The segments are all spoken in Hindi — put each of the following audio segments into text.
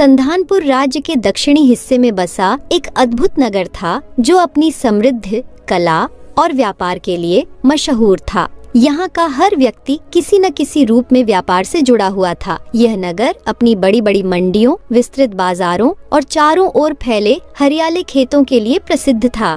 संधानपुर राज्य के दक्षिणी हिस्से में बसा एक अद्भुत नगर था जो अपनी समृद्ध कला और व्यापार के लिए मशहूर था। यहाँ का हर व्यक्ति किसी न किसी रूप में व्यापार से जुड़ा हुआ था। यह नगर अपनी बड़ी बड़ी मंडियों, विस्तृत बाजारों और चारों ओर फैले हरियाले खेतों के लिए प्रसिद्ध था।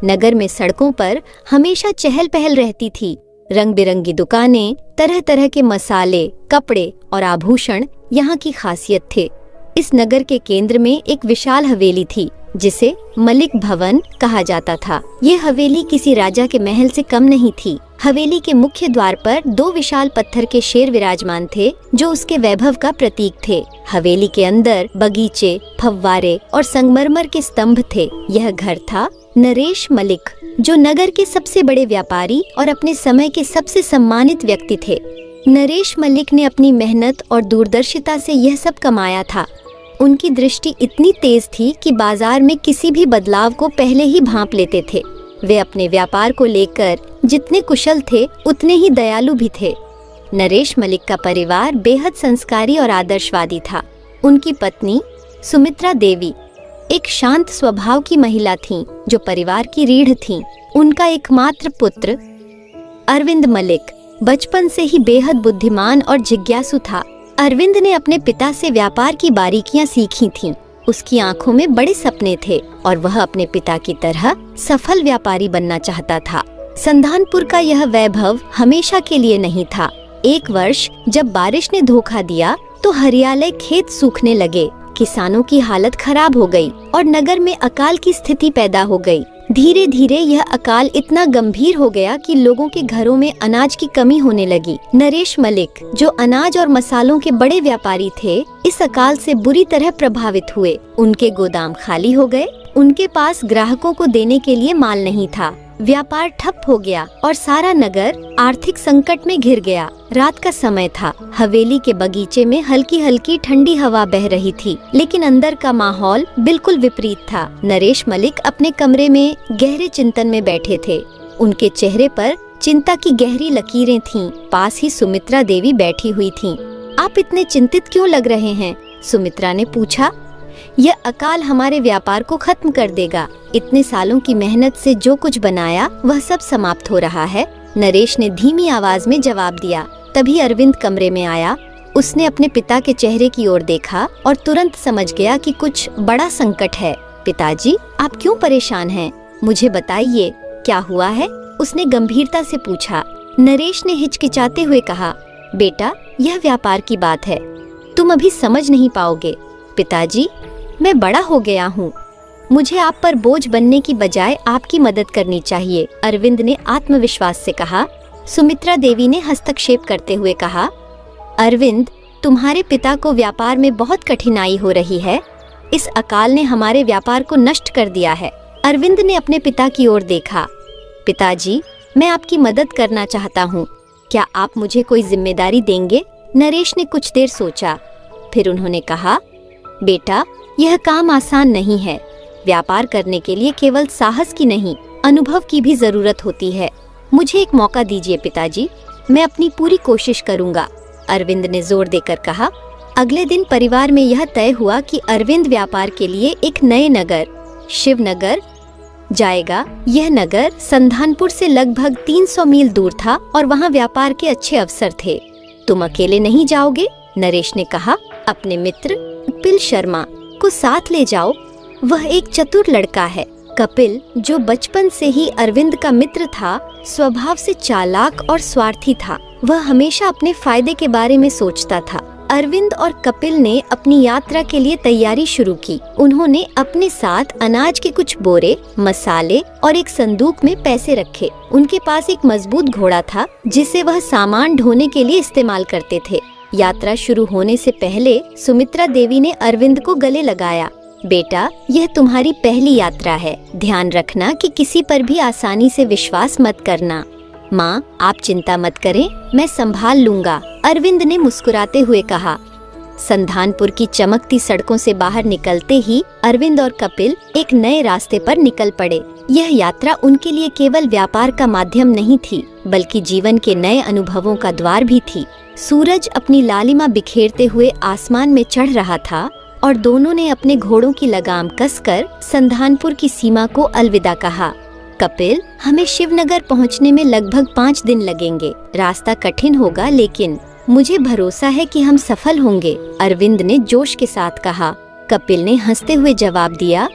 नगर में सड़कों पर हमेशा चहल पहल रहती थी। रंग बिरंगी दुकानें, तरह तरह के मसाले, कपड़े और आभूषण यहाँ की खासियत थे। इस नगर के केंद्र में एक विशाल हवेली थी जिसे मलिक भवन कहा जाता था। ये हवेली किसी राजा के महल से कम नहीं थी। हवेली के मुख्य द्वार पर 2 विशाल पत्थर के शेर विराजमान थे जो उसके वैभव का प्रतीक थे। हवेली के अंदर बगीचे, फव्वारे और संगमरमर के स्तंभ थे। यह घर था नरेश मलिक, जो नगर के सबसे बड़े व्यापारी और अपने समय के सबसे सम्मानित व्यक्ति थे। नरेश मलिक ने अपनी मेहनत और दूरदर्शिता से यह सब कमाया था। उनकी दृष्टि इतनी तेज थी कि बाजार में किसी भी बदलाव को पहले ही भांप लेते थे। वे अपने व्यापार को लेकर जितने कुशल थे उतने ही दयालु भी थे। नरेश मलिक का परिवार बेहद संस्कारी और आदर्शवादी था। उनकी पत्नी सुमित्रा देवी एक शांत स्वभाव की महिला थीं, जो परिवार की रीढ़ थीं। उनका एकमात्र पुत्र अरविंद मलिक बचपन से ही बेहद बुद्धिमान और जिज्ञासु था। अरविंद ने अपने पिता से व्यापार की बारीकियां सीखी थीं। उसकी आंखों में बड़े सपने थे और वह अपने पिता की तरह सफल व्यापारी बनना चाहता था। संधानपुर का यह वैभव हमेशा के लिए नहीं था। एक वर्ष जब बारिश ने धोखा दिया तो हरियाले खेत सूखने लगे। किसानों की हालत खराब हो गई और नगर में अकाल की स्थिति पैदा हो गई। धीरे धीरे यह अकाल इतना गंभीर हो गया कि लोगों के घरों में अनाज की कमी होने लगी। नरेश मलिक, जो अनाज और मसालों के बड़े व्यापारी थे, इस अकाल से बुरी तरह प्रभावित हुए। उनके गोदाम खाली हो गए। उनके पास ग्राहकों को देने के लिए माल नहीं था। व्यापार ठप हो गया और सारा नगर आर्थिक संकट में घिर गया। रात का समय था। हवेली के बगीचे में हल्की हल्की ठंडी हवा बह रही थी, लेकिन अंदर का माहौल बिल्कुल विपरीत था। नरेश मलिक अपने कमरे में गहरे चिंतन में बैठे थे। उनके चेहरे पर चिंता की गहरी लकीरें थीं। पास ही सुमित्रा देवी बैठी हुई थीं। आप इतने चिंतित क्यों लग रहे हैं? सुमित्रा ने पूछा। यह अकाल हमारे व्यापार को खत्म कर देगा। इतने सालों की मेहनत से जो कुछ बनाया वह सब समाप्त हो रहा है, नरेश ने धीमी आवाज में जवाब दिया। तभी अरविंद कमरे में आया। उसने अपने पिता के चेहरे की ओर देखा और तुरंत समझ गया कि कुछ बड़ा संकट है। पिताजी, आप क्यों परेशान हैं? मुझे बताइए, क्या हुआ है? उसने गंभीरता से पूछा। नरेश ने हिचकिचाते हुए कहा, बेटा, यह व्यापार की बात है, तुम अभी समझ नहीं पाओगे। पिताजी, मैं बड़ा हो गया हूँ। मुझे आप पर बोझ बनने की बजाय आपकी मदद करनी चाहिए, अरविंद ने आत्मविश्वास से कहा। सुमित्रा देवी ने हस्तक्षेप करते हुए कहा, अरविंद, तुम्हारे पिता को व्यापार में बहुत कठिनाई हो रही है। इस अकाल ने हमारे व्यापार को नष्ट कर दिया है। अरविंद ने अपने पिता की ओर देखा। पिताजी, मैं आपकी मदद करना चाहता हूँ। क्या आप मुझे कोई जिम्मेदारी देंगे? नरेश ने कुछ देर सोचा, फिर उन्होंने कहा, बेटा, यह काम आसान नहीं है। व्यापार करने के लिए केवल साहस की नहीं, अनुभव की भी जरूरत होती है। मुझे एक मौका दीजिए पिताजी, मैं अपनी पूरी कोशिश करूंगा, अरविंद ने जोर देकर कहा। अगले दिन परिवार में यह तय हुआ कि अरविंद व्यापार के लिए एक नए नगर, शिवनगर जाएगा। यह नगर संधानपुर से लगभग 300 मील दूर था और वहाँ व्यापार के अच्छे अवसर थे। तुम अकेले नहीं जाओगे, नरेश ने कहा। अपने मित्र कपिल शर्मा को साथ ले जाओ। वह एक चतुर लड़का है। कपिल, जो बचपन से ही अरविंद का मित्र था, स्वभाव से चालाक और स्वार्थी था। वह हमेशा अपने फायदे के बारे में सोचता था। अरविंद और कपिल ने अपनी यात्रा के लिए तैयारी शुरू की। उन्होंने अपने साथ अनाज के कुछ बोरे, मसाले और एक संदूक में पैसे रखे। उनके पास एक मजबूत घोड़ा था जिसे वह सामान ढोने के लिए इस्तेमाल करते थे। यात्रा शुरू होने से पहले सुमित्रा देवी ने अरविंद को गले लगाया। बेटा, यह तुम्हारी पहली यात्रा है। ध्यान रखना कि किसी पर भी आसानी से विश्वास मत करना। माँ, आप चिंता मत करें, मैं संभाल लूंगा, अरविंद ने मुस्कुराते हुए कहा। संधानपुर की चमकती सड़कों से बाहर निकलते ही अरविंद और कपिल एक नए रास्ते पर निकल पड़े। यह यात्रा उनके लिए केवल व्यापार का माध्यम नहीं थी, बल्कि जीवन के नए अनुभवों का द्वार भी थी। सूरज अपनी लालिमा बिखेरते हुए आसमान में चढ़ रहा था और दोनों ने अपने घोड़ों की लगाम कसकर संधानपुर की सीमा को अलविदा कहा। कपिल, हमें शिवनगर पहुंचने में लगभग 5 दिन लगेंगे। रास्ता कठिन होगा, लेकिन मुझे भरोसा है कि हम सफल होंगे, अरविंद ने जोश के साथ कहा। कपिल ने हंसते हुए जवाब दिया,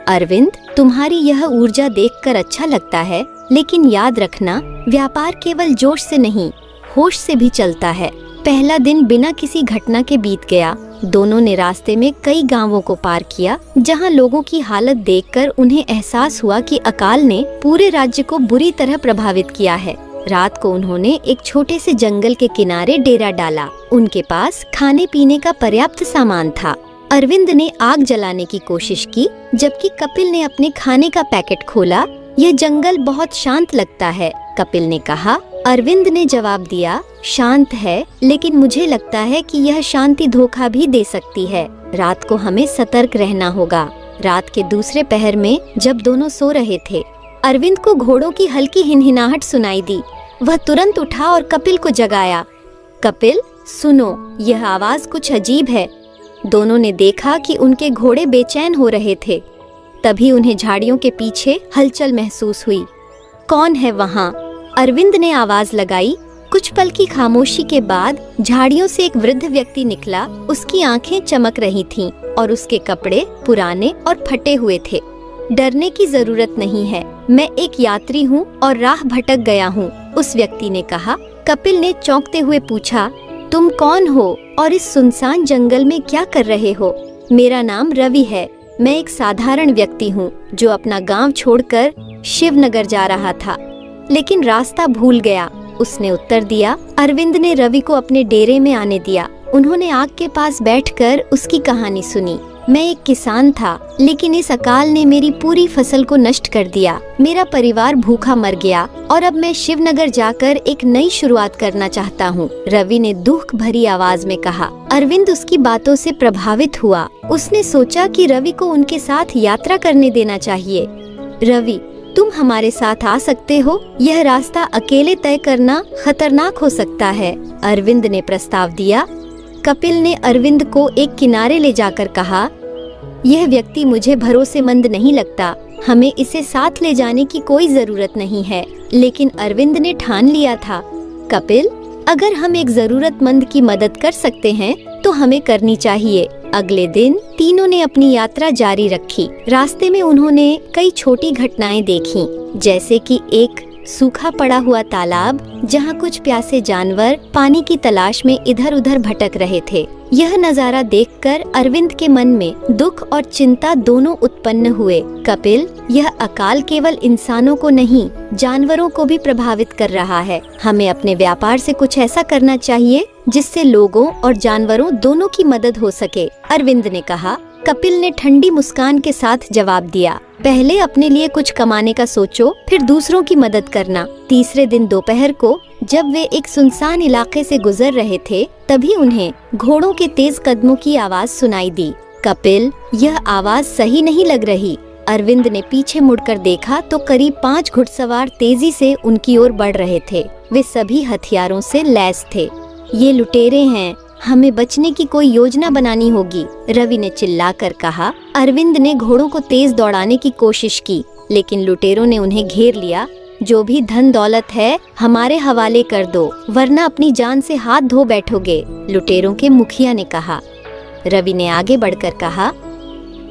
अरविंद, तुम्हारी यह ऊर्जा देखकर अच्छा लगता है, लेकिन याद रखना, व्यापार केवल जोश से नहीं, होश से भी चलता है। पहला दिन बिना किसी घटना के बीत गया। दोनों ने रास्ते में कई गांवों को पार किया, जहां लोगों की हालत देखकर उन्हें एहसास हुआ कि अकाल ने पूरे राज्य को बुरी तरह प्रभावित किया है। रात को उन्होंने एक छोटे से जंगल के किनारे डेरा डाला। उनके पास खाने पीने का पर्याप्त सामान था। अरविंद ने आग जलाने की कोशिश की, जबकि कपिल ने अपने खाने का पैकेट खोला। यह जंगल बहुत शांत लगता है, कपिल ने कहा। अरविंद ने जवाब दिया, शांत है, लेकिन मुझे लगता है कि यह शांति धोखा भी दे सकती है। रात को हमें सतर्क रहना होगा। रात के दूसरे पहर में जब दोनों सो रहे थे, अरविंद को घोड़ों की हल्की हिनहिनाहट सुनाई दी। वह तुरंत उठा और कपिल को जगाया। कपिल, सुनो, यह आवाज कुछ अजीब है। दोनों ने देखा कि उनके घोड़े बेचैन हो रहे थे। तभी उन्हें झाड़ियों के पीछे हलचल महसूस हुई। कौन है वहाँ? अरविंद ने आवाज लगाई। कुछ पल की खामोशी के बाद झाड़ियों से एक वृद्ध व्यक्ति निकला। उसकी आंखें चमक रही थीं और उसके कपड़े पुराने और फटे हुए थे। डरने की जरूरत नहीं है, मैं एक यात्री हूँ और राह भटक गया हूँ, उस व्यक्ति ने कहा। कपिल ने चौंकते हुए पूछा, तुम कौन हो और इस सुनसान जंगल में क्या कर रहे हो? मेरा नाम रवि है। मैं एक साधारण व्यक्ति हूँ जो अपना गांव छोड़कर शिवनगर जा रहा था, लेकिन रास्ता भूल गया, उसने उत्तर दिया। अरविंद ने रवि को अपने डेरे में आने दिया। उन्होंने आग के पास बैठकर उसकी कहानी सुनी। मैं एक किसान था, लेकिन इस अकाल ने मेरी पूरी फसल को नष्ट कर दिया। मेरा परिवार भूखा मर गया और अब मैं शिवनगर जाकर एक नई शुरुआत करना चाहता हूँ, रवि ने दुख भरी आवाज में कहा। अरविंद उसकी बातों से प्रभावित हुआ। उसने सोचा कि रवि को उनके साथ यात्रा करने देना चाहिए। रवि, तुम हमारे साथ आ सकते हो। यह रास्ता अकेले तय करना खतरनाक हो सकता है, अरविंद ने प्रस्ताव दिया। कपिल ने अरविंद को एक किनारे ले जाकर कहा, यह व्यक्ति मुझे भरोसेमंद नहीं लगता। हमें इसे साथ ले जाने की कोई जरूरत नहीं है। लेकिन अरविंद ने ठान लिया था, कपिल, अगर हम एक जरूरतमंद की मदद कर सकते हैं तो हमें करनी चाहिए। अगले दिन तीनों ने अपनी यात्रा जारी रखी। रास्ते में उन्होंने कई छोटी घटनाएं देखीं, जैसे कि एक सूखा पड़ा हुआ तालाब जहां कुछ प्यासे जानवर पानी की तलाश में इधर उधर भटक रहे थे। यह नजारा देखकर अरविंद के मन में दुख और चिंता दोनों उत्पन्न हुए। कपिल, यह अकाल केवल इंसानों को नहीं, जानवरों को भी प्रभावित कर रहा है। हमें अपने व्यापार से कुछ ऐसा करना चाहिए जिससे लोगों और जानवरों दोनों की मदद हो सके, अरविंद ने कहा। कपिल ने ठंडी मुस्कान के साथ जवाब दिया, पहले अपने लिए कुछ कमाने का सोचो, फिर दूसरों की मदद करना। तीसरे दिन दोपहर को जब वे एक सुनसान इलाके से गुजर रहे थे, तभी उन्हें घोड़ों के तेज कदमों की आवाज सुनाई दी। कपिल, यह आवाज सही नहीं लग रही। अरविंद ने पीछे मुड़कर देखा तो करीब 5 घुड़सवार तेजी से उनकी ओर बढ़ रहे थे। वे सभी हथियारों से लैस थे। ये लुटेरे हैं, हमें बचने की कोई योजना बनानी होगी, रवि ने चिल्लाकर कहा। अरविंद ने घोड़ों को तेज दौड़ाने की कोशिश की, लेकिन लुटेरों ने उन्हें घेर लिया। जो भी धन दौलत है हमारे हवाले कर दो, वरना अपनी जान से हाथ धो बैठोगे, लुटेरों के मुखिया ने कहा। रवि ने आगे बढ़कर कहा,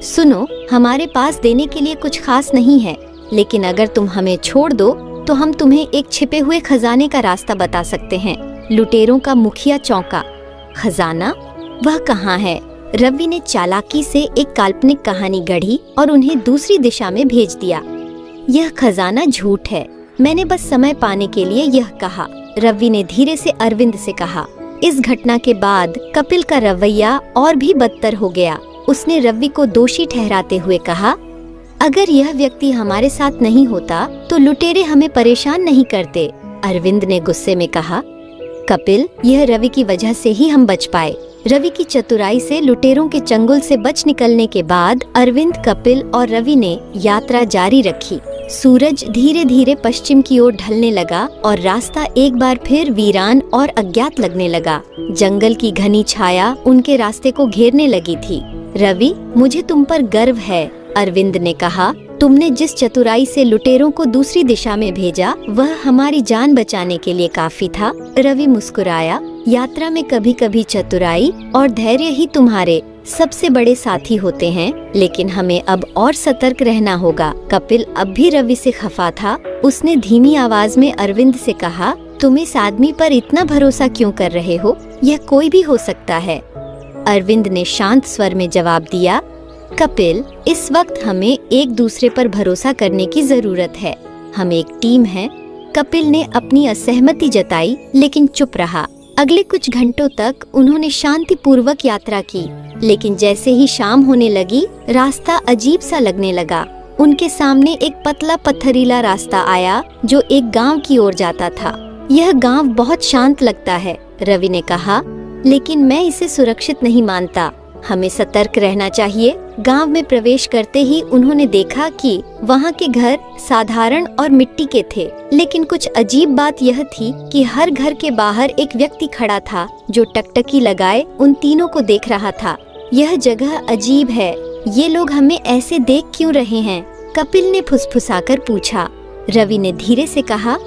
सुनो, हमारे पास देने के लिए कुछ खास नहीं है, लेकिन अगर तुम हमें छोड़ दो तो हम तुम्हें एक छिपे हुए खजाने का रास्ता बता सकते हैं। लुटेरों का मुखिया चौंका। खजाना? वह कहाँ है? रवि ने चालाकी से एक काल्पनिक कहानी गढ़ी और उन्हें दूसरी दिशा में भेज दिया। यह खजाना झूठ है, मैंने बस समय पाने के लिए यह कहा, रवि ने धीरे से अरविंद से कहा। इस घटना के बाद कपिल का रवैया और भी बदतर हो गया। उसने रवि को दोषी ठहराते हुए कहा, अगर यह व्यक्ति हमारे साथ नहीं होता तो लुटेरे हमें परेशान नहीं करते। अरविंद ने गुस्से में कहा, कपिल, यह रवि की वजह से ही हम बच पाए। रवि की चतुराई से लुटेरों के चंगुल से बच निकलने के बाद अरविंद, कपिल और रवि ने यात्रा जारी रखी। सूरज धीरे धीरे पश्चिम की ओर ढलने लगा और रास्ता एक बार फिर वीरान और अज्ञात लगने लगा। जंगल की घनी छाया उनके रास्ते को घेरने लगी थी। रवि, मुझे तुम पर गर्व है, अरविंद ने कहा। तुमने जिस चतुराई से लुटेरों को दूसरी दिशा में भेजा, वह हमारी जान बचाने के लिए काफी था। रवि मुस्कुराया। यात्रा में कभी कभी चतुराई और धैर्य ही तुम्हारे सबसे बड़े साथी होते हैं, लेकिन हमें अब और सतर्क रहना होगा। कपिल अब भी रवि से खफा था। उसने धीमी आवाज में अरविंद से कहा, तुम इस आदमी पर इतना भरोसा क्यों कर रहे हो? यह कोई भी हो सकता है। अरविंद ने शांत स्वर में जवाब दिया, कपिल, इस वक्त हमें एक दूसरे पर भरोसा करने की जरूरत है। हम एक टीम हैं। कपिल ने अपनी असहमति जताई, लेकिन चुप रहा। अगले कुछ घंटों तक उन्होंने शांतिपूर्वक यात्रा की, लेकिन जैसे ही शाम होने लगी, रास्ता अजीब सा लगने लगा। उनके सामने एक पतला पत्थरीला रास्ता आया जो एक गांव की ओर जाता था। यह गांव बहुत शांत लगता है, रवि ने कहा, लेकिन मैं इसे सुरक्षित नहीं मानता। हमें सतर्क रहना चाहिए। गांव में प्रवेश करते ही उन्होंने देखा कि वहां के घर साधारण और मिट्टी के थे, लेकिन कुछ अजीब बात यह थी कि हर घर के बाहर एक व्यक्ति खड़ा था जो टकटकी लगाए उन तीनों को देख रहा था। यह जगह अजीब है। ये लोग हमें ऐसे देख क्यों रहे हैं? कपिल ने फुसफुसाकर पूछा। रवि ने धीरे से कहा,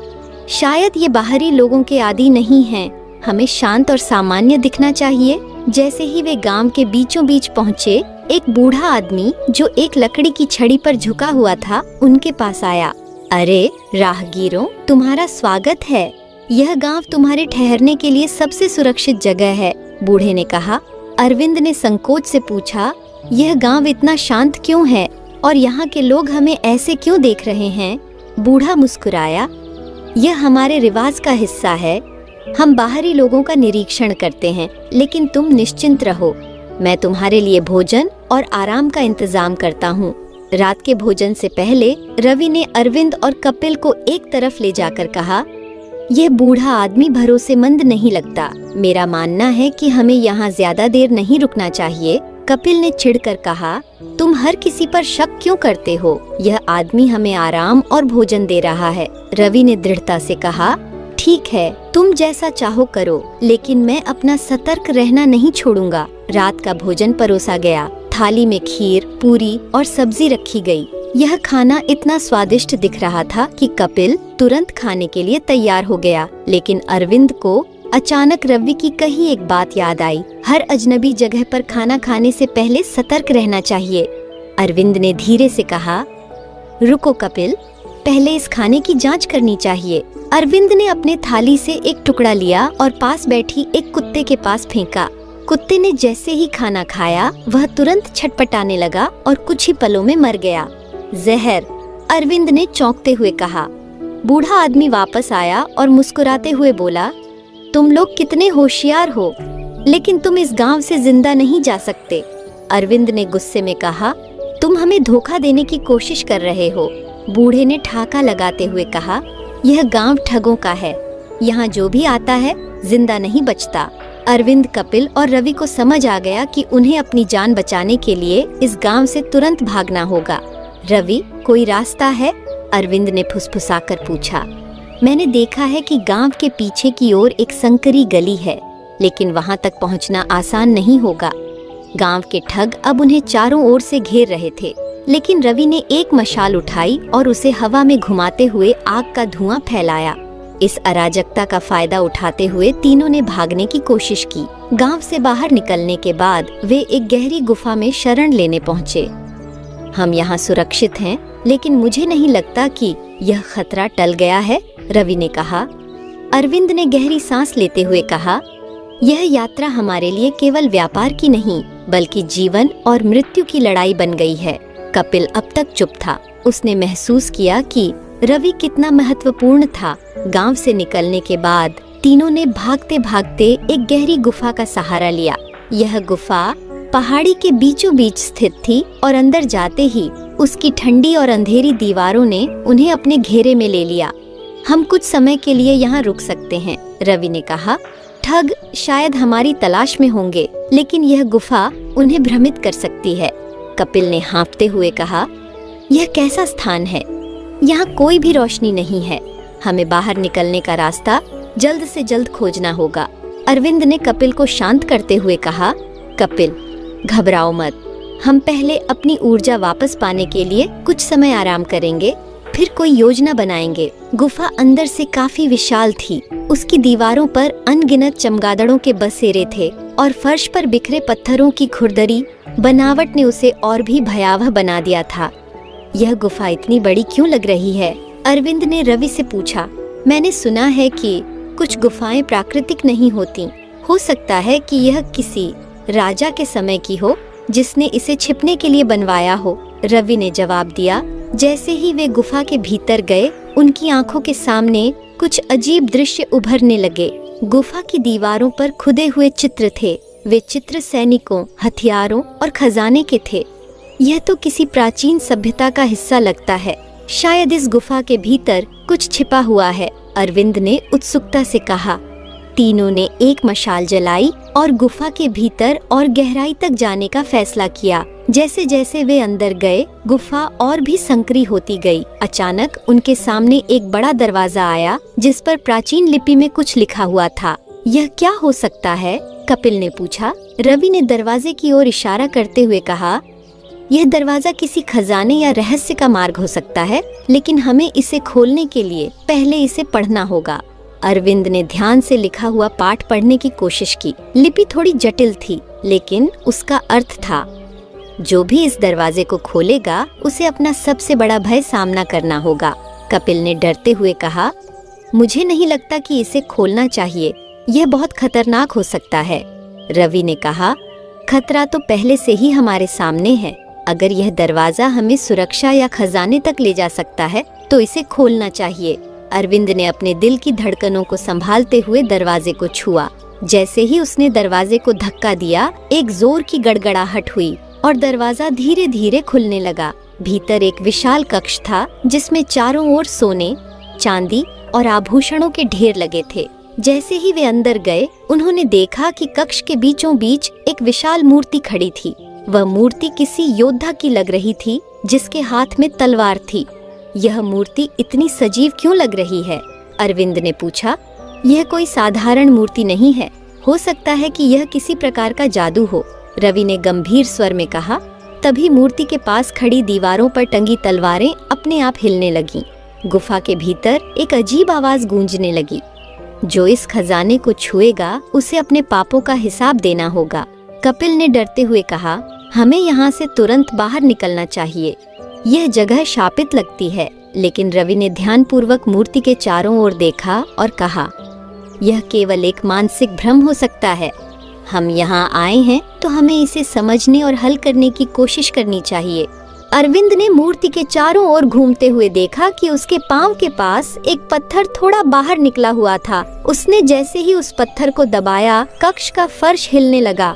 शायद ये बाहरी लोगों के आदी नहीं हैं। हमें शांत और सामान्य दिखना चाहिए। जैसे ही वे गांव के बीचों बीच पहुँचे, एक बूढ़ा आदमी जो एक लकड़ी की छड़ी पर झुका हुआ था, उनके पास आया। अरे राहगीरों, तुम्हारा स्वागत है। यह गांव तुम्हारे ठहरने के लिए सबसे सुरक्षित जगह है, बूढ़े ने कहा। अरविंद ने संकोच से पूछा, यह गांव इतना शांत क्यों है और यहाँ के लोग हमें ऐसे क्यों देख रहे हैं? बूढ़ा मुस्कुराया, यह हमारे रिवाज का हिस्सा है। हम बाहरी लोगों का निरीक्षण करते हैं, लेकिन तुम निश्चिंत रहो। मैं तुम्हारे लिए भोजन और आराम का इंतजाम करता हूँ। रात के भोजन से पहले रवि ने अरविंद और कपिल को एक तरफ ले जाकर कहा, यह बूढ़ा आदमी भरोसेमंद नहीं लगता। मेरा मानना है कि हमें यहाँ ज्यादा देर नहीं रुकना चाहिए। कपिल ने चिढ़कर कहा, तुम हर किसी पर शक क्यों करते हो? यह आदमी हमें आराम और भोजन दे रहा है। रवि ने दृढ़ता से कहा, ठीक है, तुम जैसा चाहो करो, लेकिन मैं अपना सतर्क रहना नहीं छोड़ूंगा। रात का भोजन परोसा गया। थाली में खीर, पूरी और सब्जी रखी गई। यह खाना इतना स्वादिष्ट दिख रहा था कि कपिल तुरंत खाने के लिए तैयार हो गया, लेकिन अरविंद को अचानक रवि की कही एक बात याद आई। हर अजनबी जगह पर खाना खाने से पहले सतर्क रहना चाहिए। अरविंद ने धीरे से कहा, रुको कपिल, पहले इस खाने की जांच करनी चाहिए। अरविंद ने अपने थाली से एक टुकड़ा लिया और पास बैठी एक कुत्ते के पास फेंका। कुत्ते ने जैसे ही खाना खाया, वह तुरंत छटपटाने लगा और कुछ ही पलों में मर गया। जहर, अरविंद ने चौंकते हुए कहा। बूढ़ा आदमी वापस आया और मुस्कुराते हुए बोला, तुम लोग कितने होशियार हो, लेकिन तुम इस गांव से जिंदा नहीं जा सकते। अरविंद ने गुस्से में कहा, तुम हमें धोखा देने की कोशिश कर रहे हो। बूढ़े ने ठाका लगाते हुए कहा, यह गांव ठगों का है। यहाँ जो भी आता है जिंदा नहीं बचता। अरविंद, कपिल और रवि को समझ आ गया कि उन्हें अपनी जान बचाने के लिए इस गांव से तुरंत भागना होगा। रवि, कोई रास्ता है? अरविंद ने फुसफुसाकर पूछा। मैंने देखा है कि गांव के पीछे की ओर एक संकरी गली है, लेकिन वहां तक पहुंचना आसान नहीं होगा। गांव के ठग अब उन्हें चारों ओर से घेर रहे थे, लेकिन रवि ने एक मशाल उठाई और उसे हवा में घुमाते हुए आग का धुआं फैलाया। इस अराजकता का फायदा उठाते हुए तीनों ने भागने की कोशिश की। गांव से बाहर निकलने के बाद वे एक गहरी गुफा में शरण लेने पहुंचे। हम यहाँ सुरक्षित हैं, लेकिन मुझे नहीं लगता कि यह खतरा टल गया है, रवि ने कहा। अरविंद ने गहरी सांस लेते हुए कहा, यह यात्रा हमारे लिए केवल व्यापार की नहीं, बल्कि जीवन और मृत्यु की लड़ाई बन गई है। कपिल अब तक चुप था। उसने महसूस किया कि रवि कितना महत्वपूर्ण था। गांव से निकलने के बाद तीनों ने भागते भागते एक गहरी गुफा का सहारा लिया। यह गुफा पहाड़ी के बीचों बीच स्थित थी और अंदर जाते ही उसकी ठंडी और अंधेरी दीवारों ने उन्हें अपने घेरे में ले लिया। हम कुछ समय के लिए यहाँ रुक सकते हैं, रवि ने कहा। ठग शायद हमारी तलाश में होंगे, लेकिन यह गुफा उन्हें भ्रमित कर सकती है। कपिल ने हाँफते हुए कहा, यह कैसा स्थान है? यहाँ कोई भी रोशनी नहीं है। हमें बाहर निकलने का रास्ता जल्द से जल्द खोजना होगा। अरविंद ने कपिल को शांत करते हुए कहा, कपिल, घबराओ मत। हम पहले अपनी ऊर्जा वापस पाने के लिए कुछ समय आराम करेंगे, फिर कोई योजना बनाएंगे। गुफा अंदर से काफी विशाल थी। उसकी दीवारों पर अनगिनत चमगादड़ों के बसेरे थे और फर्श पर बिखरे पत्थरों की खुरदरी बनावट ने उसे और भी भयावह बना दिया था। यह गुफा इतनी बड़ी क्यों लग रही है? अरविंद ने रवि से पूछा। मैंने सुना है कि कुछ गुफाएं प्राकृतिक नहीं होती। हो सकता है कि यह किसी राजा के समय की हो जिसने इसे छिपने के लिए बनवाया हो, रवि ने जवाब दिया। जैसे ही वे गुफा के भीतर गए, उनकी आंखों के सामने कुछ अजीब दृश्य उभरने लगे। गुफा की दीवारों पर खुदे हुए चित्र थे। वे चित्र सैनिकों, हथियारों और खजाने के थे। यह तो किसी प्राचीन सभ्यता का हिस्सा लगता है। शायद इस गुफा के भीतर कुछ छिपा हुआ है, अरविंद ने उत्सुकता से कहा। तीनों ने एक मशाल जलाई और गुफा के भीतर और गहराई तक जाने का फैसला किया। जैसे जैसे वे अंदर गए, गुफा और भी संकरी होती गई। अचानक उनके सामने एक बड़ा दरवाजा आया जिस पर प्राचीन लिपि में कुछ लिखा हुआ था। यह क्या हो सकता है? कपिल ने पूछा। रवि ने दरवाजे की ओर इशारा करते हुए कहा, यह दरवाजा किसी खजाने या रहस्य का मार्ग हो सकता है, लेकिन हमें इसे खोलने के लिए पहले इसे पढ़ना होगा। अरविंद ने ध्यान से लिखा हुआ पाठ पढ़ने की कोशिश की। लिपि थोड़ी जटिल थी, लेकिन उसका अर्थ था, जो भी इस दरवाजे को खोलेगा उसे अपना सबसे बड़ा भय सामना करना होगा। कपिल ने डरते हुए कहा, मुझे नहीं लगता कि इसे खोलना चाहिए, यह बहुत खतरनाक हो सकता है। रवि ने कहा, खतरा तो पहले से ही हमारे सामने है। अगर यह दरवाजा हमें सुरक्षा या खजाने तक ले जा सकता है तो इसे खोलना चाहिए। अरविंद ने अपने दिल की धड़कनों को संभालते हुए दरवाजे को छुआ। जैसे ही उसने दरवाजे को धक्का दिया, एक जोर की गड़गड़ाहट हुई और दरवाजा धीरे धीरे खुलने लगा। भीतर एक विशाल कक्ष था जिसमें चारों ओर सोने, चांदी और आभूषणों के ढेर लगे थे। जैसे ही वे अंदर गए, उन्होंने देखा कि कक्ष के बीचों बीच एक विशाल मूर्ति खड़ी थी। वह मूर्ति किसी योद्धा की लग रही थी जिसके हाथ में तलवार थी। यह मूर्ति इतनी सजीव क्यों लग रही है? अरविंद ने पूछा। यह कोई साधारण मूर्ति नहीं है, हो सकता है कि यह किसी प्रकार का जादू हो, रवि ने गंभीर स्वर में कहा। तभी मूर्ति के पास खड़ी दीवारों पर टंगी तलवारें अपने आप हिलने लगीं। गुफा के भीतर एक अजीब आवाज गूंजने लगी, जो इस खजाने को छुएगा उसे अपने पापों का हिसाब देना होगा। कपिल ने डरते हुए कहा, हमें यहाँ से तुरंत बाहर निकलना चाहिए, यह जगह शापित लगती है। लेकिन रवि ने ध्यानपूर्वक मूर्ति के चारों ओर देखा और कहा, यह केवल एक मानसिक भ्रम हो सकता है। हम यहाँ आए हैं तो हमें इसे समझने और हल करने की कोशिश करनी चाहिए। अरविंद ने मूर्ति के चारों ओर घूमते हुए देखा कि उसके पांव के पास एक पत्थर थोड़ा बाहर निकला हुआ था। उसने जैसे ही उस पत्थर को दबाया, कक्ष का फर्श हिलने लगा।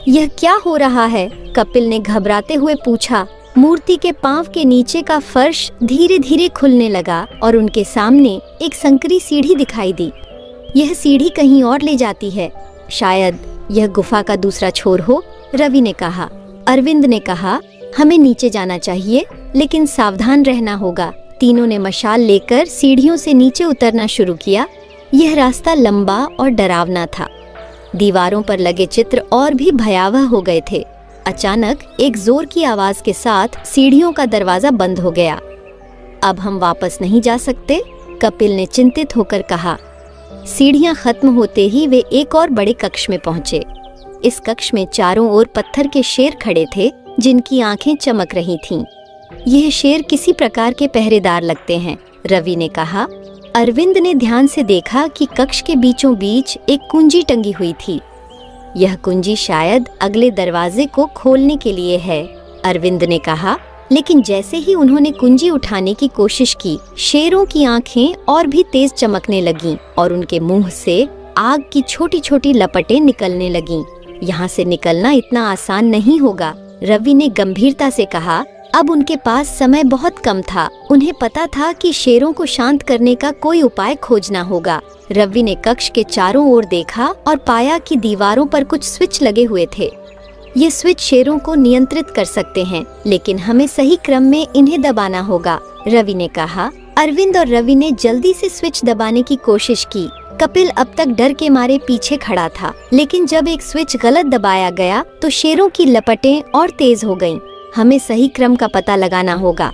यह क्या हो रहा है? कपिल ने घबराते हुए पूछा। मूर्ति के पांव के नीचे का फर्श धीरे धीरे खुलने लगा और उनके सामने एक संकरी सीढ़ी दिखाई दी। यह सीढ़ी कहीं और ले जाती है, शायद यह गुफा का दूसरा छोर हो, रवि ने कहा। अरविंद ने कहा, हमें नीचे जाना चाहिए, लेकिन सावधान रहना होगा। तीनों ने मशाल लेकर सीढ़ियों से नीचे उतरना शुरू किया। यह रास्ता लंबा और डरावना था। दीवारों पर लगे चित्र और भी भयावह हो गए थे। अचानक एक जोर की आवाज के साथ सीढ़ियों का दरवाजा बंद हो गया। अब हम वापस नहीं जा सकते, कपिल ने चिंतित होकर कहा। सीढ़ियां खत्म होते ही वे एक और बड़े कक्ष में पहुंचे। इस कक्ष में चारों ओर पत्थर के शेर खड़े थे, जिनकी आंखें चमक रही थीं। यह शेर किसी प्रकार के पहरेदार लगते हैं, रवि ने कहा। अरविंद ने ध्यान से देखा कि कक्ष के बीचों बीच एक कुंजी टंगी हुई थी। यह कुंजी शायद अगले दरवाजे को खोलने के लिए है, अरविंद ने कहा। लेकिन जैसे ही उन्होंने कुंजी उठाने की कोशिश की, शेरों की आंखें और भी तेज चमकने लगीं और उनके मुंह से आग की छोटी छोटी लपटें निकलने लगीं। यहाँ से निकलना इतना आसान नहीं होगा, रवि ने गंभीरता से कहा। अब उनके पास समय बहुत कम था। उन्हें पता था कि शेरों को शांत करने का कोई उपाय खोजना होगा। रवि ने कक्ष के चारों ओर देखा और पाया कि दीवारों पर कुछ स्विच लगे हुए थे। ये स्विच शेरों को नियंत्रित कर सकते हैं, लेकिन हमें सही क्रम में इन्हें दबाना होगा, रवि ने कहा। अरविंद और रवि ने जल्दी से स्विच दबाने की कोशिश की, कपिल अब तक डर के मारे पीछे खड़ा था, लेकिन जब एक स्विच गलत दबाया गया तो शेरों की लपटें और तेज हो गईं। हमें सही क्रम का पता लगाना होगा,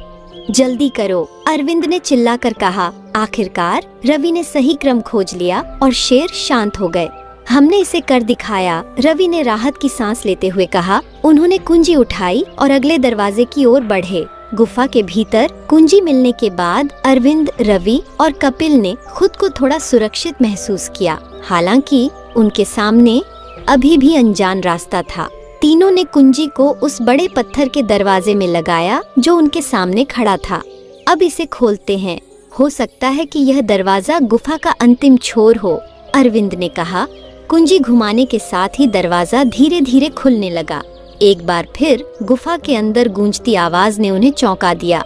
जल्दी करो, अरविंद ने चिल्लाकर कहा। आखिरकार रवि ने सही क्रम खोज लिया और शेर शांत हो गए। हमने इसे कर दिखाया, रवि ने राहत की सांस लेते हुए कहा। उन्होंने कुंजी उठाई और अगले दरवाजे की ओर बढ़े। गुफा के भीतर कुंजी मिलने के बाद अरविंद, रवि और कपिल ने खुद को थोड़ा सुरक्षित महसूस किया। हालांकि उनके सामने अभी भी अनजान रास्ता था। तीनों ने कुंजी को उस बड़े पत्थर के दरवाजे में लगाया जो उनके सामने खड़ा था। अब इसे खोलते हैं, हो सकता है कि यह दरवाजा गुफा का अंतिम छोर हो, अरविंद ने कहा। कुंजी घुमाने के साथ ही दरवाजा धीरे धीरे खुलने लगा। एक बार फिर गुफा के अंदर गूंजती आवाज ने उन्हें चौंका दिया।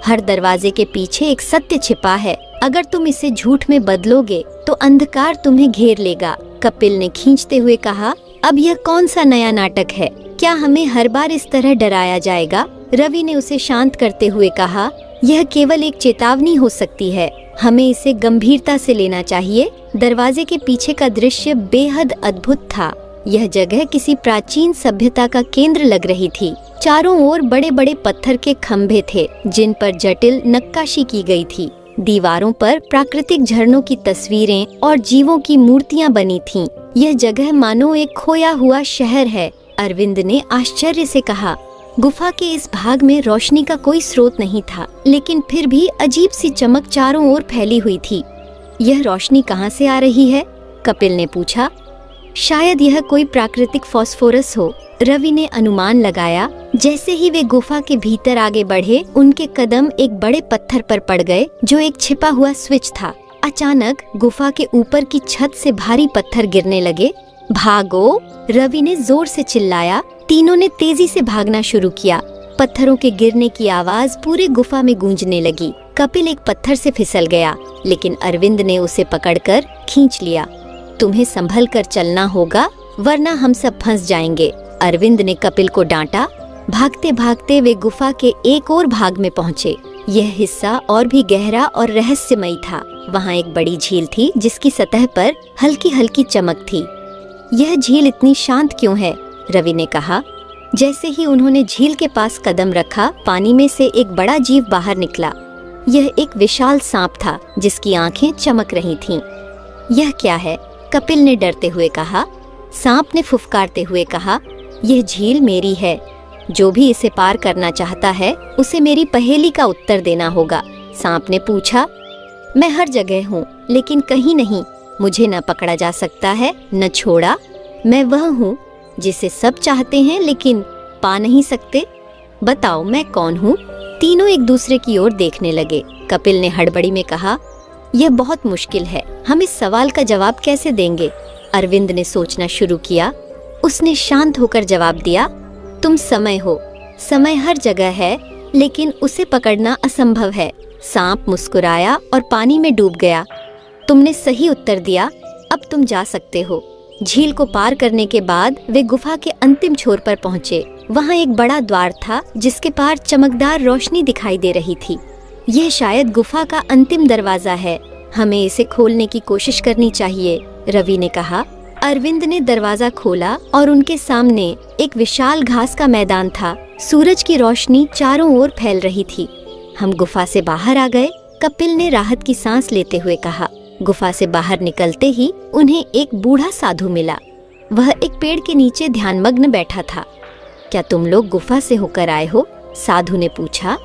हर दरवाजे के पीछे एक सत्य छिपा है, अगर तुम इसे झूठ में बदलोगे तो अंधकार तुम्हें घेर लेगा, कपिल ने खींचते हुए कहा। अब यह कौन सा नया नाटक है? क्या हमें हर बार इस तरह डराया जाएगा? रवि ने उसे शांत करते हुए कहा। यह केवल एक चेतावनी हो सकती है, हमें इसे गंभीरता से लेना चाहिए। दरवाजे के पीछे का दृश्य बेहद अद्भुत था। यह जगह किसी प्राचीन सभ्यता का केंद्र लग रही थी। चारों ओर बड़े बड़े पत्थर के खंभे थे जिन पर जटिल नक्काशी की गई थी। दीवारों पर प्राकृतिक झरनों की तस्वीरें और जीवों की मूर्तियां बनी थीं। यह जगह मानो एक खोया हुआ शहर है, अरविंद ने आश्चर्य से कहा। गुफा के इस भाग में रोशनी का कोई स्रोत नहीं था, लेकिन फिर भी अजीब सी चमक चारों ओर फैली हुई थी। यह रोशनी कहाँ से आ रही है? कपिल ने पूछा। शायद यह कोई प्राकृतिक फास्फोरस हो, रवि ने अनुमान लगाया। जैसे ही वे गुफा के भीतर आगे बढ़े, उनके कदम एक बड़े पत्थर पर पड़ गए जो एक छिपा हुआ स्विच था। अचानक गुफा के ऊपर की छत से भारी पत्थर गिरने लगे। भागो, रवि ने जोर से चिल्लाया। तीनों ने तेजी से भागना शुरू किया। पत्थरों के गिरने की आवाज पूरे गुफा में गूंजने लगी। कपिल एक पत्थर से फिसल गया, लेकिन अरविंद ने उसे पकड़कर खींच लिया। तुम्हें संभल कर चलना होगा, वरना हम सब फंस जाएंगे, अरविंद ने कपिल को डांटा। भागते भागते वे गुफा के एक और भाग में पहुँचे। यह हिस्सा और भी गहरा और रहस्यमयी था। वहाँ एक बड़ी झील थी जिसकी सतह पर हल्की हल्की चमक थी। यह झील इतनी शांत क्यों है? रवि ने कहा। जैसे ही उन्होंने झील के पास कदम रखा, पानी में से एक बड़ा जीव बाहर निकला। यह एक विशाल सांप था जिसकी आंखें चमक रही थीं। यह क्या है? कपिल ने डरते हुए कहा। सांप ने फुफकारते हुए कहा, यह झील मेरी है। जो भी इसे पार करना चाहता है उसे मेरी पहेली का उत्तर देना होगा। सांप ने पूछा। मैं हर जगह हूँ, लेकिन कहीं नहीं। मुझे न पकड़ा जा सकता है, न छोड़ा। मैं वह हूँ जिसे सब चाहते हैं लेकिन पा नहीं सकते। बताओ मैं कौन हूँ? तीनों एक दूसरे की ओर देखने लगे। कपिल ने हड़बड़ी में कहा, यह बहुत मुश्किल है, हम इस सवाल का जवाब कैसे देंगे? अरविंद ने सोचना शुरू किया। उसने शांत होकर जवाब दिया, तुम समय हो। समय हर जगह है, लेकिन उसे पकड़ना असंभव है। सांप मुस्कुराया और पानी में डूब गया। तुमने सही उत्तर दिया, अब तुम जा सकते हो। झील को पार करने के बाद वे गुफा के अंतिम छोर पर पहुँचे। वहाँ एक बड़ा द्वार था जिसके पार चमकदार रोशनी दिखाई दे रही थी। यह शायद गुफा का अंतिम दरवाजा है, हमें इसे खोलने की कोशिश करनी चाहिए, रवि ने कहा। अरविंद ने दरवाजा खोला और उनके सामने एक विशाल घास का मैदान था। सूरज की रोशनी चारों ओर फैल रही थी। हम गुफा से बाहर आ गए, कपिल ने राहत की सांस लेते हुए कहा। गुफा से बाहर निकलते ही उन्हें एक बूढ़ा साधु मिला। वह एक पेड़ के नीचे ध्यानमग्न बैठा था। क्या तुम लोग गुफा से होकर आए हो? साधु ने पूछा।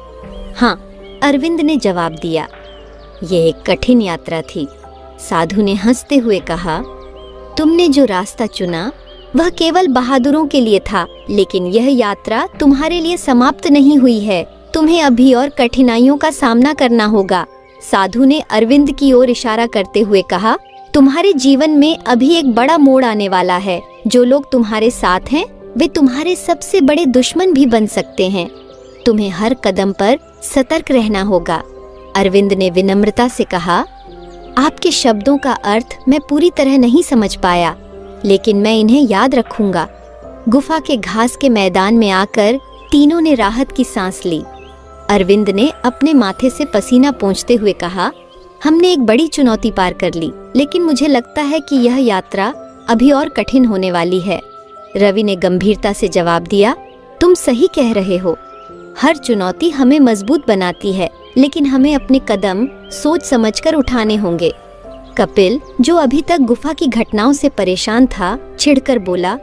हाँ, अरविंद ने जवाब दिया। यह एक कठिन यात्रा थी, साधु ने हंसते हुए कहा। तुमने जो रास्ता चुना वह केवल बहादुरों के लिए था, लेकिन यह यात्रा तुम्हारे लिए समाप्त नहीं हुई है। तुम्हें अभी और कठिनाइयों का सामना करना होगा। साधु ने अरविंद की ओर इशारा करते हुए कहा, तुम्हारे जीवन में अभी एक बड़ा मोड़ आने वाला है। जो लोग तुम्हारे साथ हैं वे तुम्हारे सबसे बड़े दुश्मन भी बन सकते हैं। तुम्हें हर कदम पर सतर्क रहना होगा। अरविंद ने विनम्रता से कहा, आपके शब्दों का अर्थ मैं पूरी तरह नहीं समझ पाया, लेकिन मैं इन्हें याद रखूंगा। गुफा के घास के मैदान में आकर तीनों ने राहत की सांस ली। अरविंद ने अपने माथे से पसीना पोंछते हुए कहा, हमने एक बड़ी चुनौती पार कर ली, लेकिन मुझे लगता है कि यह यात्रा अभी और कठिन होने वाली है। रवि ने गंभीरता से जवाब दिया, तुम सही कह रहे हो। हर चुनौती हमें मजबूत बनाती है, लेकिन हमें अपने कदम सोच समझकर उठाने होंगे। कपिल, जो अभी तक गुफा की घटनाओं से परेशान था, चिढ़कर बोला,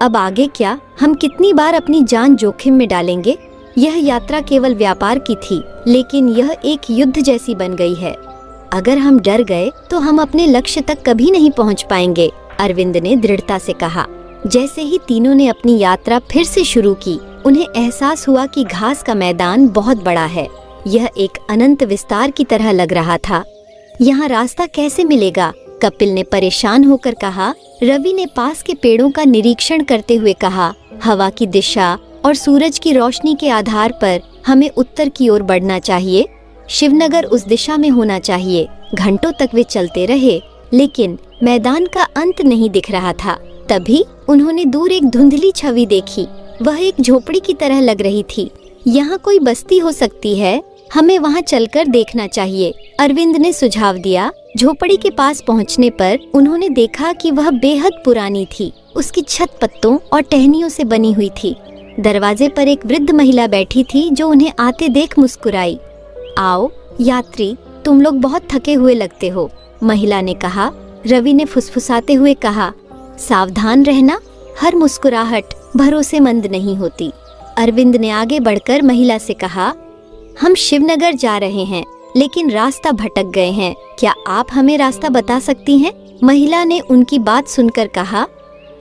अब आगे क्या? हम कितनी बार अपनी जान जोखिम में डालेंगे? यह यात्रा केवल व्यापार की थी, लेकिन यह एक युद्ध जैसी बन गई है। अगर हम डर गए तो हम अपने लक्ष्य तक कभी नहीं पहुंच पाएंगे, अरविंद ने दृढ़ता से कहा। जैसे ही तीनों ने अपनी यात्रा फिर से शुरू की, उन्हें एहसास हुआ कि घास का मैदान बहुत बड़ा है। यह एक अनंत विस्तार की तरह लग रहा था। यहाँ रास्ता कैसे मिलेगा? कपिल ने परेशान होकर कहा। रवि ने पास के पेड़ों का निरीक्षण करते हुए कहा, हवा की दिशा और सूरज की रोशनी के आधार पर हमें उत्तर की ओर बढ़ना चाहिए। शिवनगर उस दिशा में होना चाहिए। घंटों तक वे चलते रहे, लेकिन मैदान का अंत नहीं दिख रहा था। तभी उन्होंने दूर एक धुंधली छवि देखी। वह एक झोपड़ी की तरह लग रही थी। यहाँ कोई बस्ती हो सकती है, हमें वहाँ चलकर देखना चाहिए, अरविंद ने सुझाव दिया। झोपड़ी के पास पहुँचने पर उन्होंने देखा कि वह बेहद पुरानी थी। उसकी छत पत्तों और टहनियों से बनी हुई थी। दरवाजे पर एक वृद्ध महिला बैठी थी, जो उन्हें आते देख मुस्कुराई। आओ यात्री, तुम लोग बहुत थके हुए लगते हो, महिला ने कहा। रवि ने फुसफुसाते हुए कहा, सावधान रहना, हर मुस्कुराहट भरोसेमंद नहीं होती। अरविंद ने आगे बढ़कर महिला से कहा, हम शिवनगर जा रहे हैं, लेकिन रास्ता भटक गए हैं। क्या आप हमें रास्ता बता सकती हैं? महिला ने उनकी बात सुनकर कहा,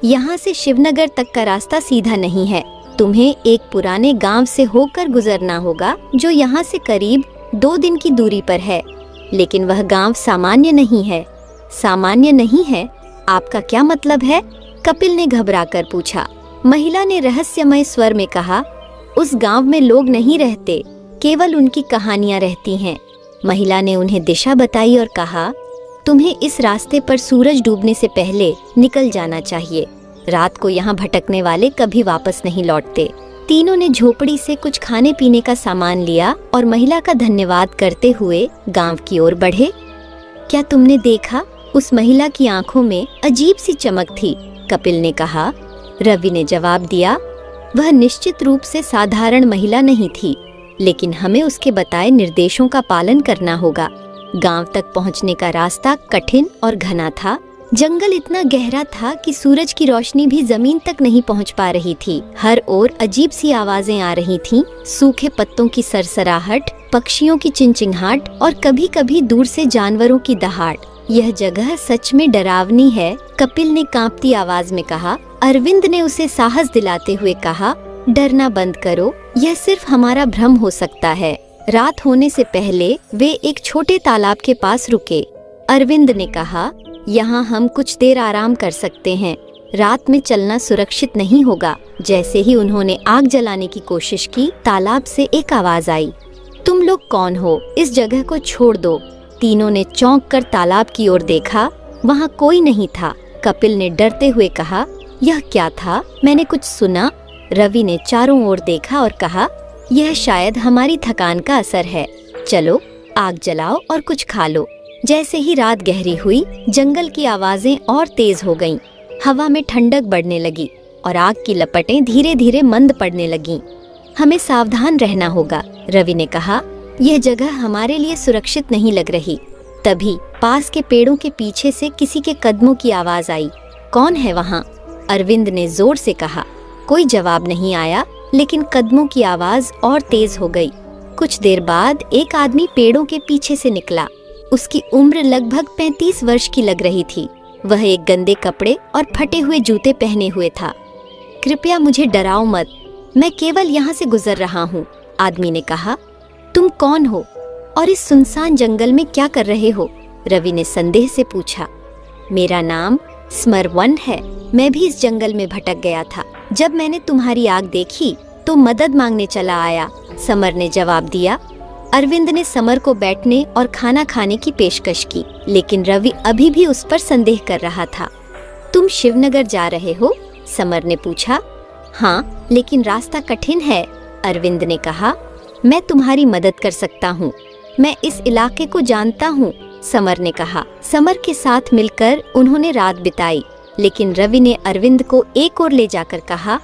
यहाँ से शिवनगर तक का रास्ता सीधा नहीं है। तुम्हें एक पुराने गांव से होकर गुजरना होगा, जो यहाँ से करीब 2 दिन की दूरी पर है। लेकिन वह गांव सामान्य नहीं है। सामान्य नहीं है? आपका क्या मतलब है? कपिल ने घबराकर पूछा। महिला ने रहस्यमय स्वर में कहा, उस गांव में लोग नहीं रहते, केवल उनकी कहानियां रहती हैं। महिला ने उन्हें दिशा बताई और कहा, तुम्हें इस रास्ते पर सूरज डूबने से पहले निकल जाना चाहिए। रात को यहाँ भटकने वाले कभी वापस नहीं लौटते। तीनों ने झोपड़ी से कुछ खाने पीने का सामान लिया और महिला का धन्यवाद करते हुए गांव की ओर बढ़े। क्या तुमने देखा? उस महिला की आंखों में अजीब सी चमक थी, कपिल ने कहा। रवि ने जवाब दिया, वह निश्चित रूप से साधारण महिला नहीं थी, लेकिन हमें उसके बताए निर्देशों का पालन करना होगा। गांव तक पहुंचने का रास्ता कठिन और घना था। जंगल इतना गहरा था कि सूरज की रोशनी भी जमीन तक नहीं पहुंच पा रही थी। हर ओर अजीब सी आवाजें आ रही थीं, सूखे पत्तों की सरसराहट, पक्षियों की चिंचिंगाहट और कभी कभी दूर से जानवरों की दहाड़। यह जगह सच में डरावनी है, कपिल ने कांपती आवाज में कहा। अरविंद ने उसे साहस दिलाते हुए कहा, डरना बंद करो, यह सिर्फ हमारा भ्रम हो सकता है। रात होने से पहले वे एक छोटे तालाब के पास रुके। अरविंद ने कहा, यहाँ हम कुछ देर आराम कर सकते हैं, रात में चलना सुरक्षित नहीं होगा। जैसे ही उन्होंने आग जलाने की कोशिश की, तालाब से एक आवाज आई, तुम लोग कौन हो? इस जगह को छोड़ दो। तीनों ने चौंक कर तालाब की ओर देखा। वहाँ कोई नहीं था। कपिल ने डरते हुए कहा, यह क्या था? मैंने कुछ सुना। रवि ने चारों ओर देखा और कहा, यह शायद हमारी थकान का असर है। चलो आग जलाओ और कुछ खा लो। जैसे ही रात गहरी हुई, जंगल की आवाजें और तेज हो गईं। हवा में ठंडक बढ़ने लगी और आग की लपटें धीरे धीरे मंद पड़ने लगीं। हमें सावधान रहना होगा, रवि ने कहा। यह जगह हमारे लिए सुरक्षित नहीं लग रही। तभी पास के पेड़ों के पीछे से किसी के कदमों की आवाज आई। कौन है वहाँ? अरविंद ने जोर से कहा। कोई जवाब नहीं आया, लेकिन कदमों की आवाज और तेज हो गई। कुछ देर बाद एक आदमी पेड़ों के पीछे से निकला। उसकी उम्र लगभग 35 वर्ष की लग रही थी। वह एक गंदे कपड़े और फटे हुए जूते पहने हुए था। कृपया मुझे डराओ मत, मैं केवल यहाँ से गुजर रहा हूँ, आदमी ने कहा। तुम कौन हो और इस सुनसान जंगल में क्या कर रहे हो? रवि ने संदेह से पूछा। मेरा नाम स्मरवन है। मैं भी इस जंगल में भटक गया था। जब मैंने तुम्हारी आग देखी तो मदद मांगने चला आया, समर ने जवाब दिया। अरविंद ने समर को बैठने और खाना खाने की पेशकश की, लेकिन रवि अभी भी उस पर संदेह कर रहा था। तुम शिवनगर जा रहे हो? समर ने पूछा। हाँ, लेकिन रास्ता कठिन है, अरविंद ने कहा। मैं तुम्हारी मदद कर सकता हूँ। मैं इस इलाके को जानता हूँ समर ने कहा। समर के साथ मिलकर उन्होंने रात बिताई, लेकिन रवि ने अरविंद को एक ओर ले जाकर कहा,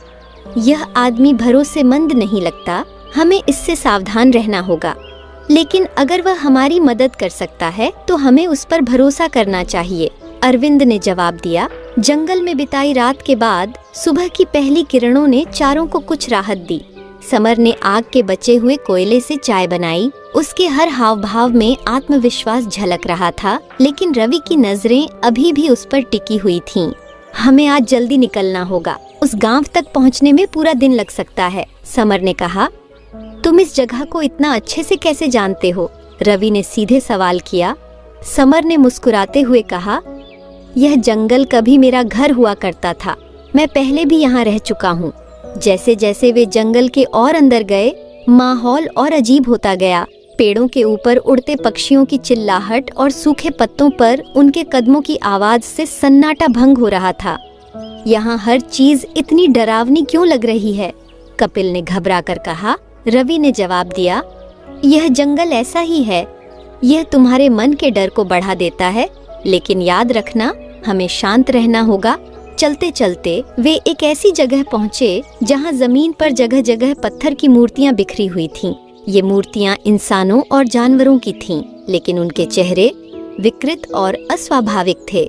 यह आदमी भरोसेमंद नहीं लगता, हमें इससे सावधान रहना होगा। लेकिन अगर वह हमारी मदद कर सकता है तो हमें उस पर भरोसा करना चाहिए, अरविंद ने जवाब दिया। जंगल में बिताई रात के बाद सुबह की पहली किरणों ने चारों को कुछ राहत दी। समर ने आग के बचे हुए कोयले से चाय बनाई। उसके हर हाव भाव में आत्मविश्वास झलक रहा था, लेकिन रवि की नजरें अभी भी उस पर टिकी हुई थीं। हमें आज जल्दी निकलना होगा, उस गांव तक पहुंचने में पूरा दिन लग सकता है, समर ने कहा। तुम इस जगह को इतना अच्छे से कैसे जानते हो? रवि ने सीधे सवाल किया। समर ने मुस्कुराते हुए कहा, यह जंगल कभी मेरा घर हुआ करता था, मैं पहले भी यहाँ रह चुका हूँ। जैसे जैसे वे जंगल के और अंदर गए, माहौल और अजीब होता गया। पेड़ों के ऊपर उड़ते पक्षियों की चिल्लाहट और सूखे पत्तों पर उनके कदमों की आवाज से सन्नाटा भंग हो रहा था। यहाँ हर चीज इतनी डरावनी क्यों लग रही है? कपिल ने घबरा कर कहा। रवि ने जवाब दिया, यह जंगल ऐसा ही है, यह तुम्हारे मन के डर को बढ़ा देता है, लेकिन याद रखना, हमें शांत रहना होगा। चलते चलते वे एक ऐसी जगह पहुँचे जहाँ जमीन पर जगह जगह पत्थर की मूर्तियाँ बिखरी हुई थीं। ये मूर्तियाँ इंसानों और जानवरों की थीं, लेकिन उनके चेहरे विकृत और अस्वाभाविक थे।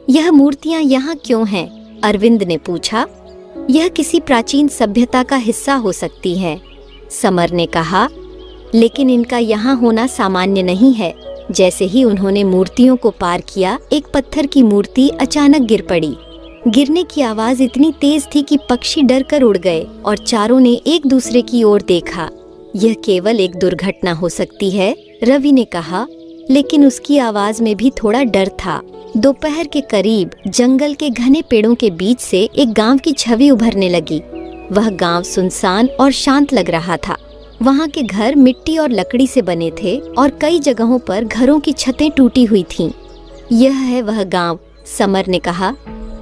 यह मूर्तियाँ यहाँ क्यों हैं? अरविंद ने पूछा। यह किसी प्राचीन सभ्यता का हिस्सा हो सकती है, समर ने कहा, लेकिन इनका यहाँ होना सामान्य नहीं है। जैसे ही उन्होंने मूर्तियों को पार किया, एक पत्थर की मूर्ति अचानक गिर पड़ी। गिरने की आवाज इतनी तेज थी कि पक्षी डर कर उड़ गए और चारों ने एक दूसरे की ओर देखा। यह केवल एक दुर्घटना हो सकती है, रवि ने कहा, लेकिन उसकी आवाज में भी थोड़ा डर था। दोपहर के करीब जंगल के घने पेड़ों के बीच से एक गांव की छवि उभरने लगी। वह गांव सुनसान और शांत लग रहा था। वहां के घर मिट्टी और लकड़ी से बने थे और कई जगहों पर घरों की छतें टूटी हुई थीं। यह है वह गांव, समर ने कहा।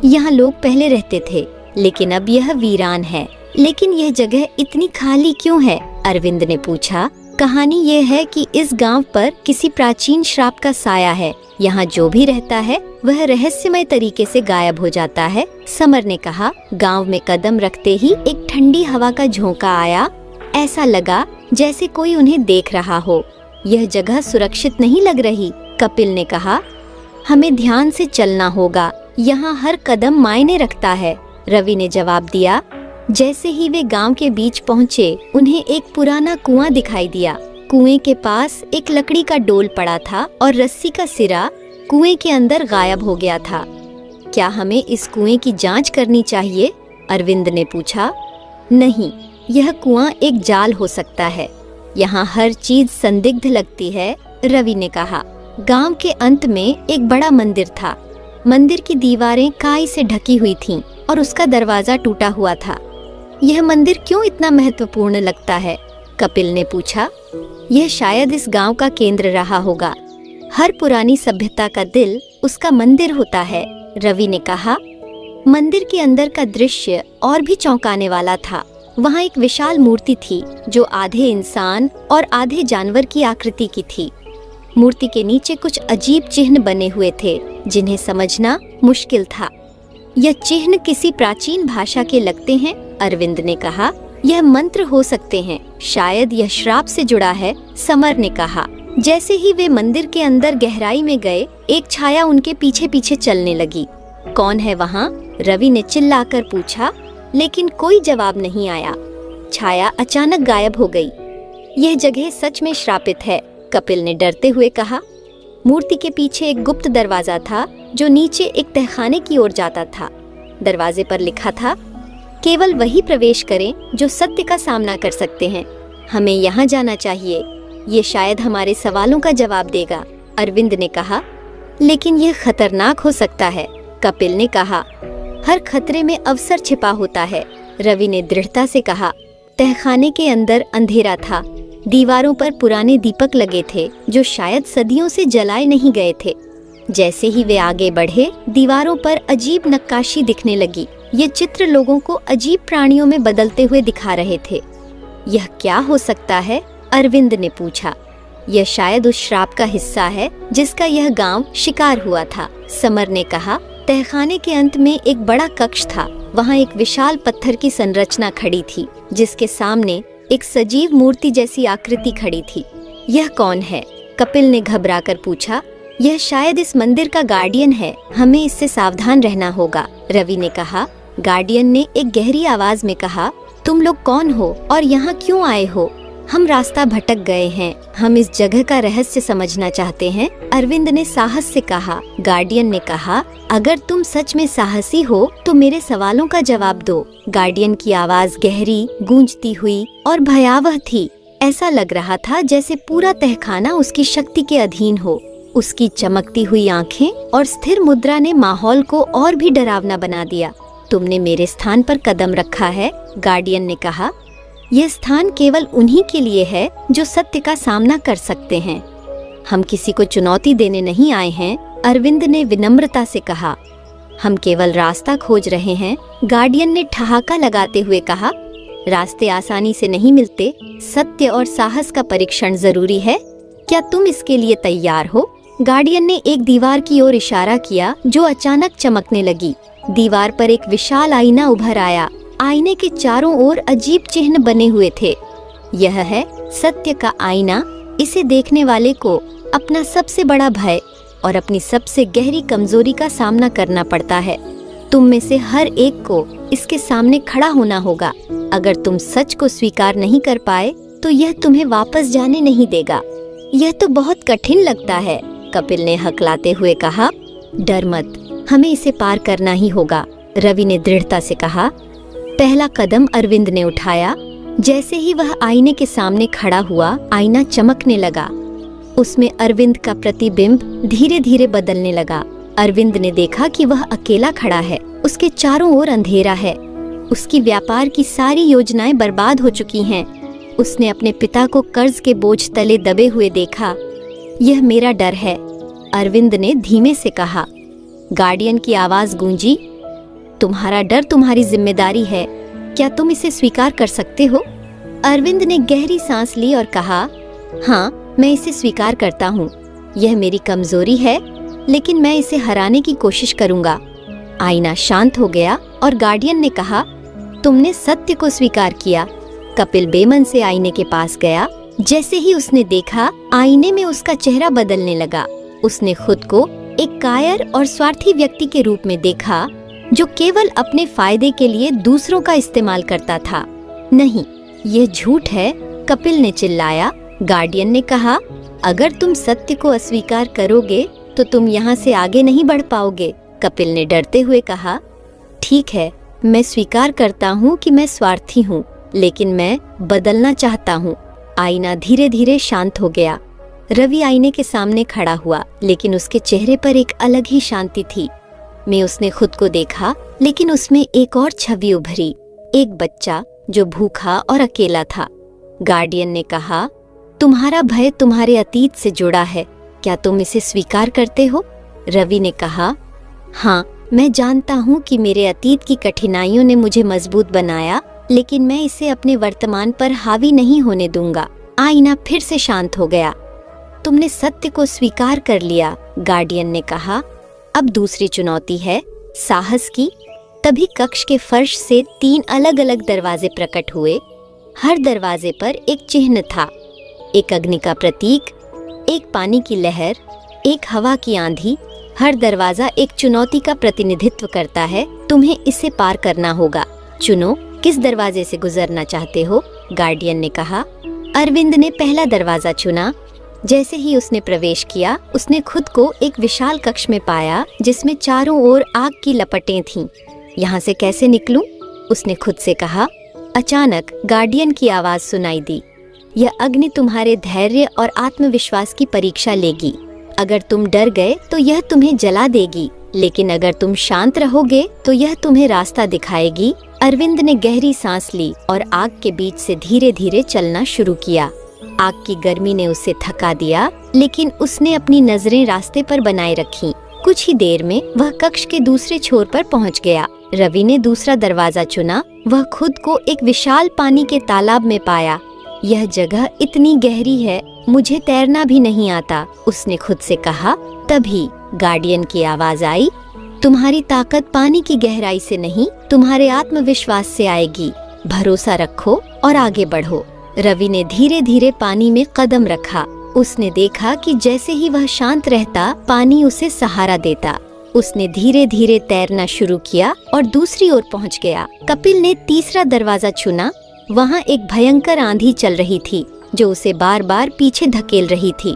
यहाँ लोग पहले रहते थे, लेकिन अब यह वीरान है। लेकिन यह जगह इतनी खाली क्यों है? अरविंद ने पूछा। कहानी यह है कि इस गांव पर किसी प्राचीन श्राप का साया है। यहाँ जो भी रहता है वह रहस्यमय तरीके से गायब हो जाता है, समर ने कहा। गांव में कदम रखते ही एक ठंडी हवा का झोंका आया। ऐसा लगा जैसे कोई उन्हें देख रहा हो। यह जगह सुरक्षित नहीं लग रही, कपिल ने कहा। हमें ध्यान से चलना होगा, यहाँ हर कदम मायने रखता है, रवि ने जवाब दिया। जैसे ही वे गांव के बीच पहुँचे, उन्हें एक पुराना कुआं दिखाई दिया। कुएं के पास एक लकड़ी का डोल पड़ा था और रस्सी का सिरा कुएं के अंदर गायब हो गया था। क्या हमें इस कुएं की जांच करनी चाहिए? अरविंद ने पूछा। नहीं, यह कुआं एक जाल हो सकता है। यहाँ हर चीज संदिग्ध लगती है, रवि ने कहा। गांव के अंत में एक बड़ा मंदिर था। मंदिर की दीवारें काई से ढकी हुई थीं और उसका दरवाजा टूटा हुआ था। यह मंदिर क्यों इतना महत्वपूर्ण लगता है? कपिल ने पूछा। यह शायद इस गांव का केंद्र रहा होगा। हर पुरानी सभ्यता का दिल उसका मंदिर होता है, रवि ने कहा। मंदिर के अंदर का दृश्य और भी चौंकाने वाला था। वहाँ एक विशाल मूर्ति थी जो आधे इंसान और आधे जानवर की आकृति की थी। मूर्ति के नीचे कुछ अजीब चिन्ह बने हुए थे जिन्हें समझना मुश्किल था। यह चिन्ह किसी प्राचीन भाषा के लगते हैं, अरविंद ने कहा। यह मंत्र हो सकते हैं, शायद यह श्राप से जुड़ा है, समर ने कहा। जैसे ही वे मंदिर के अंदर गहराई में गए, एक छाया उनके पीछे पीछे चलने लगी। कौन है वहाँ? रवि ने चिल्लाकर पूछा, लेकिन कोई जवाब नहीं आया। छाया अचानक गायब हो गई। यह जगह सच में श्रापित है, कपिल ने डरते हुए कहा। मूर्ति के पीछे एक गुप्त दरवाजा था जो नीचे एक तहखाने की ओर जाता था। दरवाजे पर लिखा था, केवल वही प्रवेश करें जो सत्य का सामना कर सकते हैं। हमें यहाँ जाना चाहिए, ये शायद हमारे सवालों का जवाब देगा, अरविंद ने कहा। लेकिन यह खतरनाक हो सकता है, कपिल ने कहा। हर खतरे में अवसर छिपा होता है, रवि ने दृढ़ता से कहा। तहखाने के अंदर अंधेरा था। दीवारों पर पुराने दीपक लगे थे जो शायद सदियों से जलाए नहीं गए थे। जैसे ही वे आगे बढ़े, दीवारों पर अजीब नक्काशी दिखने लगी। ये चित्र लोगों को अजीब प्राणियों में बदलते हुए दिखा रहे थे। यह क्या हो सकता है? अरविंद ने पूछा। यह शायद उस श्राप का हिस्सा है जिसका यह गांव शिकार हुआ था। समर ने कहा, तहखाने के अंत में एक बड़ा कक्ष था। वहाँ एक विशाल पत्थर की संरचना खड़ी थी जिसके सामने एक सजीव मूर्ति जैसी आकृति खड़ी थी। यह कौन है? कपिल ने घबराकर पूछा। यह शायद इस मंदिर का गार्डियन है, हमें इससे सावधान रहना होगा, रवि ने कहा। गार्डियन ने एक गहरी आवाज में कहा, तुम लोग कौन हो और यहाँ क्यों आए हो? हम रास्ता भटक गए हैं, हम इस जगह का रहस्य समझना चाहते हैं, अरविंद ने साहस से कहा। गार्डियन ने कहा, अगर तुम सच में साहसी हो तो मेरे सवालों का जवाब दो। गार्डियन की आवाज गहरी, गूंजती हुई और भयावह थी। ऐसा लग रहा था जैसे पूरा तहखाना उसकी शक्ति के अधीन हो। उसकी चमकती हुई आंखें और स्थिर मुद्रा ने माहौल को और भी डरावना बना दिया। तुमने मेरे स्थान पर कदम रखा है, गार्डियन ने कहा। यह स्थान केवल उन्हीं के लिए है जो सत्य का सामना कर सकते हैं। हम किसी को चुनौती देने नहीं आए हैं, अरविंद ने विनम्रता से कहा। हम केवल रास्ता खोज रहे हैं, गार्डियन ने ठहाका लगाते हुए कहा। रास्ते आसानी से नहीं मिलते, सत्य और साहस का परीक्षण जरूरी है। क्या तुम इसके लिए तैयार हो? गार्डियन ने एक दीवार की ओर इशारा किया जो अचानक चमकने लगी। दीवार पर एक विशाल आईना उभर आया। आईने के चारों ओर अजीब चिन्ह बने हुए थे। यह है सत्य का आईना। इसे देखने वाले को अपना सबसे बड़ा भय और अपनी सबसे गहरी कमजोरी का सामना करना पड़ता है। तुम में से हर एक को इसके सामने खड़ा होना होगा। अगर तुम सच को स्वीकार नहीं कर पाए तो यह तुम्हें वापस जाने नहीं देगा। यह तो बहुत कठिन लगता है, कपिल ने हकलाते हुए कहा। डर मत, हमें इसे पार करना ही होगा, रवि ने दृढ़ता से कहा। पहला कदम अरविंद ने उठाया। जैसे ही वह आईने के सामने खड़ा हुआ, आईना चमकने लगा। उसमें अरविंद का प्रतिबिंब धीरे धीरे बदलने लगा। अरविंद ने देखा कि वह अकेला खड़ा है। उसके चारों ओर अंधेरा है। उसकी व्यापार की सारी योजनाएं बर्बाद हो चुकी हैं। उसने अपने पिता को कर्ज के बोझ तले दबे हुए देखा। यह मेरा डर है, अरविंद ने धीमे से कहा। गार्डियन की आवाज गूंजी। तुम्हारा डर तुम्हारी जिम्मेदारी है, क्या तुम इसे स्वीकार कर सकते हो? अरविंद ने गहरी सांस ली और कहा, हाँ, मैं इसे स्वीकार करता हूँ। यह मेरी कमजोरी है, लेकिन मैं इसे हराने की कोशिश करूंगा। आईना शांत हो गया और गार्डियन ने कहा, तुमने सत्य को स्वीकार किया। कपिल बेमन से आईने के पास गया। जैसे ही उसने देखा, आईने में उसका चेहरा बदलने लगा। उसने खुद को एक कायर और स्वार्थी व्यक्ति के रूप में देखा जो केवल अपने फायदे के लिए दूसरों का इस्तेमाल करता था। नहीं, यह झूठ है, कपिल ने चिल्लाया। गार्डियन ने कहा, अगर तुम सत्य को अस्वीकार करोगे तो तुम यहाँ से आगे नहीं बढ़ पाओगे। कपिल ने डरते हुए कहा, ठीक है, मैं स्वीकार करता हूँ कि मैं स्वार्थी हूँ, लेकिन मैं बदलना चाहता हूँ। आईना धीरे धीरे शांत हो गया। रवि आईने के सामने खड़ा हुआ, लेकिन उसके चेहरे पर एक अलग ही शांति थी। में उसने खुद को देखा, लेकिन उसमें एक और छवि उभरी, एक बच्चा जो भूखा और अकेला था। गार्डियन ने कहा, तुम्हारा भय तुम्हारे अतीत से जुड़ा है, क्या तुम इसे स्वीकार करते हो? रवि ने कहा, हाँ, मैं जानता हूँ कि मेरे अतीत की कठिनाइयों ने मुझे मजबूत बनाया, लेकिन मैं इसे अपने वर्तमान पर हावी नहीं होने दूंगा। आईना फिर से शांत हो गया। तुमने सत्य को स्वीकार कर लिया, गार्डियन ने कहा। अब दूसरी चुनौती है साहस की। तभी कक्ष के फर्श से 3 अलग अलग दरवाजे प्रकट हुए। हर दरवाजे पर एक चिन्ह था, एक अग्नि का प्रतीक, एक पानी की लहर, एक हवा की आंधी। हर दरवाजा एक चुनौती का प्रतिनिधित्व करता है। तुम्हें इसे पार करना होगा। चुनो, किस दरवाजे से गुजरना चाहते हो? गार्डियन ने कहा। अरविंद ने पहला दरवाजा चुना। जैसे ही उसने प्रवेश किया, उसने खुद को एक विशाल कक्ष में पाया जिसमें चारों ओर आग की लपटें थीं। यहाँ से कैसे निकलूं? उसने खुद से कहा। अचानक गार्डियन की आवाज सुनाई दी। यह अग्नि तुम्हारे धैर्य और आत्मविश्वास की परीक्षा लेगी। अगर तुम डर गए तो यह तुम्हें जला देगी, लेकिन अगर तुम शांत रहोगे तो यह तुम्हें रास्ता दिखाएगी। अरविंद ने गहरी सांस ली और आग के बीच से धीरे धीरे चलना शुरू किया। आग की गर्मी ने उसे थका दिया, लेकिन उसने अपनी नजरें रास्ते पर बनाए रखीं। कुछ ही देर में वह कक्ष के दूसरे छोर पर पहुंच गया। रवि ने दूसरा दरवाजा चुना। वह खुद को एक विशाल पानी के तालाब में पाया। यह जगह इतनी गहरी है मुझे तैरना भी नहीं आता, उसने खुद से कहा। तभी गार्डियन की आवाज आई, तुम्हारी ताकत पानी की गहराई से नहीं, तुम्हारे आत्मविश्वास से आएगी। भरोसा रखो और आगे बढ़ो। रवि ने धीरे धीरे पानी में कदम रखा। उसने देखा कि जैसे ही वह शांत रहता, पानी उसे सहारा देता। उसने धीरे धीरे तैरना शुरू किया और दूसरी ओर पहुंच गया। कपिल ने तीसरा दरवाजा चुना। वहां एक भयंकर आंधी चल रही थी जो उसे बार बार पीछे धकेल रही थी।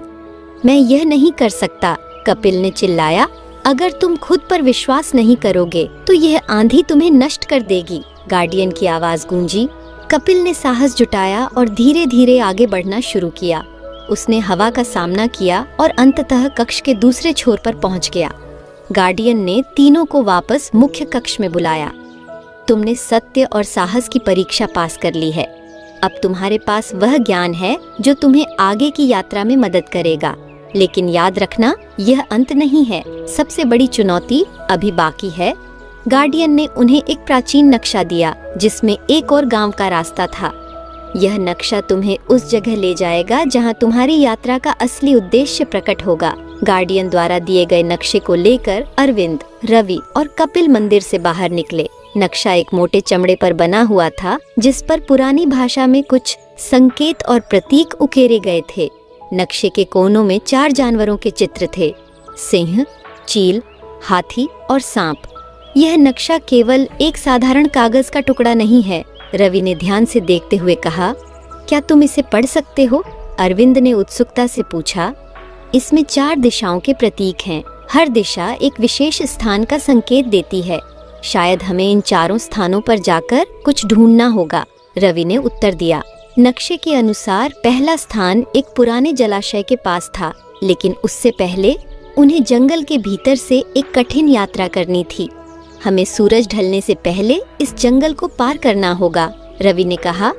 मैं यह नहीं कर सकता, कपिल ने चिल्लाया। अगर तुम खुद पर विश्वास नहीं करोगे तो यह आंधी तुम्हें नष्ट कर देगी, गार्डियन की आवाज गूंजी। कपिल ने साहस जुटाया और धीरे धीरे आगे बढ़ना शुरू किया। उसने हवा का सामना किया और अंततः कक्ष के दूसरे छोर पर पहुंच गया। गार्डियन ने तीनों को वापस मुख्य कक्ष में बुलाया। तुमने सत्य और साहस की परीक्षा पास कर ली है। अब तुम्हारे पास वह ज्ञान है जो तुम्हें आगे की यात्रा में मदद करेगा। लेकिन याद रखना, यह अंत नहीं है। सबसे बड़ी चुनौती अभी बाकी है। गार्डियन ने उन्हें एक प्राचीन नक्शा दिया जिसमें एक और गांव का रास्ता था। यह नक्शा तुम्हें उस जगह ले जाएगा जहां तुम्हारी यात्रा का असली उद्देश्य प्रकट होगा। गार्डियन द्वारा दिए गए नक्शे को लेकर अरविंद, रवि और कपिल मंदिर से बाहर निकले। नक्शा एक मोटे चमड़े पर बना हुआ था जिस पर पुरानी भाषा में कुछ संकेत और प्रतीक उकेरे गए थे। नक्शे के कोनों में 4 जानवरों के चित्र थे, सिंह, चील, हाथी और सांप। यह नक्शा केवल एक साधारण कागज का टुकड़ा नहीं है, रवि ने ध्यान से देखते हुए कहा। क्या तुम इसे पढ़ सकते हो? अरविंद ने उत्सुकता से पूछा। इसमें 4 दिशाओं के प्रतीक हैं। हर दिशा एक विशेष स्थान का संकेत देती है। शायद हमें इन 4 स्थानों पर जाकर कुछ ढूंढना होगा, रवि ने उत्तर दिया। नक्शे के अनुसार पहला स्थान एक पुराने जलाशय के पास था, लेकिन उससे पहले उन्हें जंगल के भीतर से एक कठिन यात्रा करनी थी। हमें सूरज ढलने से पहले इस जंगल को पार करना होगा, रवि ने कहा।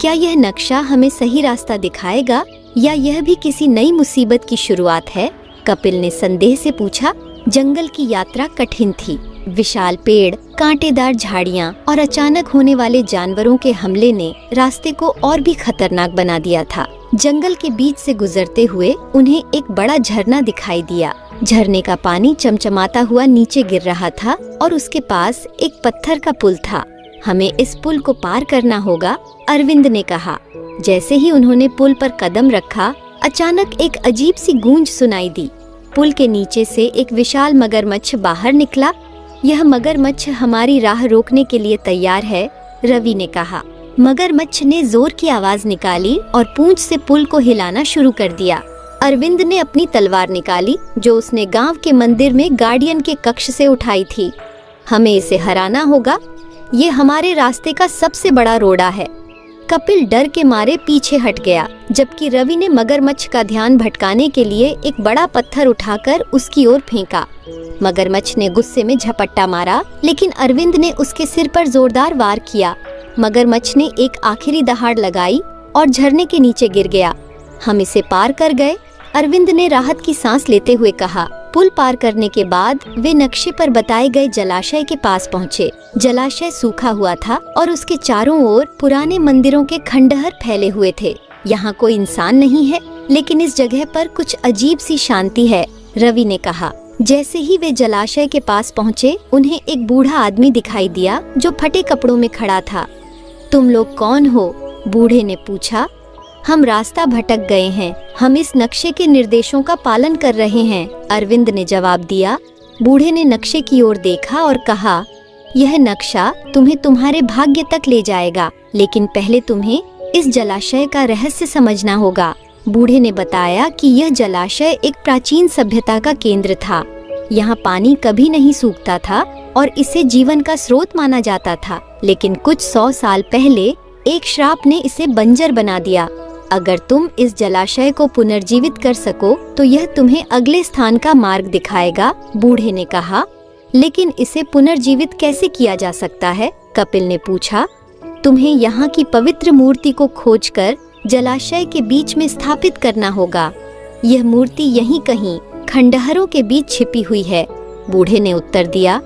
क्या यह नक्शा हमें सही रास्ता दिखाएगा या यह भी किसी नई मुसीबत की शुरुआत है? कपिल ने संदेह से पूछा। जंगल की यात्रा कठिन थी। विशाल पेड़, कांटेदार झाड़ियां और अचानक होने वाले जानवरों के हमले ने रास्ते को और भी खतरनाक बना दिया था। जंगल के बीच से गुजरते हुए उन्हें एक बड़ा झरना दिखाई दिया। झरने का पानी चमचमाता हुआ नीचे गिर रहा था और उसके पास एक पत्थर का पुल था। हमें इस पुल को पार करना होगा, अरविंद ने कहा। जैसे ही उन्होंने पुल पर कदम रखा, अचानक एक अजीब सी गूंज सुनाई दी। पुल के नीचे से एक विशाल मगरमच्छ बाहर निकला। यह मगरमच्छ हमारी राह रोकने के लिए तैयार है, रवि ने कहा। मगरमच्छ ने जोर की आवाज निकाली और पूंछ से पुल को हिलाना शुरू कर दिया। अरविंद ने अपनी तलवार निकाली जो उसने गांव के मंदिर में गार्डियन के कक्ष से उठाई थी। हमें इसे हराना होगा। ये हमारे रास्ते का सबसे बड़ा रोड़ा है। कपिल डर के मारे पीछे हट गया, जबकि रवि ने मगरमच्छ का ध्यान भटकाने के लिए एक बड़ा पत्थर उठाकर उसकी ओर फेंका। मगरमच्छ ने गुस्से में झपट्टा मारा, लेकिन अरविंद ने उसके सिर पर जोरदार वार किया। मगरमच्छ ने एक आखिरी दहाड़ लगाई और झरने के नीचे गिर गया। हम इसे पार कर गए, अरविंद ने राहत की सांस लेते हुए कहा। पुल पार करने के बाद वे नक्शे पर बताए गए जलाशय के पास पहुँचे। जलाशय सूखा हुआ था और उसके चारों ओर पुराने मंदिरों के खंडहर फैले हुए थे। यहाँ कोई इंसान नहीं है, लेकिन इस जगह पर कुछ अजीब सी शांति है, रवि ने कहा। जैसे ही वे जलाशय के पास पहुँचे, उन्हें एक बूढ़ा आदमी दिखाई दिया जो फटे कपड़ों में खड़ा था। तुम लोग कौन हो? बूढ़े ने पूछा। हम रास्ता भटक गए हैं, हम इस नक्शे के निर्देशों का पालन कर रहे हैं, अरविंद ने जवाब दिया। बूढ़े ने नक्शे की ओर देखा और कहा, यह नक्शा तुम्हें तुम्हारे भाग्य तक ले जाएगा, लेकिन पहले तुम्हें इस जलाशय का रहस्य समझना होगा। बूढ़े ने बताया कि यह जलाशय एक प्राचीन सभ्यता का केंद्र था। यहाँ पानी कभी नहीं सूखता था और इसे जीवन का स्रोत माना जाता था, लेकिन कुछ 100 साल पहले एक श्राप ने इसे बंजर बना दिया। अगर तुम इस जलाशय को पुनर्जीवित कर सको तो यह तुम्हें अगले स्थान का मार्ग दिखाएगा, बूढ़े ने कहा। लेकिन इसे पुनर्जीवित कैसे किया जा सकता है? कपिल ने पूछा। तुम्हें यहाँ की पवित्र मूर्ति को खोजकर जलाशय के बीच में स्थापित करना होगा। यह मूर्ति यहीं कहीं खंडहरों के बीच छिपी हुई है, बूढ़े ने उत्तर दिया।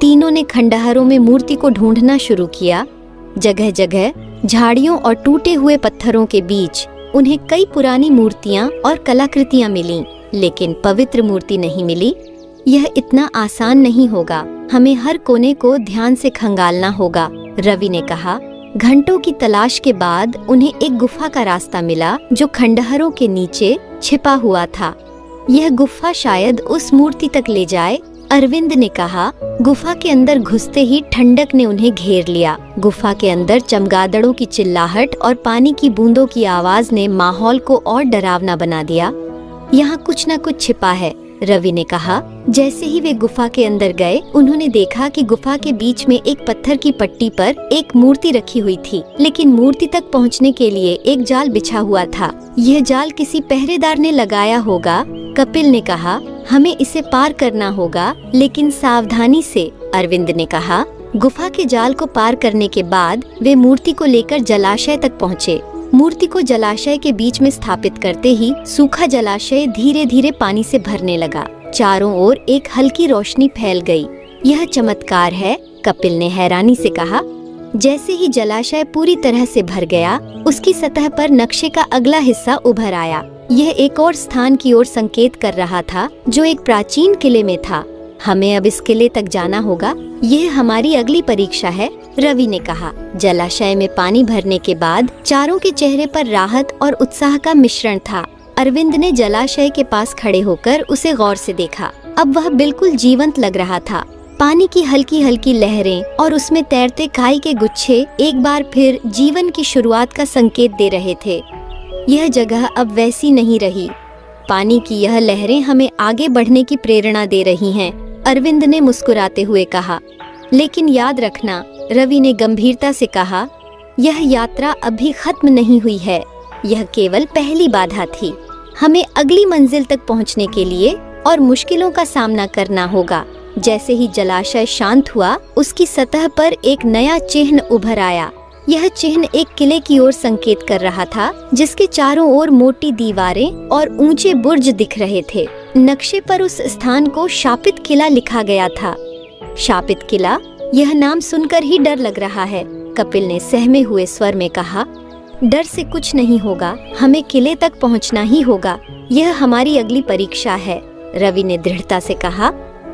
तीनों ने खंडहरों में मूर्ति को ढूंढना शुरू किया। जगह जगह झाड़ियों और टूटे हुए पत्थरों के बीच उन्हें कई पुरानी मूर्तियाँ और कलाकृतियाँ मिलीं, लेकिन पवित्र मूर्ति नहीं मिली। यह इतना आसान नहीं होगा, हमें हर कोने को ध्यान से खंगालना होगा, रवि ने कहा। घंटों की तलाश के बाद उन्हें एक गुफा का रास्ता मिला जो खंडहरों के नीचे छिपा हुआ था। यह गुफा शायद उस मूर्ति तक ले जाए, अरविंद ने कहा। गुफा के अंदर घुसते ही ठंडक ने उन्हें घेर लिया। गुफा के अंदर चमगादड़ों की चिल्लाहट और पानी की बूंदों की आवाज ने माहौल को और डरावना बना दिया। यहाँ कुछ न कुछ छिपा है, रवि ने कहा। जैसे ही वे गुफा के अंदर गए, उन्होंने देखा कि गुफा के बीच में एक पत्थर की पट्टी पर एक मूर्ति रखी हुई थी, लेकिन मूर्ति तक पहुंचने के लिए एक जाल बिछा हुआ था। यह जाल किसी पहरेदार ने लगाया होगा, कपिल ने कहा। हमें इसे पार करना होगा, लेकिन सावधानी से, अरविंद ने कहा। गुफा के जाल को पार करने के बाद वे मूर्ति को लेकर जलाशय तक पहुँचे। मूर्ति को जलाशय के बीच में स्थापित करते ही सूखा जलाशय धीरे धीरे पानी से भरने लगा। चारों ओर एक हल्की रोशनी फैल गई। यह चमत्कार है, कपिल ने हैरानी से कहा। जैसे ही जलाशय पूरी तरह से भर गया, उसकी सतह पर नक्शे का अगला हिस्सा उभर आया। यह एक और स्थान की ओर संकेत कर रहा था, जो एक प्राचीन किले में था। हमें अब इस किले तक जाना होगा, यह हमारी अगली परीक्षा है, रवि ने कहा। जलाशय में पानी भरने के बाद चारों के चेहरे पर राहत और उत्साह का मिश्रण था। अरविंद ने जलाशय के पास खड़े होकर उसे गौर से देखा। अब वह बिल्कुल जीवंत लग रहा था। पानी की हल्की हल्की लहरें और उसमें तैरते काई के गुच्छे एक बार फिर जीवन की शुरुआत का संकेत दे रहे थे। यह जगह अब वैसी नहीं रही। पानी की यह लहरें हमें आगे बढ़ने की प्रेरणा दे रही हैं, अरविंद ने मुस्कुराते हुए कहा। लेकिन याद रखना, रवि ने गंभीरता से कहा, यह यात्रा अभी खत्म नहीं हुई है। यह केवल पहली बाधा थी। हमें अगली मंजिल तक पहुंचने के लिए और मुश्किलों का सामना करना होगा। जैसे ही जलाशय शांत हुआ, उसकी सतह पर एक नया चिन्ह उभर आया। यह चिन्ह एक किले की ओर संकेत कर रहा था, जिसके चारों ओर मोटी दीवारें और ऊंचे बुर्ज दिख रहे थे। नक्शे पर उस स्थान को शापित किला लिखा गया था। शापित किला, यह नाम सुनकर ही डर लग रहा है, कपिल ने सहमे हुए स्वर में कहा। डर से कुछ नहीं होगा, हमें किले तक पहुंचना ही होगा। यह हमारी अगली परीक्षा है, रवि ने दृढ़ता से कहा।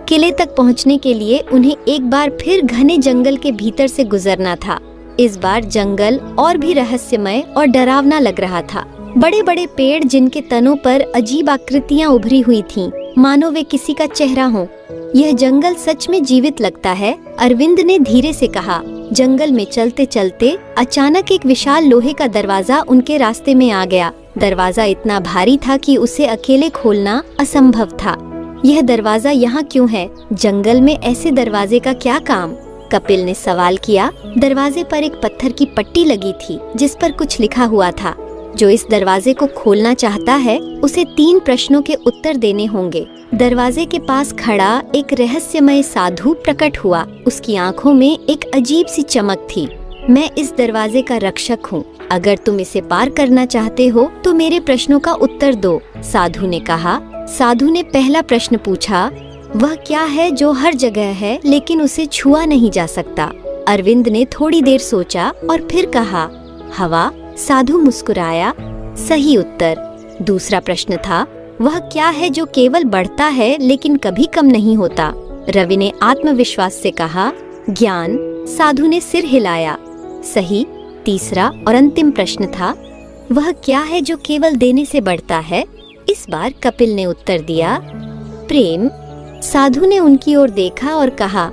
किले तक पहुंचने के लिए उन्हें एक बार फिर घने जंगल के भीतर से गुजरना था। इस बार जंगल और भी रहस्यमय और डरावना लग रहा था। बड़े बड़े पेड़ जिनके तनों पर अजीब आकृतियां उभरी हुई थीं, मानो वे किसी का चेहरा हो। यह जंगल सच में जीवित लगता है, अरविंद ने धीरे से कहा। जंगल में चलते चलते अचानक एक विशाल लोहे का दरवाजा उनके रास्ते में आ गया। दरवाजा इतना भारी था कि उसे अकेले खोलना असंभव था। यह दरवाजा यहाँ क्यों है? जंगल में ऐसे दरवाजे का क्या काम? कपिल ने सवाल किया। दरवाजे पर एक पत्थर की पट्टी लगी थी, जिस पर कुछ लिखा हुआ था। जो इस दरवाजे को खोलना चाहता है, उसे 3 प्रश्नों के उत्तर देने होंगे। दरवाजे के पास खड़ा एक रहस्यमय साधु प्रकट हुआ। उसकी आंखों में एक अजीब सी चमक थी। मैं इस दरवाजे का रक्षक हूँ। अगर तुम इसे पार करना चाहते हो तो मेरे प्रश्नों का उत्तर दो, साधु ने कहा। साधु ने पहला प्रश्न पूछा, वह क्या है जो हर जगह है लेकिन उसे छुआ नहीं जा सकता? अरविंद ने थोड़ी देर सोचा और फिर कहा, हवा। साधु मुस्कुराया। सही उत्तर। दूसरा प्रश्न था, वह क्या है जो केवल बढ़ता है लेकिन कभी कम नहीं होता? रवि ने आत्मविश्वास से कहा, ज्ञान। साधु ने सिर हिलाया। सही। तीसरा और अंतिम प्रश्न था, वह क्या है जो केवल देने से बढ़ता है? इस बार कपिल ने उत्तर दिया, प्रेम। साधु ने उनकी ओर देखा और कहा,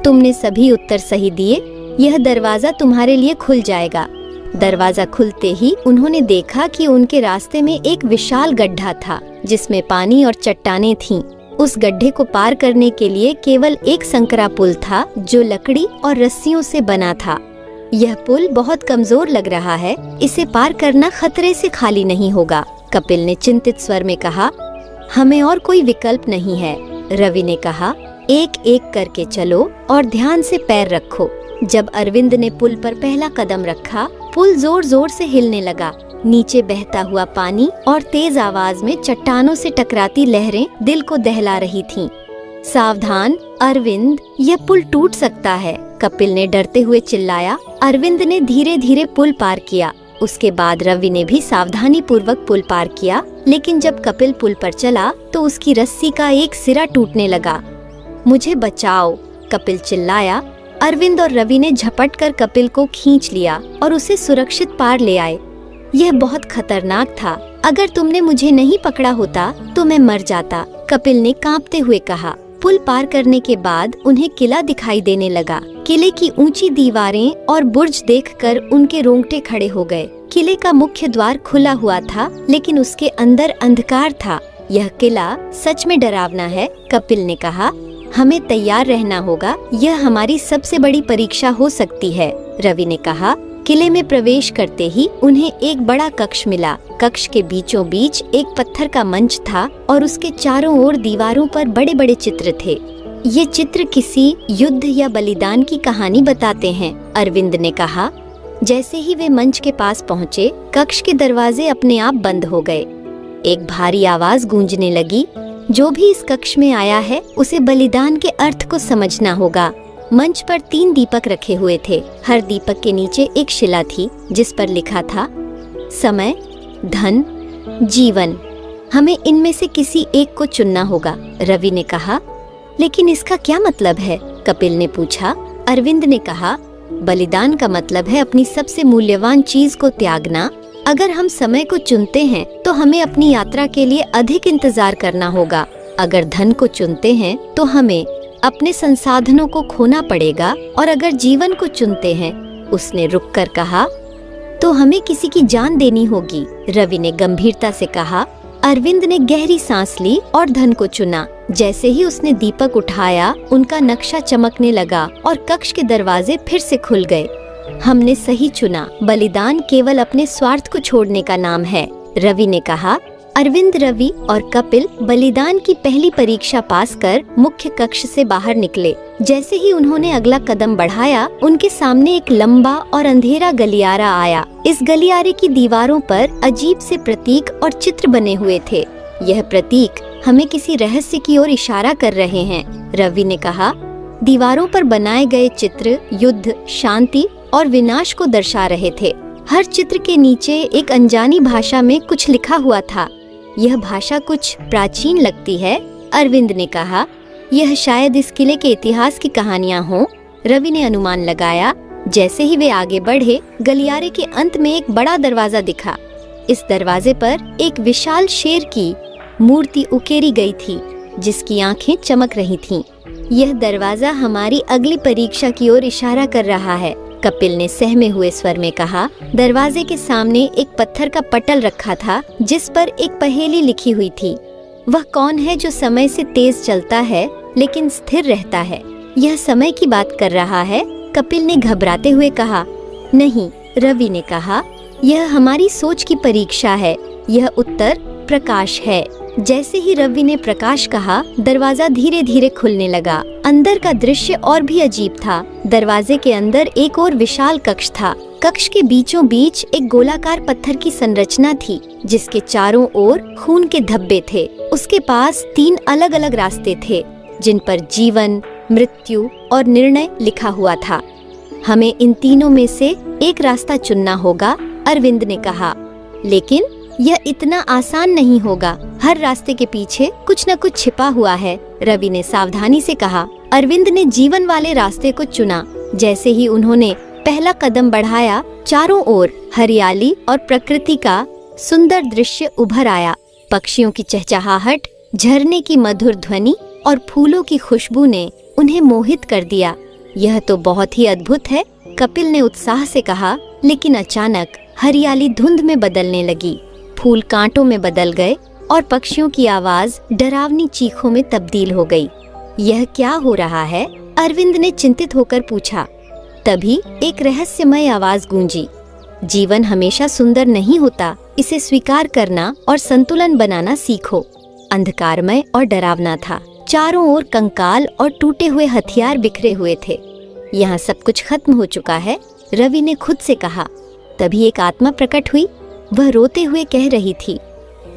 तुमने सभी उत्तर सही दिए। यह दरवाजा तुम्हारे लिए खुल जाएगा। दरवाजा खुलते ही उन्होंने देखा कि उनके रास्ते में एक विशाल गड्ढा था, जिसमें पानी और चट्टानें थीं। उस गड्ढे को पार करने के लिए केवल एक संकरा पुल था, जो लकड़ी और रस्सियों से बना था। यह पुल बहुत कमजोर लग रहा है, इसे पार करना खतरे से खाली नहीं होगा, कपिल ने चिंतित स्वर में कहा। हमें और कोई विकल्प नहीं है, रवि ने कहा। एक एक करके चलो और ध्यान से पैर रखो। जब अरविंद ने पुल पर पहला कदम रखा, पुल जोर जोर से हिलने लगा। नीचे बहता हुआ पानी और तेज आवाज में चट्टानों से टकराती लहरें दिल को दहला रही थीं। सावधान अरविंद, यह पुल टूट सकता है, कपिल ने डरते हुए चिल्लाया। अरविंद ने धीरे धीरे पुल पार किया। उसके बाद रवि ने भी सावधानी पूर्वक पुल पार किया, लेकिन जब कपिल पुल पर चला तो उसकी रस्सी का एक सिरा टूटने लगा। मुझे बचाओ, कपिल चिल्लाया। अरविंद और रवि ने झपट कर कपिल को खींच लिया और उसे सुरक्षित पार ले आए। यह बहुत खतरनाक था। अगर तुमने मुझे नहीं पकड़ा होता तो मैं मर जाता, कपिल ने कांपते हुए कहा। पुल पार करने के बाद उन्हें किला दिखाई देने लगा। किले की ऊंची दीवारें और बुर्ज देखकर उनके रोंगटे खड़े हो गए। किले का मुख्य द्वार खुला हुआ था, लेकिन उसके अंदर अंधकार था। यह किला सच में डरावना है, कपिल ने कहा। हमें तैयार रहना होगा, यह हमारी सबसे बड़ी परीक्षा हो सकती है, रवि ने कहा। किले में प्रवेश करते ही उन्हें एक बड़ा कक्ष मिला। कक्ष के बीचों बीच एक पत्थर का मंच था और उसके चारों ओर दीवारों पर बड़े बड़े चित्र थे। ये चित्र किसी युद्ध या बलिदान की कहानी बताते हैं, अरविंद ने कहा। जैसे ही वे मंच के पास पहुँचे, कक्ष के दरवाजे अपने आप बंद हो गए। एक भारी आवाज गूंजने लगी, जो भी इस कक्ष में आया है उसे बलिदान के अर्थ को समझना होगा। मंच पर 3 दीपक रखे हुए थे। हर दीपक के नीचे एक शिला थी जिस पर लिखा था समय, धन, जीवन। हमें इनमें से किसी एक को चुनना होगा, रवि ने कहा। लेकिन इसका क्या मतलब है, कपिल ने पूछा। अरविंद ने कहा, बलिदान का मतलब है अपनी सबसे मूल्यवान चीज को त्यागना। अगर हम समय को चुनते हैं तो हमें अपनी यात्रा के लिए अधिक इंतजार करना होगा। अगर धन को चुनते हैं तो हमें अपने संसाधनों को खोना पड़ेगा, और अगर जीवन को चुनते हैं, उसने रुककर कहा, तो हमें किसी की जान देनी होगी, रवि ने गंभीरता से कहा। अरविंद ने गहरी सांस ली और धन को चुना। जैसे ही उसने दीपक उठाया, उनका नक्शा चमकने लगा और कक्ष के दरवाजे फिर से खुल गए। हमने सही चुना, बलिदान केवल अपने स्वार्थ को छोड़ने का नाम है, रवि ने कहा। अरविंद, रवि और कपिल बलिदान की पहली परीक्षा पास कर मुख्य कक्ष से बाहर निकले। जैसे ही उन्होंने अगला कदम बढ़ाया, उनके सामने एक लंबा और अंधेरा गलियारा आया। इस गलियारे की दीवारों पर अजीब से प्रतीक और चित्र बने हुए थे। यह प्रतीक हमें किसी रहस्य की ओर इशारा कर रहे हैं, रवि ने कहा। दीवारों पर बनाए गए चित्र युद्ध, शांति और विनाश को दर्शा रहे थे। हर चित्र के नीचे एक अनजानी भाषा में कुछ लिखा हुआ था। यह भाषा कुछ प्राचीन लगती है, अरविंद ने कहा। यह शायद इस किले के इतिहास की कहानियां हों, रवि ने अनुमान लगाया। जैसे ही वे आगे बढ़े, गलियारे के अंत में एक बड़ा दरवाजा दिखा। इस दरवाजे पर एक विशाल शेर की मूर्ति उकेरी गई थी, जिसकी आंखें चमक रही थीं। यह दरवाजा हमारी अगली परीक्षा की ओर इशारा कर रहा है, कपिल ने सहमे हुए स्वर में कहा। दरवाजे के सामने एक पत्थर का पटल रखा था, जिस पर एक पहेली लिखी हुई थी। वह कौन है जो समय से तेज चलता है लेकिन स्थिर रहता है? यह समय की बात कर रहा है, कपिल ने घबराते हुए कहा। नहीं, रवि ने कहा, यह हमारी सोच की परीक्षा है। यह उत्तर प्रकाश है। जैसे ही रवि ने प्रकाश कहा, दरवाजा धीरे धीरे खुलने लगा। अंदर का दृश्य और भी अजीब था। दरवाजे के अंदर एक और विशाल कक्ष था। कक्ष के बीचों बीच एक गोलाकार पत्थर की संरचना थी, जिसके चारों ओर खून के धब्बे थे। उसके पास 3 अलग अलग रास्ते थे, जिन पर जीवन, मृत्यु और निर्णय लिखा हुआ था। हमें इन तीनों में से एक रास्ता चुनना होगा, अरविंद ने कहा। लेकिन यह इतना आसान नहीं होगा। हर रास्ते के पीछे कुछ न कुछ छिपा हुआ है, रवि ने सावधानी से कहा। अरविंद ने जीवन वाले रास्ते को चुना। जैसे ही उन्होंने पहला कदम बढ़ाया, चारों ओर हरियाली और प्रकृति का सुंदर दृश्य उभर आया। पक्षियों की चहचहाहट, झरने की मधुर ध्वनि और फूलों की खुशबू ने उन्हें मोहित कर दिया। यह तो बहुत ही अद्भुत है, कपिल ने उत्साह से कहा। लेकिन अचानक हरियाली धुंध में बदलने लगी, फूल कांटों में बदल गए और पक्षियों की आवाज डरावनी चीखों में तब्दील हो गई। यह क्या हो रहा है? अरविंद ने चिंतित होकर पूछा। तभी एक रहस्यमय आवाज गूंजी। जीवन हमेशा सुंदर नहीं होता, इसे स्वीकार करना और संतुलन बनाना सीखो। अंधकारमय और डरावना था। चारों ओर कंकाल और टूटे हुए हथियार बिखरे हुए थे। यहाँ सब कुछ खत्म हो चुका है, रवि ने खुद से कहा। तभी एक आत्मा प्रकट हुई। वह रोते हुए कह रही थी,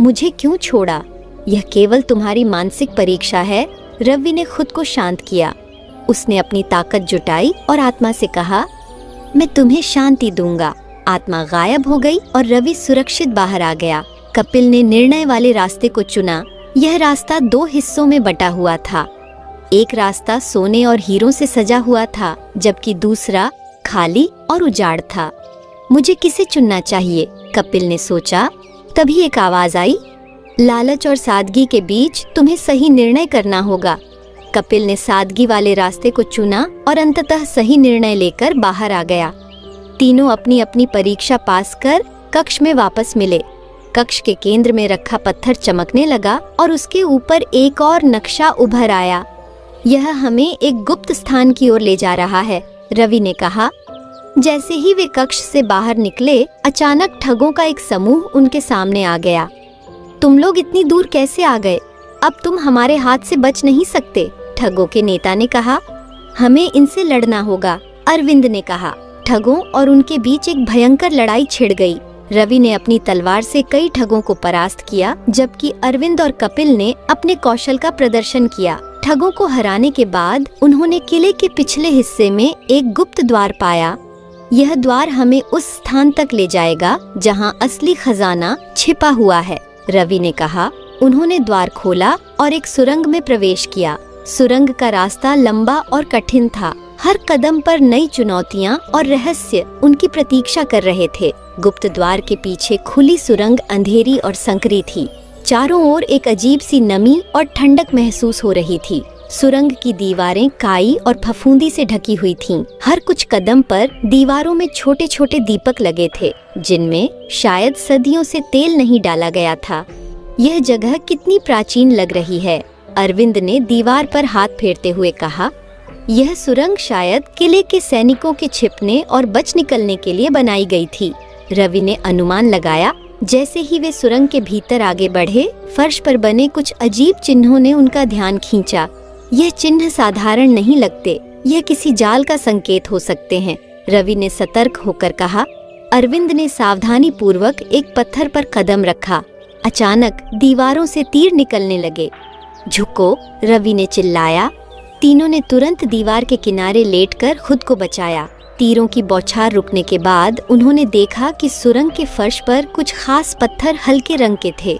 मुझे क्यों छोड़ा? यह केवल तुम्हारी मानसिक परीक्षा है। रवि ने खुद को शांत किया। उसने अपनी ताकत जुटाई और आत्मा से कहा, मैं तुम्हें शांति दूंगा। आत्मा गायब हो गई और रवि सुरक्षित बाहर आ गया। कपिल ने निर्णय वाले रास्ते को चुना। यह रास्ता 2 हिस्सों में बटा हुआ था। एक रास्ता सोने और हीरों से सजा हुआ था, जबकि दूसरा खाली और उजाड़ था। मुझे किसे चुनना चाहिए? कपिल ने सोचा। तभी एक आवाज आई, लालच और सादगी के बीच तुम्हें सही निर्णय करना होगा। कपिल ने सादगी वाले रास्ते को चुना और अंततः सही निर्णय लेकर बाहर आ गया। तीनों अपनी अपनी परीक्षा पास कर कक्ष में वापस मिले। कक्ष के केंद्र में रखा पत्थर चमकने लगा और उसके ऊपर एक और नक्शा उभर आया। यह हमें एक गुप्त स्थान की ओर ले जा रहा है, रवि ने कहा। जैसे ही वे कक्ष से बाहर निकले, अचानक ठगों का एक समूह उनके सामने आ गया। तुम लोग इतनी दूर कैसे आ गए? अब तुम हमारे हाथ से बच नहीं सकते, ठगों के नेता ने कहा। हमें इनसे लड़ना होगा, अरविंद ने कहा। ठगों और उनके बीच एक भयंकर लड़ाई छिड़ गई। रवि ने अपनी तलवार से कई ठगों को परास्त किया, जबकि अरविंद और कपिल ने अपने कौशल का प्रदर्शन किया। ठगों को हराने के बाद उन्होंने किले के पिछले हिस्से में एक गुप्त द्वार पाया। यह द्वार हमें उस स्थान तक ले जाएगा जहां असली खजाना छिपा हुआ है, रवि ने कहा। उन्होंने द्वार खोला और एक सुरंग में प्रवेश किया। सुरंग का रास्ता लंबा और कठिन था। हर कदम पर नई चुनौतियां और रहस्य उनकी प्रतीक्षा कर रहे थे। गुप्त द्वार के पीछे खुली सुरंग अंधेरी और संकरी थी। चारों ओर एक अजीब सी नमी और ठंडक महसूस हो रही थी। सुरंग की दीवारें काई और फफूंदी से ढकी हुई थीं। हर कुछ कदम पर दीवारों में छोटे छोटे दीपक लगे थे, जिनमें शायद सदियों से तेल नहीं डाला गया था। यह जगह कितनी प्राचीन लग रही है, अरविंद ने दीवार पर हाथ फेरते हुए कहा। यह सुरंग शायद किले के सैनिकों के छिपने और बच निकलने के लिए बनाई गई थी, रवि ने अनुमान लगाया। जैसे ही वे सुरंग के भीतर आगे बढ़े, फर्श पर बने कुछ अजीब चिन्हों ने उनका ध्यान खींचा। यह चिन्ह साधारण नहीं लगते, यह किसी जाल का संकेत हो सकते हैं, रवि ने सतर्क होकर कहा। अरविंद ने सावधानी पूर्वक एक पत्थर पर कदम रखा। अचानक दीवारों से तीर निकलने लगे। झुको, रवि ने चिल्लाया। तीनों ने तुरंत दीवार के किनारे लेटकर खुद को बचाया। तीरों की बौछार रुकने के बाद उन्होंने देखा कि सुरंग के फर्श पर कुछ खास पत्थर हल्के रंग के थे।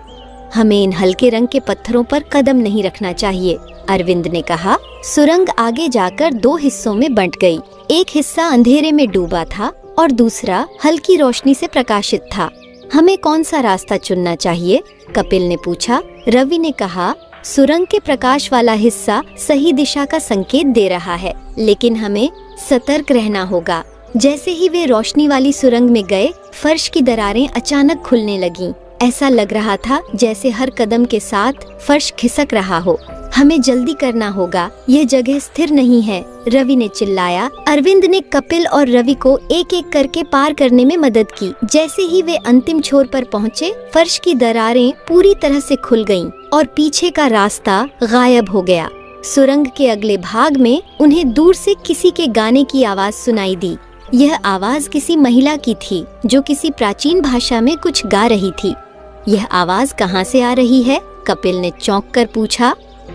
हमें इन हल्के रंग के पत्थरों पर कदम नहीं रखना चाहिए, अरविंद ने कहा। सुरंग आगे जाकर 2 हिस्सों में बंट गई। एक हिस्सा अंधेरे में डूबा था और दूसरा हल्की रोशनी से प्रकाशित था। हमें कौन सा रास्ता चुनना चाहिए? कपिल ने पूछा। रवि ने कहा, सुरंग के प्रकाश वाला हिस्सा सही दिशा का संकेत दे रहा है, लेकिन हमें सतर्क रहना होगा। जैसे ही वे रोशनी वाली सुरंग में गए, फर्श की दरारें अचानक खुलने लगीं। ऐसा लग रहा था जैसे हर कदम के साथ फर्श खिसक रहा हो। हमें जल्दी करना होगा, यह जगह स्थिर नहीं है, रवि ने चिल्लाया। अरविंद ने कपिल और रवि को एक एक करके पार करने में मदद की। जैसे ही वे अंतिम छोर पर पहुँचे, फर्श की दरारें पूरी तरह से खुल गईं और पीछे का रास्ता गायब हो गया। सुरंग के अगले भाग में उन्हें दूर से किसी के गाने की आवाज सुनाई दी। यह आवाज किसी महिला की थी जो किसी प्राचीन भाषा में कुछ गा रही थी। यह आवाज कहाँ से आ रही है? कपिल ने चौंक कर पूछा।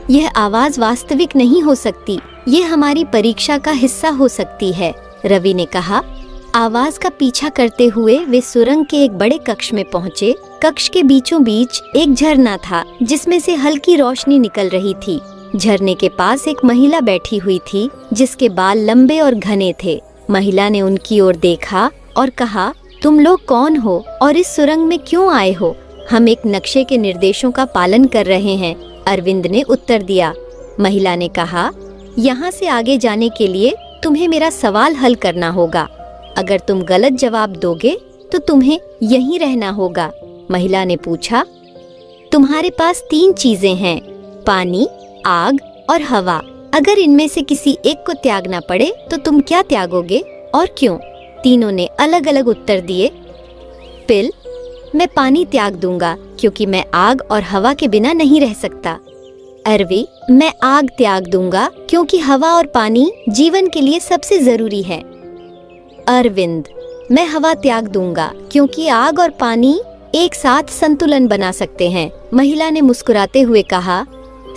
यह आवाज वास्तविक नहीं हो सकती, यह हमारी परीक्षा का हिस्सा हो सकती है, रवि ने कहा। आवाज का पीछा करते हुए वे सुरंग के एक बड़े कक्ष में पहुँचे। कक्ष के बीचों बीच एक झरना था जिसमें से हल्की रोशनी निकल रही थी। झरने के पास एक महिला बैठी हुई थी जिसके बाल लंबे और घने थे। महिला ने उनकी ओर देखा और कहा, तुम लोग कौन हो और इस सुरंग में क्यों आए हो? हम एक नक्शे के निर्देशों का पालन कर रहे हैं, अरविंद ने उत्तर दिया। महिला ने कहा, यहाँ से आगे जाने के लिए तुम्हें मेरा सवाल हल करना होगा। अगर तुम गलत जवाब दोगे तो तुम्हें यहीं रहना होगा। महिला ने पूछा, तुम्हारे पास 3 चीजें हैं, पानी, आग और हवा। अगर इनमें से किसी एक को त्यागना पड़े तो तुम क्या त्यागोगे और क्यों? तीनों ने अलग अलग उत्तर दिए। पिल, मैं पानी त्याग दूंगा क्योंकि मैं आग और हवा के बिना नहीं रह सकता। अरवी, मैं आग त्याग दूंगा क्योंकि हवा और पानी जीवन के लिए सबसे जरूरी है। अरविंद, मैं हवा त्याग दूंगा क्योंकि आग और पानी एक साथ संतुलन बना सकते हैं। महिला ने मुस्कुराते हुए कहा,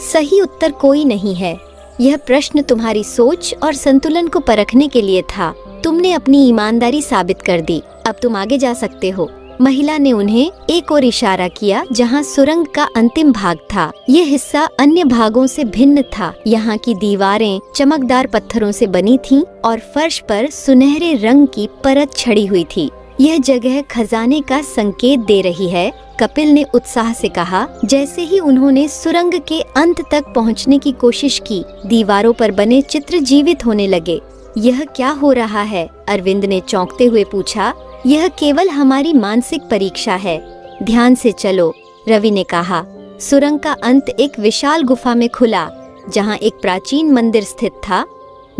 सही उत्तर कोई नहीं है। यह प्रश्न तुम्हारी सोच और संतुलन को परखने के लिए था। तुमने अपनी ईमानदारी साबित कर दी, अब तुम आगे जा सकते हो। महिला ने उन्हें एक और इशारा किया जहां सुरंग का अंतिम भाग था। ये हिस्सा अन्य भागों से भिन्न था। यहाँ की दीवारें चमकदार पत्थरों से बनी थीं और फर्श पर सुनहरे रंग की परत छड़ी हुई थी। यह जगह खजाने का संकेत दे रही है, कपिल ने उत्साह से कहा। जैसे ही उन्होंने सुरंग के अंत तक पहुँचने की कोशिश की, दीवारों पर बने चित्र जीवित होने लगे। यह क्या हो रहा है? अरविंद ने चौंकते हुए पूछा। यह केवल हमारी मानसिक परीक्षा है, ध्यान से चलो, रवि ने कहा। सुरंग का अंत एक विशाल गुफा में खुला, जहां एक प्राचीन मंदिर स्थित था।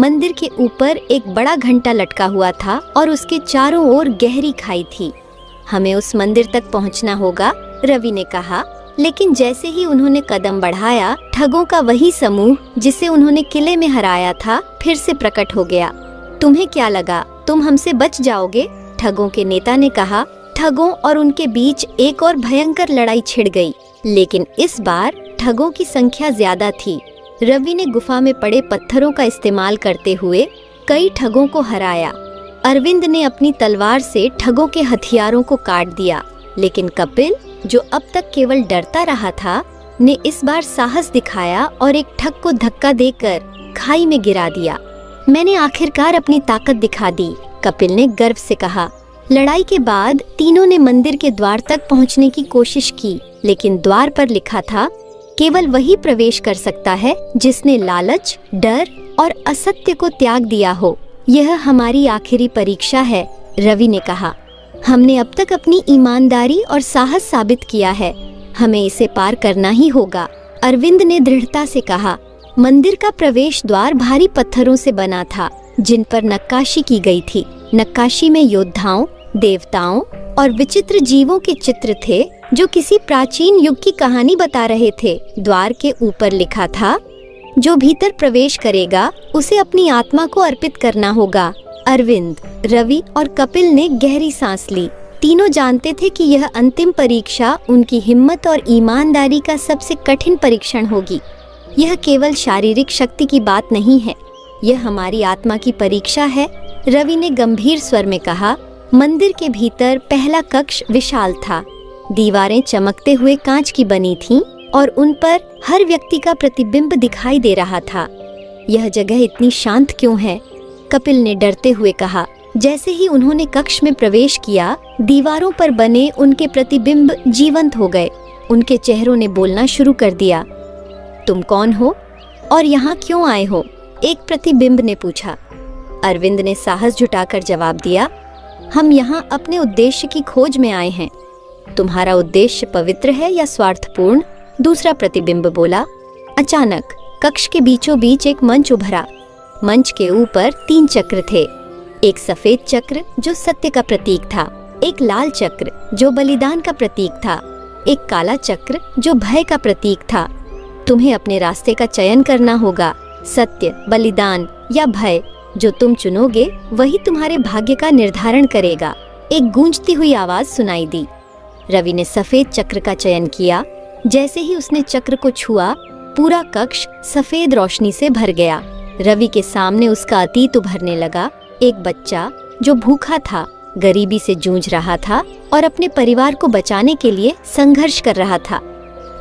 मंदिर के ऊपर एक बड़ा घंटा लटका हुआ था और उसके चारों ओर गहरी खाई थी। हमें उस मंदिर तक पहुंचना होगा, रवि ने कहा। लेकिन जैसे ही उन्होंने कदम बढ़ाया, ठगों का वही समूह जिसे उन्होंने किले में हराया था फिर से प्रकट हो गया। तुम्हें क्या लगा तुम हमसे बच जाओगे? ठगों के नेता ने कहा। ठगों और उनके बीच एक और भयंकर लड़ाई छिड़ गई, लेकिन इस बार ठगों की संख्या ज्यादा थी। रवि ने गुफा में पड़े पत्थरों का इस्तेमाल करते हुए कई ठगों को हराया। अरविंद ने अपनी तलवार से ठगों के हथियारों को काट दिया, लेकिन कपिल, जो अब तक केवल डरता रहा था, ने इस बार साहस दिखाया और एक ठग को धक्का देकर खाई में गिरा दिया। मैंने आखिरकार अपनी ताकत दिखा दी, कपिल ने गर्व से कहा। लड़ाई के बाद तीनों ने मंदिर के द्वार तक पहुंचने की कोशिश की, लेकिन द्वार पर लिखा था, केवल वही प्रवेश कर सकता है जिसने लालच, डर और असत्य को त्याग दिया हो। यह हमारी आखिरी परीक्षा है, रवि ने कहा। हमने अब तक अपनी ईमानदारी और साहस साबित किया है, हमें इसे पार करना ही होगा, अरविंद ने दृढ़ता से कहा। मंदिर का प्रवेश द्वार भारी पत्थरों से बना था, जिन पर नक्काशी की गई थी। नक्काशी में योद्धाओं, देवताओं और विचित्र जीवों के चित्र थे, जो किसी प्राचीन युग की कहानी बता रहे थे। द्वार के ऊपर लिखा था, जो भीतर प्रवेश करेगा उसे अपनी आत्मा को अर्पित करना होगा। अरविंद, रवि और कपिल ने गहरी सांस ली। तीनों जानते थे कि यह अंतिम परीक्षा उनकी हिम्मत और ईमानदारी का सबसे कठिन परीक्षण होगी। यह केवल शारीरिक शक्ति की बात नहीं है, यह हमारी आत्मा की परीक्षा है, रवि ने गंभीर स्वर में कहा। मंदिर के भीतर पहला कक्ष विशाल था। दीवारें चमकते हुए कांच की बनी थीं और उन पर हर व्यक्ति का प्रतिबिंब दिखाई दे रहा था। यह जगह इतनी शांत क्यों है? कपिल ने डरते हुए कहा। जैसे ही उन्होंने कक्ष में प्रवेश किया, दीवारों पर बने उनके प्रतिबिंब जीवंत हो गए। उनके चेहरों ने बोलना शुरू कर दिया। तुम कौन हो और यहाँ क्यों आए हो? एक प्रतिबिंब ने पूछा। अरविंद ने साहस जुटाकर जवाब दिया, हम यहाँ अपने उद्देश्य की खोज में आए हैं। तुम्हारा उद्देश्य पवित्र है या स्वार्थपूर्ण? दूसरा प्रतिबिंब बोला। अचानक कक्ष के बीचों बीच एक मंच उभरा। मंच के ऊपर 3 चक्र थे। एक सफेद चक्र जो सत्य का प्रतीक था, एक लाल चक्र जो बलिदान का प्रतीक था, एक काला चक्र जो भय का प्रतीक था। तुम्हें अपने रास्ते का चयन करना होगा, सत्य, बलिदान या भय। जो तुम चुनोगे वही तुम्हारे भाग्य का निर्धारण करेगा। एक गूंजती हुई आवाज सुनाई दी। रवि ने सफेद चक्र का चयन किया। जैसे ही उसने चक्र को छुआ, पूरा कक्ष सफेद रोशनी से भर गया। रवि के सामने उसका अतीत उभरने लगा। एक बच्चा जो भूखा था, गरीबी से जूझ रहा था और अपने परिवार को बचाने के लिए संघर्ष कर रहा था।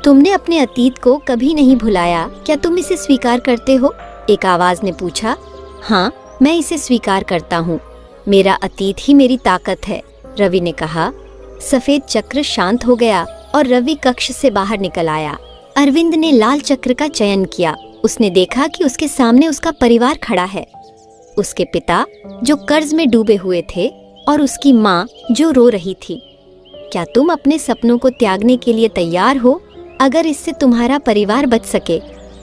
तुमने अपने अतीत को कभी नहीं भुलाया, क्या तुम इसे स्वीकार करते हो? एक आवाज ने पूछा। हाँ, मैं इसे स्वीकार करता हूँ। मेरा अतीत ही मेरी ताकत है, रवि ने कहा। सफेद चक्र शांत हो गया और रवि कक्ष से बाहर निकल आया। अरविंद ने लाल चक्र का चयन किया। उसने देखा कि उसके सामने उसका परिवार खड़ा है। उसके पिता जो कर्ज में डूबे हुए थे और उसकी माँ जो रो रही थी। क्या तुम अपने सपनों को त्यागने के लिए तैयार हो, अगर इससे तुम्हारा परिवार बच सके?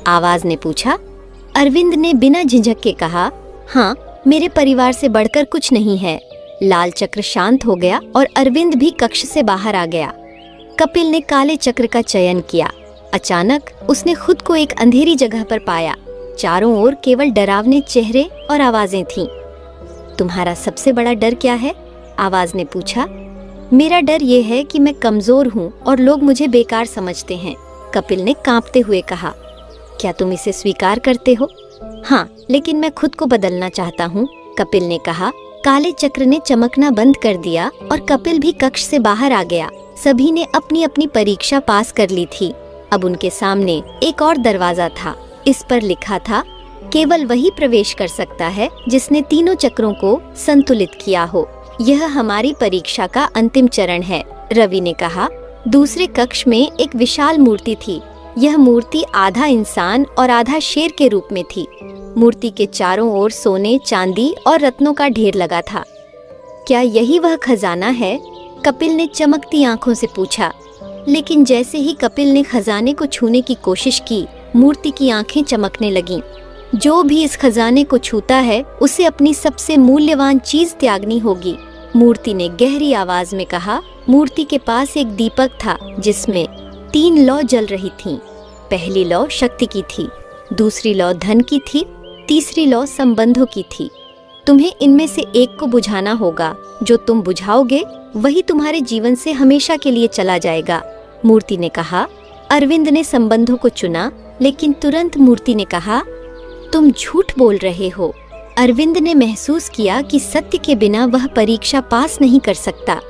आवाज ने पूछा। अरविंद ने बिना झिझक के कहा, हाँ, मेरे परिवार से बढ़कर कुछ नहीं है। लाल चक्र शांत हो गया और अरविंद भी कक्ष से बाहर आ गया। कपिल ने काले चक्र का चयन किया। अचानक उसने खुद को एक अंधेरी जगह पर पाया। चारों ओर केवल डरावने चेहरे और आवाजें थीं। तुम्हारा सबसे बड़ा डर क्या है? आवाज ने पूछा। मेरा डर ये है कि मैं कमजोर हूँ और लोग मुझे बेकार समझते हैं, कपिल ने कांपते हुए कहा। क्या तुम इसे स्वीकार करते हो? हाँ, लेकिन मैं खुद को बदलना चाहता हूँ, कपिल ने कहा। काले चक्र ने चमकना बंद कर दिया और कपिल भी कक्ष से बाहर आ गया। सभी ने अपनी अपनी परीक्षा पास कर ली थी। अब उनके सामने एक और दरवाजा था। इस पर लिखा था, केवल वही प्रवेश कर सकता है जिसने तीनों चक्रों को संतुलित किया हो। यह हमारी परीक्षा का अंतिम चरण है, रवि ने कहा। दूसरे कक्ष में एक विशाल मूर्ति थी। यह मूर्ति आधा इंसान और आधा शेर के रूप में थी। मूर्ति के चारों ओर सोने, चांदी और रत्नों का ढेर लगा था। क्या यही वह खजाना है? कपिल ने चमकती आंखों से पूछा। लेकिन जैसे ही कपिल ने खजाने को छूने की कोशिश की, मूर्ति की आंखें चमकने लगीं। जो भी इस खजाने को छूता है उसे अपनी सबसे मूल्यवान चीज त्यागनी होगी, मूर्ति ने गहरी आवाज में कहा। मूर्ति के पास एक दीपक था जिसमें 3 लौ जल रही थीं। पहली लौ शक्ति की थी, दूसरी लौ धन की थी, तीसरी लौ संबंधों की थी। तुम्हें इनमें से एक को बुझाना होगा। जो तुम बुझाओगे वही तुम्हारे जीवन से हमेशा के लिए चला जाएगा, मूर्ति ने कहा। अरविंद ने संबंधों को चुना, लेकिन तुरंत मूर्ति ने कहा, तुम झूठ बोल रहे हो। अरविंद ने महसूस किया कि सत्य के बिना वह परीक्षा पास नहीं कर सकता।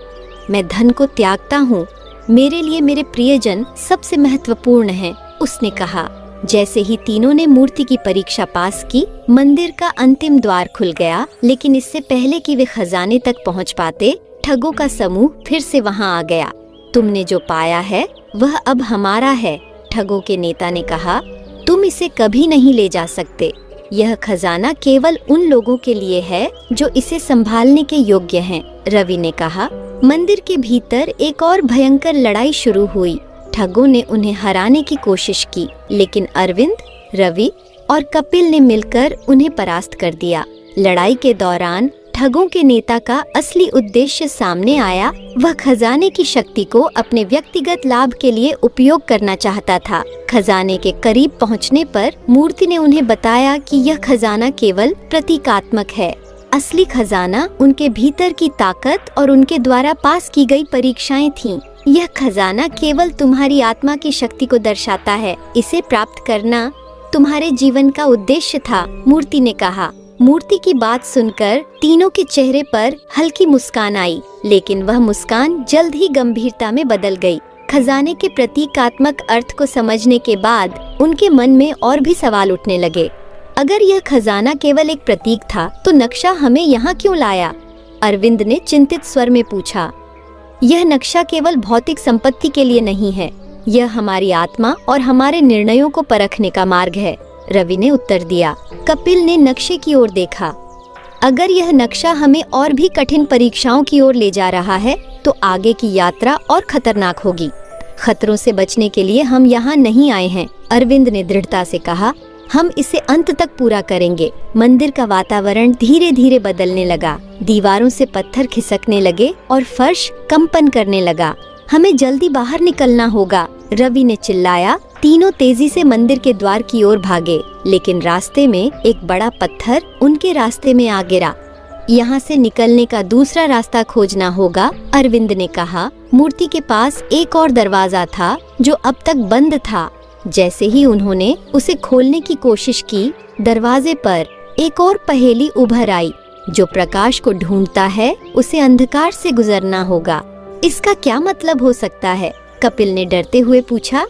मैं धन को त्यागता हूँ, मेरे लिए मेरे प्रियजन सबसे महत्वपूर्ण हैं, उसने कहा। जैसे ही तीनों ने मूर्ति की परीक्षा पास की, मंदिर का अंतिम द्वार खुल गया। लेकिन इससे पहले कि वे खजाने तक पहुँच पाते, ठगों का समूह फिर से वहाँ आ गया। तुमने जो पाया है वह अब हमारा है, ठगों के नेता ने कहा। तुम इसे कभी नहीं ले जा सकते। यह खजाना केवल उन लोगों के लिए है जो इसे संभालने के योग्य हैं, रवि ने कहा। मंदिर के भीतर एक और भयंकर लड़ाई शुरू हुई। ठगों ने उन्हें हराने की कोशिश की, लेकिन अरविंद, रवि और कपिल ने मिलकर उन्हें परास्त कर दिया। लड़ाई के दौरान ठगों के नेता का असली उद्देश्य सामने आया। वह खजाने की शक्ति को अपने व्यक्तिगत लाभ के लिए उपयोग करना चाहता था। खजाने के करीब पहुंचने पर मूर्ति ने उन्हें बताया कि यह खजाना केवल प्रतीकात्मक है। असली खजाना उनके भीतर की ताकत और उनके द्वारा पास की गई परीक्षाएं थीं। यह खजाना केवल तुम्हारी आत्मा की शक्ति को दर्शाता है। इसे प्राप्त करना तुम्हारे जीवन का उद्देश्य था, मूर्ति ने कहा। मूर्ति की बात सुनकर तीनों के चेहरे पर हल्की मुस्कान आई, लेकिन वह मुस्कान जल्द ही गंभीरता में बदल गई। खजाने के प्रतीकात्मक अर्थ को समझने के बाद उनके मन में और भी सवाल उठने लगे। अगर यह खजाना केवल एक प्रतीक था तो नक्शा हमें यहाँ क्यों लाया? अरविंद ने चिंतित स्वर में पूछा। यह नक्शा केवल भौतिक संपत्ति के लिए नहीं है, यह हमारी आत्मा और हमारे निर्णयों को परखने का मार्ग है, रवि ने उत्तर दिया। कपिल ने नक्शे की ओर देखा। अगर यह नक्शा हमें और भी कठिन परीक्षाओं की ओर ले जा रहा है तो आगे की यात्रा और खतरनाक होगी। खतरों से बचने के लिए हम यहाँ नहीं आए हैं, अरविंद ने दृढ़ता से कहा। हम इसे अंत तक पूरा करेंगे। मंदिर का वातावरण धीरे धीरे बदलने लगा। दीवारों से पत्थर खिसकने लगे और फर्श कंपन करने लगा। हमें जल्दी बाहर निकलना होगा, रवि ने चिल्लाया। तीनों तेजी से मंदिर के द्वार की ओर भागे, लेकिन रास्ते में एक बड़ा पत्थर उनके रास्ते में आ गिरा। यहाँ से निकलने का दूसरा रास्ता खोजना होगा, अरविंद ने कहा। मूर्ति के पास एक और दरवाजा था जो अब तक बंद था। जैसे ही उन्होंने उसे खोलने की कोशिश की, दरवाजे पर एक और पहेली उभर आई। जो प्रकाश को ढूंढता है उसे अंधकार से गुजरना होगा। इसका क्या मतलब हो सकता है? कपिल ने डरते हुए पूछा।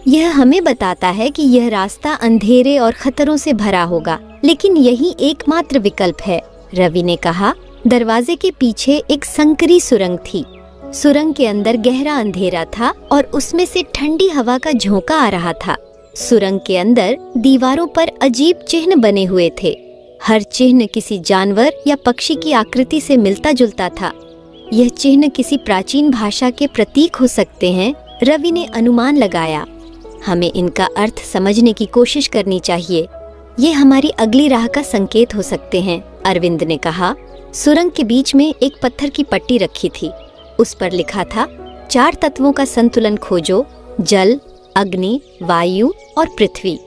यह हमें बताता है कि यह रास्ता अंधेरे और खतरों से भरा होगा, लेकिन यही एकमात्र विकल्प है, रवि ने कहा। दरवाजे के पीछे एक संकरी सुरंग थी। सुरंग के अंदर गहरा अंधेरा था और उसमें से ठंडी हवा का झोंका आ रहा था। सुरंग के अंदर दीवारों पर अजीब चिन्ह बने हुए थे। हर चिन्ह किसी जानवर या पक्षी की आकृति से मिलता जुलता था। यह चिन्ह किसी प्राचीन भाषा के प्रतीक हो सकते हैं, रवि ने अनुमान लगाया। हमें इनका अर्थ समझने की कोशिश करनी चाहिए। ये हमारी अगली राह का संकेत हो सकते हैं, अरविंद ने कहा। सुरंग के बीच में एक पत्थर की पट्टी रखी थी। उस पर लिखा था, 4 तत्वों का संतुलन खोजो, जल, अग्नि, वायु और पृथ्वी।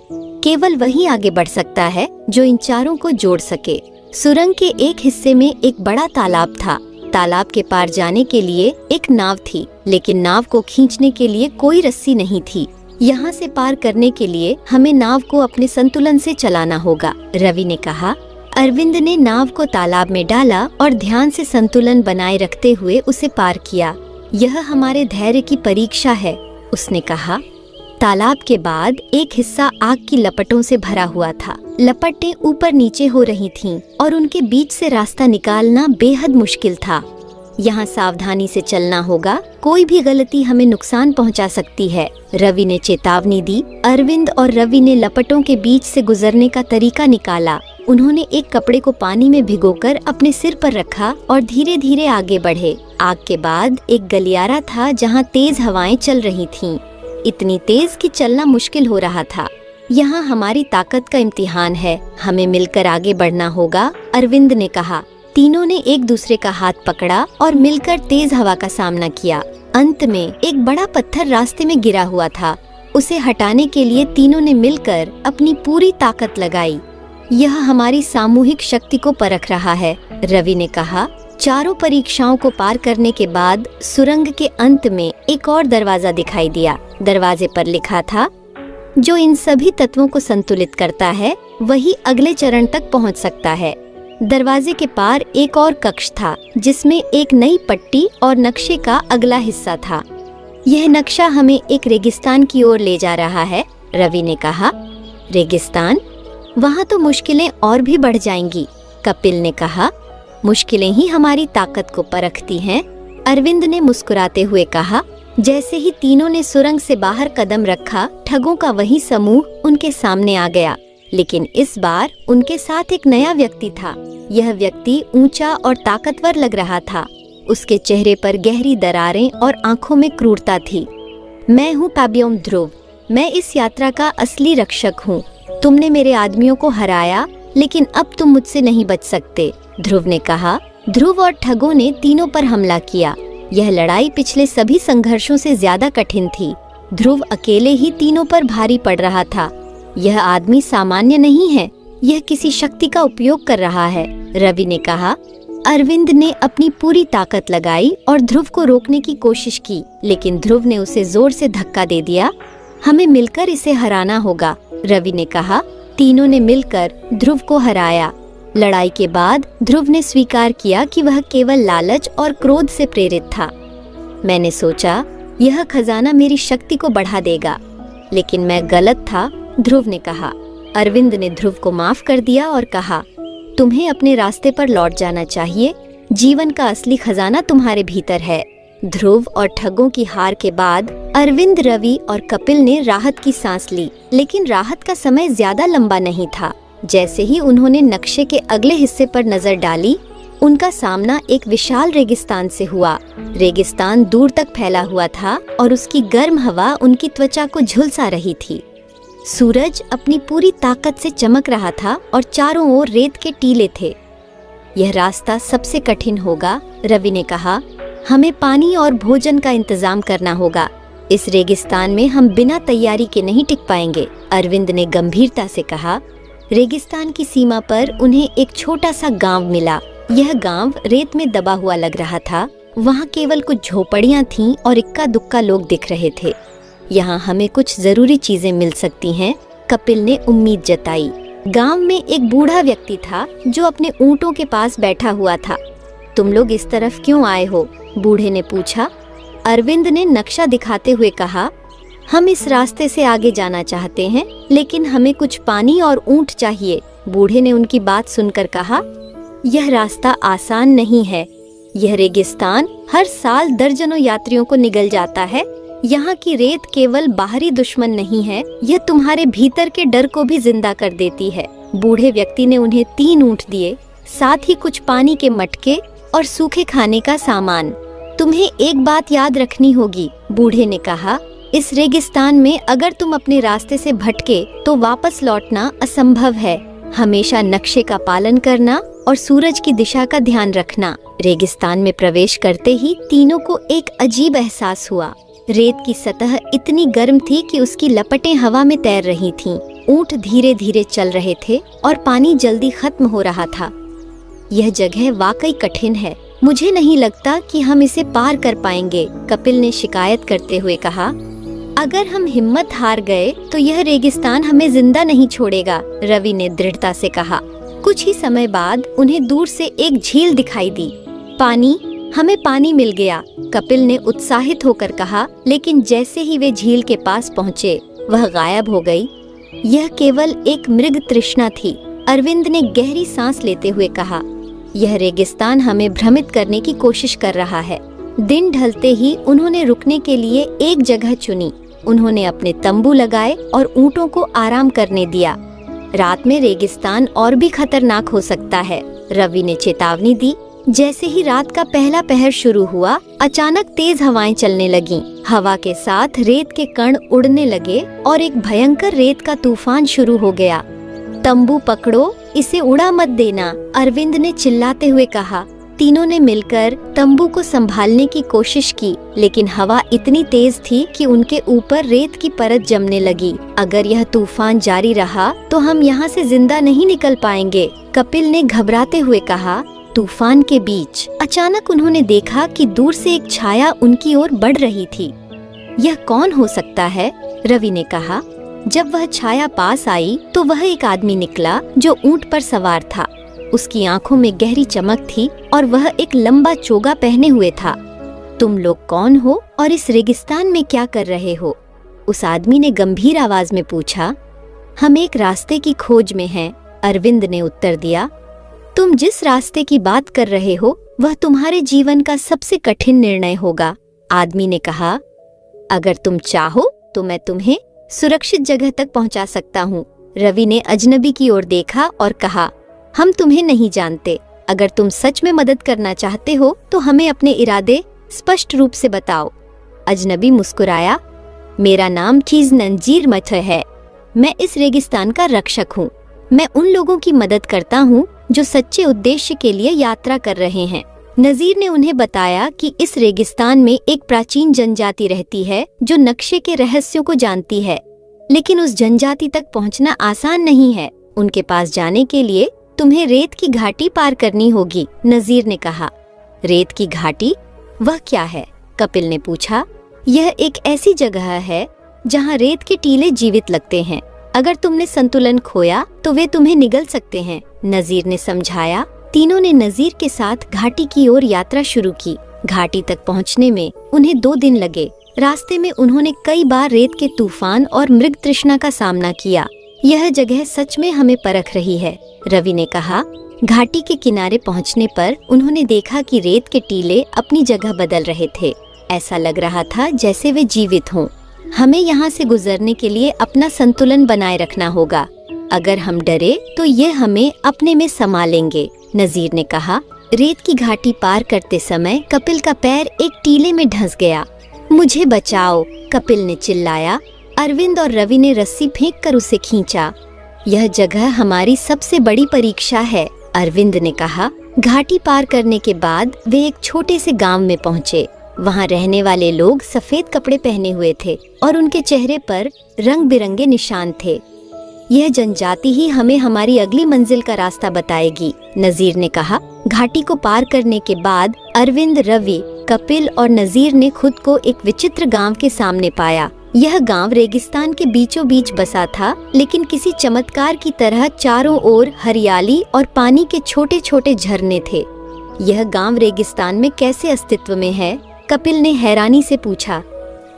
केवल वही आगे बढ़ सकता है जो इन चारों को जोड़ सके। सुरंग के एक हिस्से में एक बड़ा तालाब था। तालाब के पार जाने के लिए एक नाव थी, लेकिन नाव को खींचने के लिए कोई रस्सी नहीं थी। यहाँ से पार करने के लिए हमें नाव को अपने संतुलन से चलाना होगा, रवि ने कहा। अरविंद ने नाव को तालाब में डाला और ध्यान से संतुलन बनाए रखते हुए उसे पार किया। यह हमारे धैर्य की परीक्षा है, उसने कहा। तालाब के बाद एक हिस्सा आग की लपटों से भरा हुआ था। लपटें ऊपर नीचे हो रही थीं और उनके बीच से रास्ता निकालना बेहद मुश्किल था। यहाँ सावधानी से चलना होगा, कोई भी गलती हमें नुकसान पहुँचा सकती है, रवि ने चेतावनी दी। अरविंद और रवि ने लपटों के बीच से गुजरने का तरीका निकाला। उन्होंने एक कपड़े को पानी में भिगोकर अपने सिर पर रखा और धीरे धीरे आगे बढ़े। आग के बाद एक गलियारा था जहाँ तेज हवाएं चल रही थीं। इतनी तेज कि चलना मुश्किल हो रहा था। यहाँ हमारी ताकत का इम्तिहान है, हमें मिलकर आगे बढ़ना होगा, अरविंद ने कहा। तीनों ने एक दूसरे का हाथ पकड़ा और मिलकर तेज हवा का सामना किया। अंत में एक बड़ा पत्थर रास्ते में गिरा हुआ था। उसे हटाने के लिए तीनों ने मिलकर अपनी पूरी ताकत लगाई। यह हमारी सामूहिक शक्ति को परख रहा है, रवि ने कहा। चारों परीक्षाओं को पार करने के बाद सुरंग के अंत में एक और दरवाजा दिखाई दिया। दरवाजे पर लिखा था, जो इन सभी तत्वों को संतुलित करता है वही अगले चरण तक पहुंच सकता है। दरवाजे के पार एक और कक्ष था जिसमें एक नई पट्टी और नक्शे का अगला हिस्सा था। यह नक्शा हमें एक रेगिस्तान की ओर ले जा रहा है, रवि ने कहा। रेगिस्तान? वहाँ तो मुश्किलें और भी बढ़ जाएंगी, कपिल ने कहा। मुश्किलें ही हमारी ताकत को परखती हैं, अरविंद ने मुस्कुराते हुए कहा। जैसे ही तीनों ने सुरंग से बाहर कदम रखा, ठगों का वही समूह उनके सामने आ गया। लेकिन इस बार उनके साथ एक नया व्यक्ति था। यह व्यक्ति ऊंचा और ताकतवर लग रहा था। उसके चेहरे पर गहरी दरारें और आंखों में क्रूरता थी। मैं हूँ पाब्योम ध्रुव, मैं इस यात्रा का असली रक्षक हूँ। तुमने मेरे आदमियों को हराया, लेकिन अब तुम मुझसे नहीं बच सकते, ध्रुव ने कहा। ध्रुव और ठगों ने तीनों पर हमला किया। यह लड़ाई पिछले सभी संघर्षों से ज्यादा कठिन थी। ध्रुव अकेले ही तीनों पर भारी पड़ रहा था। यह आदमी सामान्य नहीं है, यह किसी शक्ति का उपयोग कर रहा है, रवि ने कहा। अरविंद ने अपनी पूरी ताकत लगाई और ध्रुव को रोकने की कोशिश की, लेकिन ध्रुव ने उसे जोर से धक्का दे दिया। हमें मिलकर इसे हराना होगा, रवि ने कहा। तीनों ने मिलकर ध्रुव को हराया। लड़ाई के बाद ध्रुव ने स्वीकार किया कि वह केवल लालच और क्रोध से प्रेरित था। मैंने सोचा यह खजाना मेरी शक्ति को बढ़ा देगा, लेकिन मैं गलत था, ध्रुव ने कहा। अरविंद ने ध्रुव को माफ कर दिया और कहा, तुम्हें अपने रास्ते पर लौट जाना चाहिए। जीवन का असली खजाना तुम्हारे भीतर है। ध्रुव और ठगों की हार के बाद अरविंद, रवि और कपिल ने राहत की सांस ली, लेकिन राहत का समय ज्यादा लंबा नहीं था। जैसे ही उन्होंने नक्शे के अगले हिस्से पर नजर डाली, उनका सामना एक विशाल रेगिस्तान से हुआ। रेगिस्तान दूर तक फैला हुआ था और उसकी गर्म हवा उनकी त्वचा को झुलसा रही थी। सूरज अपनी पूरी ताकत से चमक रहा था और चारों ओर रेत के टीले थे। यह रास्ता सबसे कठिन होगा, रवि ने कहा। हमें पानी और भोजन का इंतजाम करना होगा। इस रेगिस्तान में हम बिना तैयारी के नहीं टिक पाएंगे, अरविंद ने गंभीरता से कहा। रेगिस्तान की सीमा पर उन्हें एक छोटा सा गांव मिला। यह गांव रेत में दबा हुआ लग रहा था। वहाँ केवल कुछ झोपड़ियाँ थीं और इक्का दुक्का लोग दिख रहे थे। यहाँ हमें कुछ जरूरी चीजें मिल सकती हैं, कपिल ने उम्मीद जताई। गांव में एक बूढ़ा व्यक्ति था जो अपने ऊँटों के पास बैठा हुआ था। तुम लोग इस तरफ क्यों आए हो? बूढ़े ने पूछा। अरविंद ने नक्शा दिखाते हुए कहा, हम इस रास्ते से आगे जाना चाहते हैं, लेकिन हमें कुछ पानी और ऊँट चाहिए। बूढ़े ने उनकी बात सुनकर कहा, यह रास्ता आसान नहीं है। यह रेगिस्तान हर साल दर्जनों यात्रियों को निगल जाता है। यहाँ की रेत केवल बाहरी दुश्मन नहीं है, यह तुम्हारे भीतर के डर को भी जिंदा कर देती है। बूढ़े व्यक्ति ने उन्हें 3 ऊँट दिए, साथ ही कुछ पानी के मटके और सूखे खाने का सामान। तुम्हें एक बात याद रखनी होगी, बूढ़े ने कहा। इस रेगिस्तान में अगर तुम अपने रास्ते से भटके तो वापस लौटना असंभव है। हमेशा नक्शे का पालन करना और सूरज की दिशा का ध्यान रखना। रेगिस्तान में प्रवेश करते ही तीनों को एक अजीब एहसास हुआ। रेत की सतह इतनी गर्म थी कि उसकी लपटें हवा में तैर रही थीं। ऊँट धीरे धीरे चल रहे थे और पानी जल्दी खत्म हो रहा था। यह जगह वाकई कठिन है। मुझे नहीं लगता कि हम इसे पार कर पाएंगे, कपिल ने शिकायत करते हुए कहा। अगर हम हिम्मत हार गए तो यह रेगिस्तान हमें जिंदा नहीं छोड़ेगा, रवि ने दृढ़ता से कहा। कुछ ही समय बाद उन्हें दूर से एक झील दिखाई दी। हमें पानी मिल गया, कपिल ने उत्साहित होकर कहा, लेकिन जैसे ही वे झील के पास पहुँचे वह गायब हो गई। यह केवल एक मृग तृष्णा थी, अरविंद ने गहरी सांस लेते हुए कहा। यह रेगिस्तान हमें भ्रमित करने की कोशिश कर रहा है। दिन ढलते ही उन्होंने रुकने के लिए एक जगह चुनी। उन्होंने अपने तंबू लगाए और ऊँटों को आराम करने दिया। रात में रेगिस्तान और भी खतरनाक हो सकता है, रवि ने चेतावनी दी। जैसे ही रात का पहला पहर शुरू हुआ, अचानक तेज हवाएं चलने लगीं। हवा के साथ रेत के कण उड़ने लगे और एक भयंकर रेत का तूफान शुरू हो गया। तंबू पकड़ो, इसे उड़ा मत देना, अरविंद ने चिल्लाते हुए कहा। तीनों ने मिलकर तंबू को संभालने की कोशिश की, लेकिन हवा इतनी तेज थी कि उनके ऊपर रेत की परत जमने लगी। अगर यह तूफान जारी रहा तो हम यहाँ से जिंदा नहीं निकल पाएंगे, कपिल ने घबराते हुए कहा। तूफान के बीच अचानक उन्होंने देखा कि दूर से एक छाया उनकी ओर बढ़ रही थी। यह कौन हो सकता है, रवि ने कहा। जब वह छाया पास आई तो वह एक आदमी निकला जो ऊंट पर सवार था। उसकी आंखों में गहरी चमक थी और वह एक लंबा चोगा पहने हुए था। तुम लोग कौन हो और इस रेगिस्तान में क्या कर रहे हो? उस आदमी ने गंभीर आवाज में पूछा। हम एक रास्ते की खोज में हैं, अरविंद ने उत्तर दिया। तुम जिस रास्ते की बात कर रहे हो वह तुम्हारे जीवन का सबसे कठिन निर्णय होगा, आदमी ने कहा। अगर तुम चाहो तो मैं तुम्हें सुरक्षित जगह तक पहुंचा सकता हूँ। रवि ने अजनबी की ओर देखा और कहा, हम तुम्हें नहीं जानते। अगर तुम सच में मदद करना चाहते हो तो हमें अपने इरादे स्पष्ट रूप से बताओ। अजनबी मुस्कुराया। मेरा नाम चीज नंजीर मथ है। मैं इस रेगिस्तान का रक्षक हूँ। मैं उन लोगों की मदद करता हूँ जो सच्चे उद्देश्य के लिए यात्रा कर रहे हैं। नजीर ने उन्हें बताया कि इस रेगिस्तान में एक प्राचीन जनजाति रहती है जो नक्शे के रहस्यों को जानती है, लेकिन उस जनजाति तक पहुंचना आसान नहीं है। उनके पास जाने के लिए तुम्हें रेत की घाटी पार करनी होगी, नजीर ने कहा। रेत की घाटी? वह क्या है? कपिल ने पूछा। यह एक ऐसी जगह है जहाँ रेत के टीले जीवित लगते हैं। अगर तुमने संतुलन खोया तो वे तुम्हें निगल सकते हैं, नजीर ने समझाया। तीनों ने नजीर के साथ घाटी की ओर यात्रा शुरू की। घाटी तक पहुंचने में उन्हें 2 दिन लगे। रास्ते में उन्होंने कई बार रेत के तूफान और मृग तृष्णा का सामना किया। यह जगह सच में हमें परख रही है, रवि ने कहा। घाटी के किनारे पहुंचने पर उन्होंने देखा कि रेत के टीले अपनी जगह बदल रहे थे। ऐसा लग रहा था जैसे वे जीवित हों। हमें यहाँ से गुजरने के लिए अपना संतुलन बनाए रखना होगा। अगर हम डरे तो ये हमें अपने में समा लेंगे, नजीर ने कहा। रेत की घाटी पार करते समय कपिल का पैर एक टीले में धंस गया। मुझे बचाओ, कपिल ने चिल्लाया। अरविंद और रवि ने रस्सी फेंककर उसे खींचा। यह जगह हमारी सबसे बड़ी परीक्षा है, अरविंद ने कहा। घाटी पार करने के बाद वे एक छोटे से गांव में पहुँचे। वहाँ रहने वाले लोग सफेद कपड़े पहने हुए थे और उनके चेहरे पर रंग बिरंगे निशान थे। यह जनजाति ही हमें हमारी अगली मंजिल का रास्ता बताएगी, नजीर ने कहा। घाटी को पार करने के बाद अरविंद, रवि, कपिल और नजीर ने खुद को एक विचित्र गांव के सामने पाया। यह गांव रेगिस्तान के बीचों बीच बसा था, लेकिन किसी चमत्कार की तरह चारों ओर हरियाली और पानी के छोटे छोटे झरने थे। यह गांव रेगिस्तान में कैसे अस्तित्व में है? कपिल ने हैरानी से पूछा।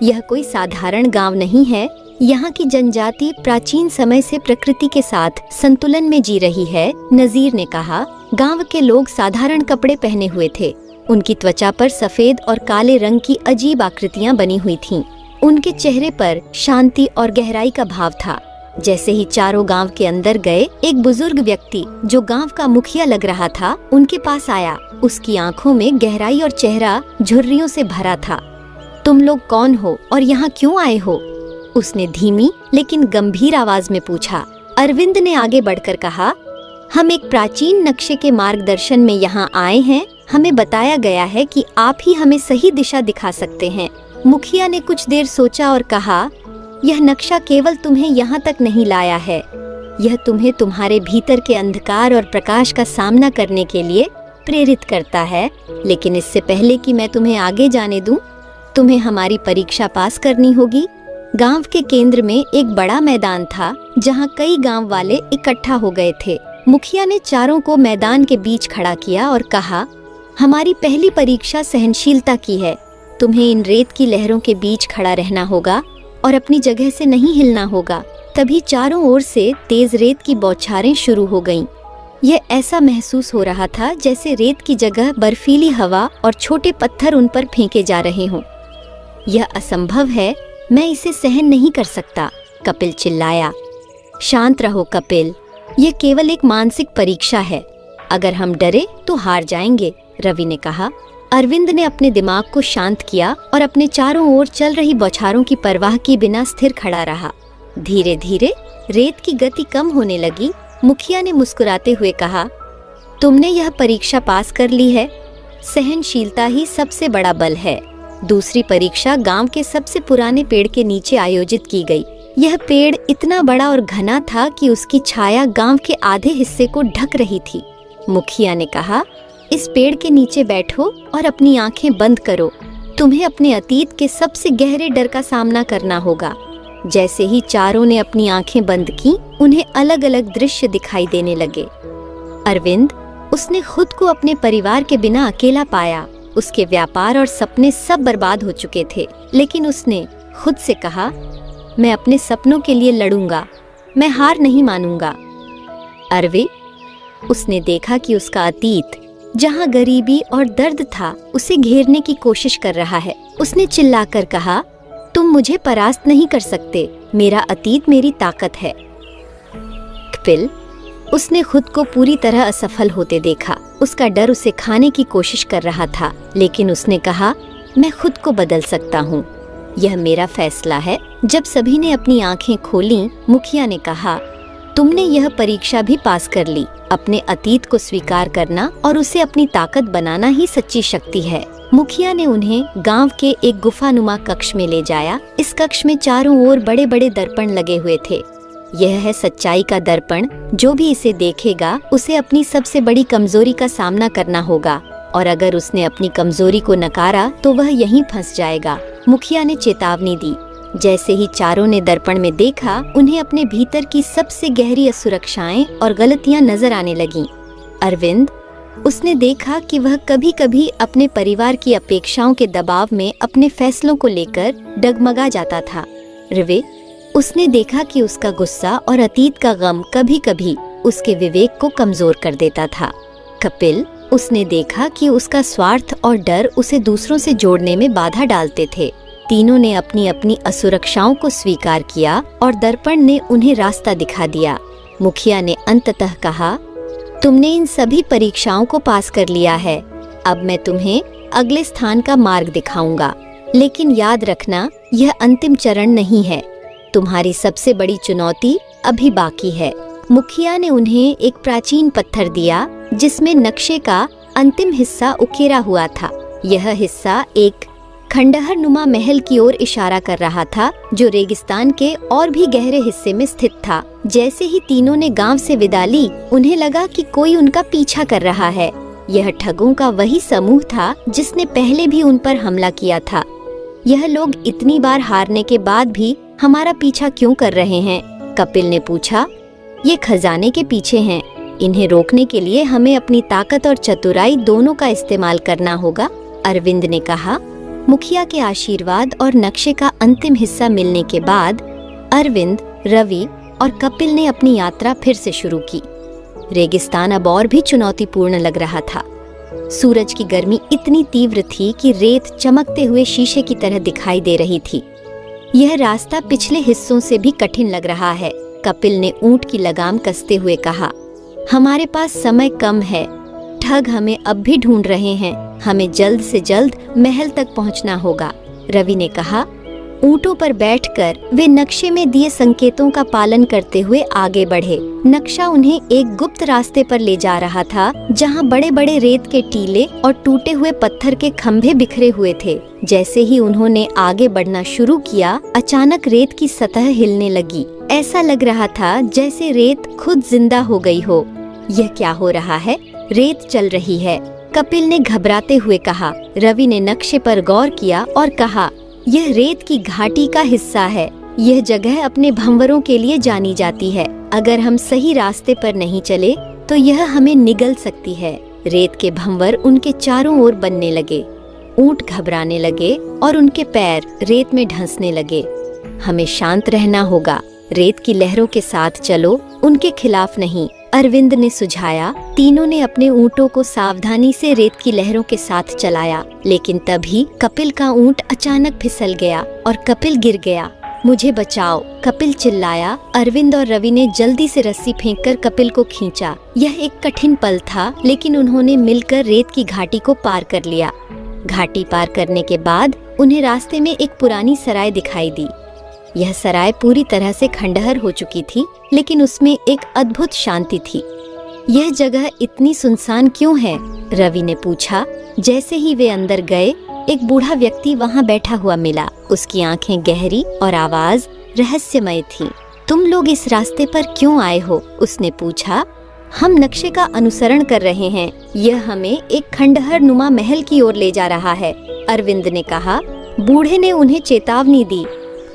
यह कोई साधारण गांव नहीं है। यहाँ की जनजाति प्राचीन समय से प्रकृति के साथ संतुलन में जी रही है, नजीर ने कहा। गांव के लोग साधारण कपड़े पहने हुए थे। उनकी त्वचा पर सफेद और काले रंग की अजीब आकृतियां बनी हुई थीं। उनके चेहरे पर शांति और गहराई का भाव था। जैसे ही चारों गांव के अंदर गए, एक बुजुर्ग व्यक्ति जो गांव का मुखिया लग रहा था उनके पास आया। उसकी आंखों में गहराई और चेहरा झुर्रियों से भरा था। तुम लोग कौन हो और यहाँ क्यों आए हो? उसने धीमी लेकिन गंभीर आवाज में पूछा। अरविंद ने आगे बढ़कर कहा, हम एक प्राचीन नक्शे के मार्गदर्शन में यहाँ आए हैं। हमें बताया गया है कि आप ही हमें सही दिशा दिखा सकते हैं। मुखिया ने कुछ देर सोचा और कहा, यह नक्शा केवल तुम्हें यहाँ तक नहीं लाया है, यह तुम्हें तुम्हारे भीतर के अंधकार और प्रकाश का सामना करने के लिए प्रेरित करता है। लेकिन इससे पहले कि मैं तुम्हें आगे जाने दूं, तुम्हें हमारी परीक्षा पास करनी होगी। गांव के केंद्र में एक बड़ा मैदान था जहां कई गांव वाले इकट्ठा हो गए थे। मुखिया ने चारों को मैदान के बीच खड़ा किया और कहा, हमारी पहली परीक्षा सहनशीलता की है। तुम्हें इन रेत की लहरों के बीच खड़ा रहना होगा और अपनी जगह से नहीं हिलना होगा। तभी चारों ओर से तेज रेत की बौछारें शुरू हो गईं। यह ऐसा महसूस हो रहा था जैसे रेत की जगह बर्फीली हवा और छोटे पत्थर उन पर फेंके जा रहे हों। यह असंभव है, मैं इसे सहन नहीं कर सकता, कपिल चिल्लाया। शांत रहो कपिल, यह केवल एक मानसिक परीक्षा है। अगर हम डरे तो हार जाएंगे, रवि ने कहा। अरविंद ने अपने दिमाग को शांत किया और अपने चारों ओर चल रही बौछारों की परवाह किए बिना स्थिर खड़ा रहा। धीरे धीरे रेत की गति कम होने लगी। मुखिया ने मुस्कुराते हुए कहा, तुमने यह परीक्षा पास कर ली है। सहनशीलता ही सबसे बड़ा बल है। दूसरी परीक्षा गांव के सबसे पुराने पेड़ के नीचे आयोजित की गई। यह पेड़ इतना बड़ा और घना था कि उसकी छाया गांव के आधे हिस्से को ढक रही थी। मुखिया ने कहा, इस पेड़ के नीचे बैठो और अपनी आंखें बंद करो। तुम्हें अपने अतीत के सबसे गहरे डर का सामना करना होगा। जैसे ही चारों ने अपनी आंखें बंद की, उन्हें अलग अलग दृश्य दिखाई देने लगे। अरविंद, उसने खुद को अपने परिवार के बिना अकेला पाया। उसके व्यापार और सपने सब बर्बाद हो चुके थे, लेकिन उसने खुद से कहा, मैं अपने सपनों के लिए लड़ूंगा, मैं हार नहीं मानूंगा। अरविंद, उसने देखा कि उसका अतीत, जहाँ गरीबी और दर्द था, उसे घेरने की कोशिश कर रहा है। उसने चिल्लाकर कहा, तुम मुझे परास्त नहीं कर सकते, मेरा अतीत मेरी ताकत है। कपिल, उसने खुद को पूरी तरह असफल होते देखा। उसका डर उसे खाने की कोशिश कर रहा था, लेकिन उसने कहा, मैं खुद को बदल सकता हूँ, यह मेरा फैसला है। जब सभी ने अपनी आंखें खोलीं, मुखिया ने कहा, तुमने यह परीक्षा भी पास कर ली। अपने अतीत को स्वीकार करना और उसे अपनी ताकत बनाना ही सच्ची शक्ति है। मुखिया ने उन्हें गांव के एक गुफानुमा कक्ष में ले जाया। इस कक्ष में चारों ओर बड़े बड़े दर्पण लगे हुए थे। यह है सच्चाई का दर्पण। जो भी इसे देखेगा, उसे अपनी सबसे बड़ी कमजोरी का सामना करना होगा, और अगर उसने अपनी कमजोरी को नकारा तो वह यहीं फंस जाएगा। मुखिया ने चेतावनी दी। जैसे ही चारों ने दर्पण में देखा, उन्हें अपने भीतर की सबसे गहरी असुरक्षाएं और गलतियां नजर आने लगीं। अरविंद, उसने देखा कि वह कभी कभी अपने परिवार की अपेक्षाओं के दबाव में अपने फैसलों को लेकर डगमगा जाता था। रवि, उसने देखा कि उसका गुस्सा और अतीत का गम कभी कभी उसके विवेक को कमजोर कर देता था। कपिल, उसने देखा कि उसका स्वार्थ और डर उसे दूसरों से जोड़ने में बाधा डालते थे। तीनों ने अपनी अपनी असुरक्षाओं को स्वीकार किया और दर्पण ने उन्हें रास्ता दिखा दिया। मुखिया ने अंततः कहा, तुमने इन सभी परीक्षाओं को पास कर लिया है। अब मैं तुम्हें अगले स्थान का मार्ग दिखाऊंगा, लेकिन याद रखना, यह अंतिम चरण नहीं है। तुम्हारी सबसे बड़ी चुनौती अभी बाकी है। मुखिया ने उन्हें एक प्राचीन पत्थर दिया जिसमें नक्शे का अंतिम हिस्सा उकेरा हुआ था। यह हिस्सा एक खंडहर नुमा महल की ओर इशारा कर रहा था, जो रेगिस्तान के और भी गहरे हिस्से में स्थित था। जैसे ही तीनों ने गांव से विदा ली, उन्हें लगा कि कोई उनका पीछा कर रहा है। यह ठगों का वही समूह था जिसने पहले भी उन पर हमला किया था। यह लोग इतनी बार हारने के बाद भी हमारा पीछा क्यों कर रहे हैं? कपिल ने पूछा। ये खजाने के पीछे हैं। इन्हें रोकने के लिए हमें अपनी ताकत और चतुराई दोनों का इस्तेमाल करना होगा, अरविंद ने कहा। मुखिया के आशीर्वाद और नक्शे का अंतिम हिस्सा मिलने के बाद अरविंद, रवि और कपिल ने अपनी यात्रा फिर से शुरू की। रेगिस्तान अब और भी चुनौतीपूर्ण लग रहा था। सूरज की गर्मी इतनी तीव्र थी कि रेत चमकते हुए शीशे की तरह दिखाई दे रही थी। यह रास्ता पिछले हिस्सों से भी कठिन लग रहा है, कपिल ने ऊंट की लगाम कसते हुए कहा। हमारे पास समय कम है। ठग हमें अब भी ढूंढ रहे हैं। हमें जल्द से जल्द महल तक पहुंचना होगा, रवि ने कहा। ऊंटों पर बैठकर वे नक्शे में दिए संकेतों का पालन करते हुए आगे बढ़े। नक्शा उन्हें एक गुप्त रास्ते पर ले जा रहा था, जहां बड़े बड़े रेत के टीले और टूटे हुए पत्थर के खंभे बिखरे हुए थे। जैसे ही उन्होंने आगे बढ़ना शुरू किया, अचानक रेत की सतह हिलने लगी। ऐसा लग रहा था जैसे रेत खुद जिंदा हो गई हो। यह क्या हो रहा है? रेत चल रही है, कपिल ने घबराते हुए कहा। रवि ने नक्शे पर गौर किया और कहा, यह रेत की घाटी का हिस्सा है। यह जगह अपने भंवरों के लिए जानी जाती है। अगर हम सही रास्ते पर नहीं चले तो यह हमें निगल सकती है। रेत के भंवर उनके चारों ओर बनने लगे। ऊंट घबराने लगे और उनके पैर रेत में ढंसने लगे। हमें शांत रहना होगा, रेत की लहरों के साथ चलो, उनके खिलाफ नहीं, अरविंद ने सुझाया। तीनों ने अपने ऊँटों को सावधानी से रेत की लहरों के साथ चलाया, लेकिन तभी कपिल का ऊँट अचानक फिसल गया और कपिल गिर गया। मुझे बचाओ, कपिल चिल्लाया। अरविंद और रवि ने जल्दी से रस्सी फेंककर कपिल को खींचा। यह एक कठिन पल था, लेकिन उन्होंने मिलकर रेत की घाटी को पार कर लिया। घाटी पार करने के बाद उन्हें रास्ते में एक पुरानी सराय दिखाई दी। यह सराय पूरी तरह से खंडहर हो चुकी थी, लेकिन उसमें एक अद्भुत शांति थी। यह जगह इतनी सुनसान क्यों है? रवि ने पूछा। जैसे ही वे अंदर गए, एक बूढ़ा व्यक्ति वहाँ बैठा हुआ मिला। उसकी आंखें गहरी और आवाज रहस्यमय थी। तुम लोग इस रास्ते पर क्यों आए हो? उसने पूछा। हम नक्शे का अनुसरण कर रहे हैं, यह हमें एक खंडहर नुमा महल की ओर ले जा रहा है, अरविंद ने कहा। बूढ़े ने उन्हें चेतावनी दी।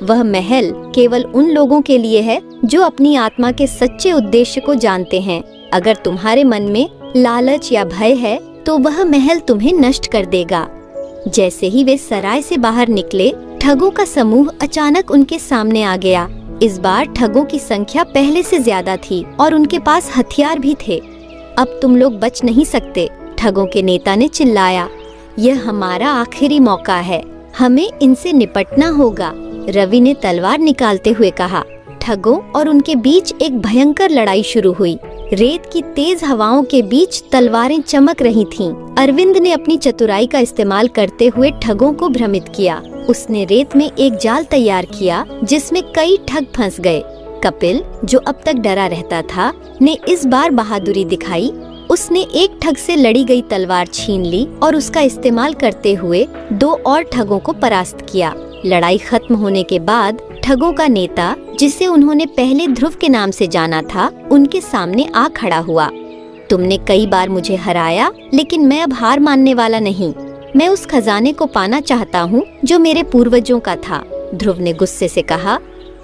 वह महल केवल उन लोगों के लिए है जो अपनी आत्मा के सच्चे उद्देश्य को जानते हैं। अगर तुम्हारे मन में लालच या भय है तो वह महल तुम्हें नष्ट कर देगा। जैसे ही वे सराय से बाहर निकले, ठगों का समूह अचानक उनके सामने आ गया। इस बार ठगों की संख्या पहले से ज्यादा थी और उनके पास हथियार भी थे। अब तुम लोग बच नहीं सकते, ठगों के नेता ने चिल्लाया। यह हमारा आखिरी मौका है, हमें इनसे निपटना होगा, रवि ने तलवार निकालते हुए कहा। ठगों और उनके बीच एक भयंकर लड़ाई शुरू हुई। रेत की तेज हवाओं के बीच तलवारें चमक रही थीं। अरविंद ने अपनी चतुराई का इस्तेमाल करते हुए ठगों को भ्रमित किया। उसने रेत में एक जाल तैयार किया जिसमें कई ठग फंस गए। कपिल, जो अब तक डरा रहता था, ने इस बार बहादुरी दिखाई। उसने एक ठग से लड़ी गई तलवार छीन ली और उसका इस्तेमाल करते हुए 2 और ठगों को परास्त किया। लड़ाई खत्म होने के बाद ठगों का नेता, जिसे उन्होंने पहले ध्रुव के नाम से जाना था, उनके सामने आ खड़ा हुआ। तुमने कई बार मुझे हराया, लेकिन मैं अब हार मानने वाला नहीं। मैं उस खजाने को पाना चाहता हूँ जो मेरे पूर्वजों का था, ध्रुव ने गुस्से से कहा।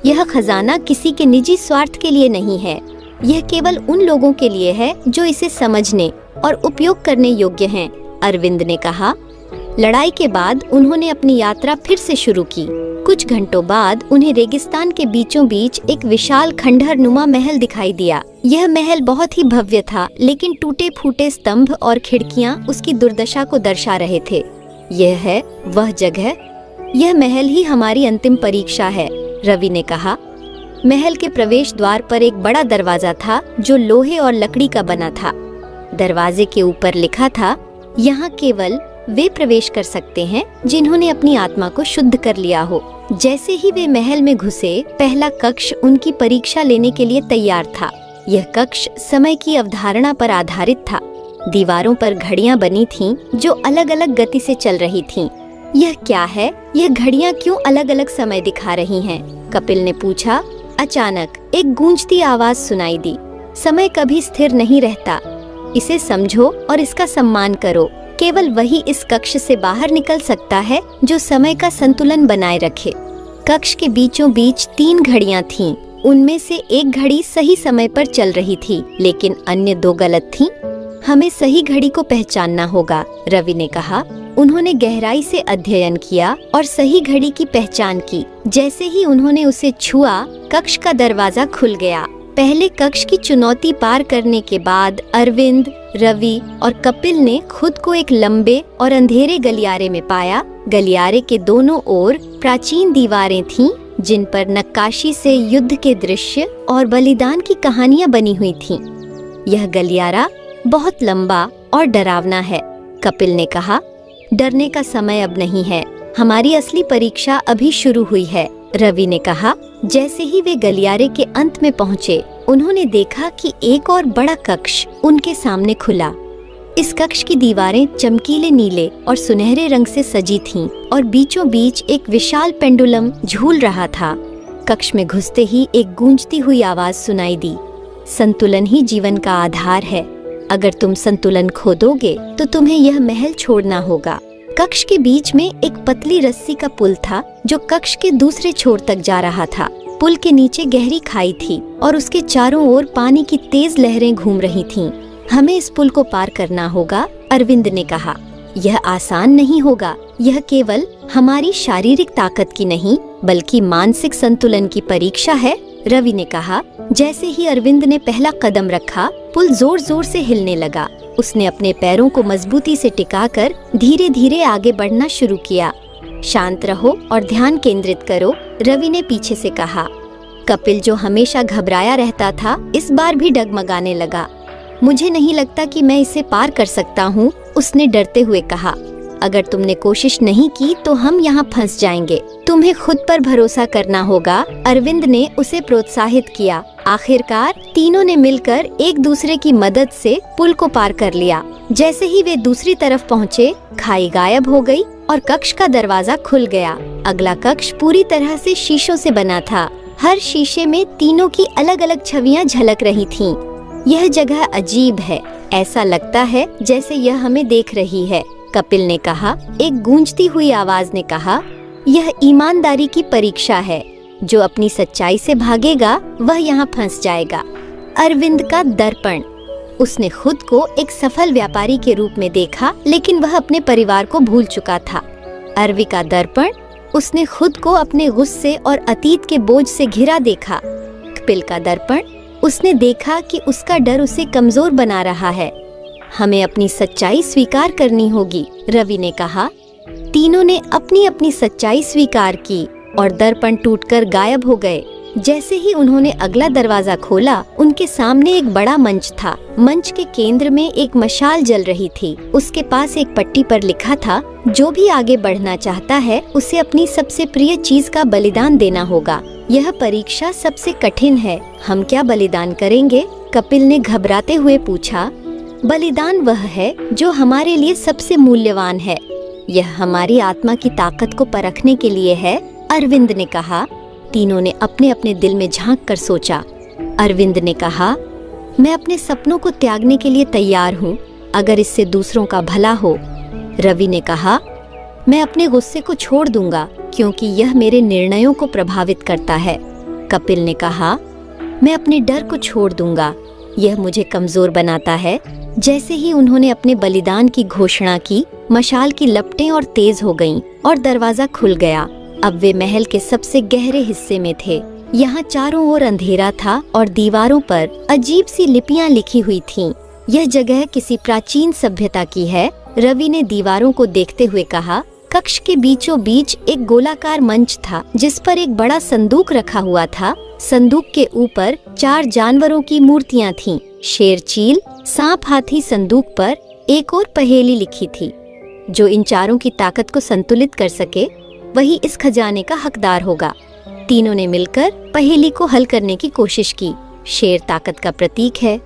यह खजाना किसी के निजी स्वार्थ के लिए नहीं है, यह केवल उन लोगों के लिए है जो इसे समझने और उपयोग करने योग्य हैं, अरविंद ने कहा। लड़ाई के बाद उन्होंने अपनी यात्रा फिर से शुरू की। कुछ घंटों बाद उन्हें रेगिस्तान के बीचों बीच एक विशाल खंडहर नुमा महल दिखाई दिया। यह महल बहुत ही भव्य था, लेकिन टूटे फूटे स्तंभ और खिड़कियां उसकी दुर्दशा को दर्शा रहे थे। यह है वह जगह, यह महल ही हमारी अंतिम परीक्षा है, रवि ने कहा। महल के प्रवेश द्वार पर एक बड़ा दरवाजा था जो लोहे और लकड़ी का बना था। दरवाजे के ऊपर लिखा था, यहाँ केवल वे प्रवेश कर सकते हैं जिन्होंने अपनी आत्मा को शुद्ध कर लिया हो। जैसे ही वे महल में घुसे, पहला कक्ष उनकी परीक्षा लेने के लिए तैयार था। यह कक्ष समय की अवधारणा पर आधारित था। दीवारों पर घड़ियां बनी थीं जो अलग अलग गति से चल रही थीं। यह क्या है? यह घड़ियां क्यों अलग अलग समय दिखा रही हैं? कपिल ने पूछा। अचानक एक गूंजती आवाज सुनाई दी। समय कभी स्थिर नहीं रहता, इसे समझो और इसका सम्मान करो। केवल वही इस कक्ष से बाहर निकल सकता है जो समय का संतुलन बनाए रखे। कक्ष के बीचों बीच 3 घड़ियां थीं। उनमें से एक घड़ी सही समय पर चल रही थी, लेकिन अन्य 2 गलत थीं। हमें सही घड़ी को पहचानना होगा, रवि ने कहा। उन्होंने गहराई से अध्ययन किया और सही घड़ी की पहचान की। जैसे ही उन्होंने उसे छुआ, कक्ष का दरवाजा खुल गया। पहले कक्ष की चुनौती पार करने के बाद अरविंद, रवि और कपिल ने खुद को एक लंबे और अंधेरे गलियारे में पाया। गलियारे के दोनों ओर प्राचीन दीवारें थीं, जिन पर नक्काशी से युद्ध के दृश्य और बलिदान की कहानियां बनी हुई थीं। यह गलियारा बहुत लंबा और डरावना है, कपिल ने कहा। डरने का समय अब नहीं है, हमारी असली परीक्षा अभी शुरू हुई है, रवि ने कहा। जैसे ही वे गलियारे के अंत में पहुँचे, उन्होंने देखा कि एक और बड़ा कक्ष उनके सामने खुला। इस कक्ष की दीवारें चमकीले नीले और सुनहरे रंग से सजी थीं और बीचों बीच एक विशाल पेंडुलम झूल रहा था। कक्ष में घुसते ही एक गूंजती हुई आवाज सुनाई दी। संतुलन ही जीवन का आधार है। अगर तुम संतुलन खो दोगे तो तुम्हें यह महल छोड़ना होगा। कक्ष के बीच में एक पतली रस्सी का पुल था जो कक्ष के दूसरे छोर तक जा रहा था। पुल के नीचे गहरी खाई थी और उसके चारों ओर पानी की तेज लहरें घूम रही थीं। हमें इस पुल को पार करना होगा, अरविंद ने कहा। यह आसान नहीं होगा। यह केवल हमारी शारीरिक ताकत की नहीं बल्कि मानसिक संतुलन की परीक्षा है, रवि ने कहा। जैसे ही अरविंद ने पहला कदम रखा, पुल जोर जोर से हिलने लगा। उसने अपने पैरों को मजबूती से टिकाकर धीरे धीरे आगे बढ़ना शुरू किया। शांत रहो और ध्यान केंद्रित करो, रवि ने पीछे से कहा। कपिल, जो हमेशा घबराया रहता था, इस बार भी डगमगाने लगा। मुझे नहीं लगता कि मैं इसे पार कर सकता हूँ, उसने डरते हुए कहा। अगर तुमने कोशिश नहीं की तो हम यहाँ फंस जाएंगे। तुम्हें खुद पर भरोसा करना होगा, अरविंद ने उसे प्रोत्साहित किया। आखिरकार तीनों ने मिलकर एक दूसरे की मदद से पुल को पार कर लिया। जैसे ही वे दूसरी तरफ पहुँचे, खाई गायब हो गई और कक्ष का दरवाजा खुल गया। अगला कक्ष पूरी तरह से शीशों से बना था। हर शीशे में तीनों की अलग अलग छवियां झलक रही थीं। यह जगह अजीब है, ऐसा लगता है जैसे यह हमें देख रही है, कपिल ने कहा। एक गूंजती हुई आवाज ने कहा, यह ईमानदारी की परीक्षा है। जो अपनी सच्चाई से भागेगा वह यहाँ फंस जाएगा। अरविंद का दर्पण। उसने खुद को एक सफल व्यापारी के रूप में देखा, लेकिन वह अपने परिवार को भूल चुका था। अरवि का दर्पण। उसने खुद को अपने गुस्से और अतीत के बोझ से घिरा देखा। कपिल का दर्पण। उसने देखा कि उसका डर उसे कमजोर बना रहा है। हमें अपनी सच्चाई स्वीकार करनी होगी, रवि ने कहा। तीनों ने अपनी अपनी सच्चाई स्वीकार की और दर्पण टूटकर गायब हो गए। जैसे ही उन्होंने अगला दरवाजा खोला, उनके सामने एक बड़ा मंच था। मंच के केंद्र में एक मशाल जल रही थी। उसके पास एक पट्टी पर लिखा था, जो भी आगे बढ़ना चाहता है उसे अपनी सबसे प्रिय चीज का बलिदान देना होगा। यह परीक्षा सबसे कठिन है। हम क्या बलिदान करेंगे? कपिल ने घबराते हुए पूछा। बलिदान वह है जो हमारे लिए सबसे मूल्यवान है। यह हमारी आत्मा की ताकत को परखने के लिए है, अरविंद ने कहा। तीनों ने अपने अपने दिल में झांक कर सोचा। अरविंद ने कहा, मैं अपने सपनों को त्यागने के लिए तैयार हूँ, अगर इससे दूसरों का भला हो। रवि ने कहा, मैं अपने गुस्से को छोड़ दूंगा क्योंकि यह मेरे निर्णयों को प्रभावित करता है। कपिल ने कहा, मैं अपने डर को छोड़ दूंगा, यह मुझे कमजोर बनाता है। जैसे ही उन्होंने अपने बलिदान की घोषणा की, मशाल की लपटें और तेज हो गईं और दरवाजा खुल गया। अब वे महल के सबसे गहरे हिस्से में थे। यहाँ चारों ओर अंधेरा था और दीवारों पर अजीब सी लिपियां लिखी हुई थीं। यह जगह किसी प्राचीन सभ्यता की है, रवि ने दीवारों को देखते हुए कहा। कक्ष के बीचों बीच एक गोलाकार मंच था जिस पर एक बड़ा संदूक रखा हुआ था। संदूक के ऊपर 4 जानवरों की मूर्तियां थीं। शेर, चील, सांप, हाथी। संदूक पर एक और पहेली लिखी थी, जो इन चारों की ताकत को संतुलित कर सके वही इस खजाने का हकदार होगा। तीनों ने मिलकर पहेली को हल करने की कोशिश की। शेर ताकत का प्रतीक है,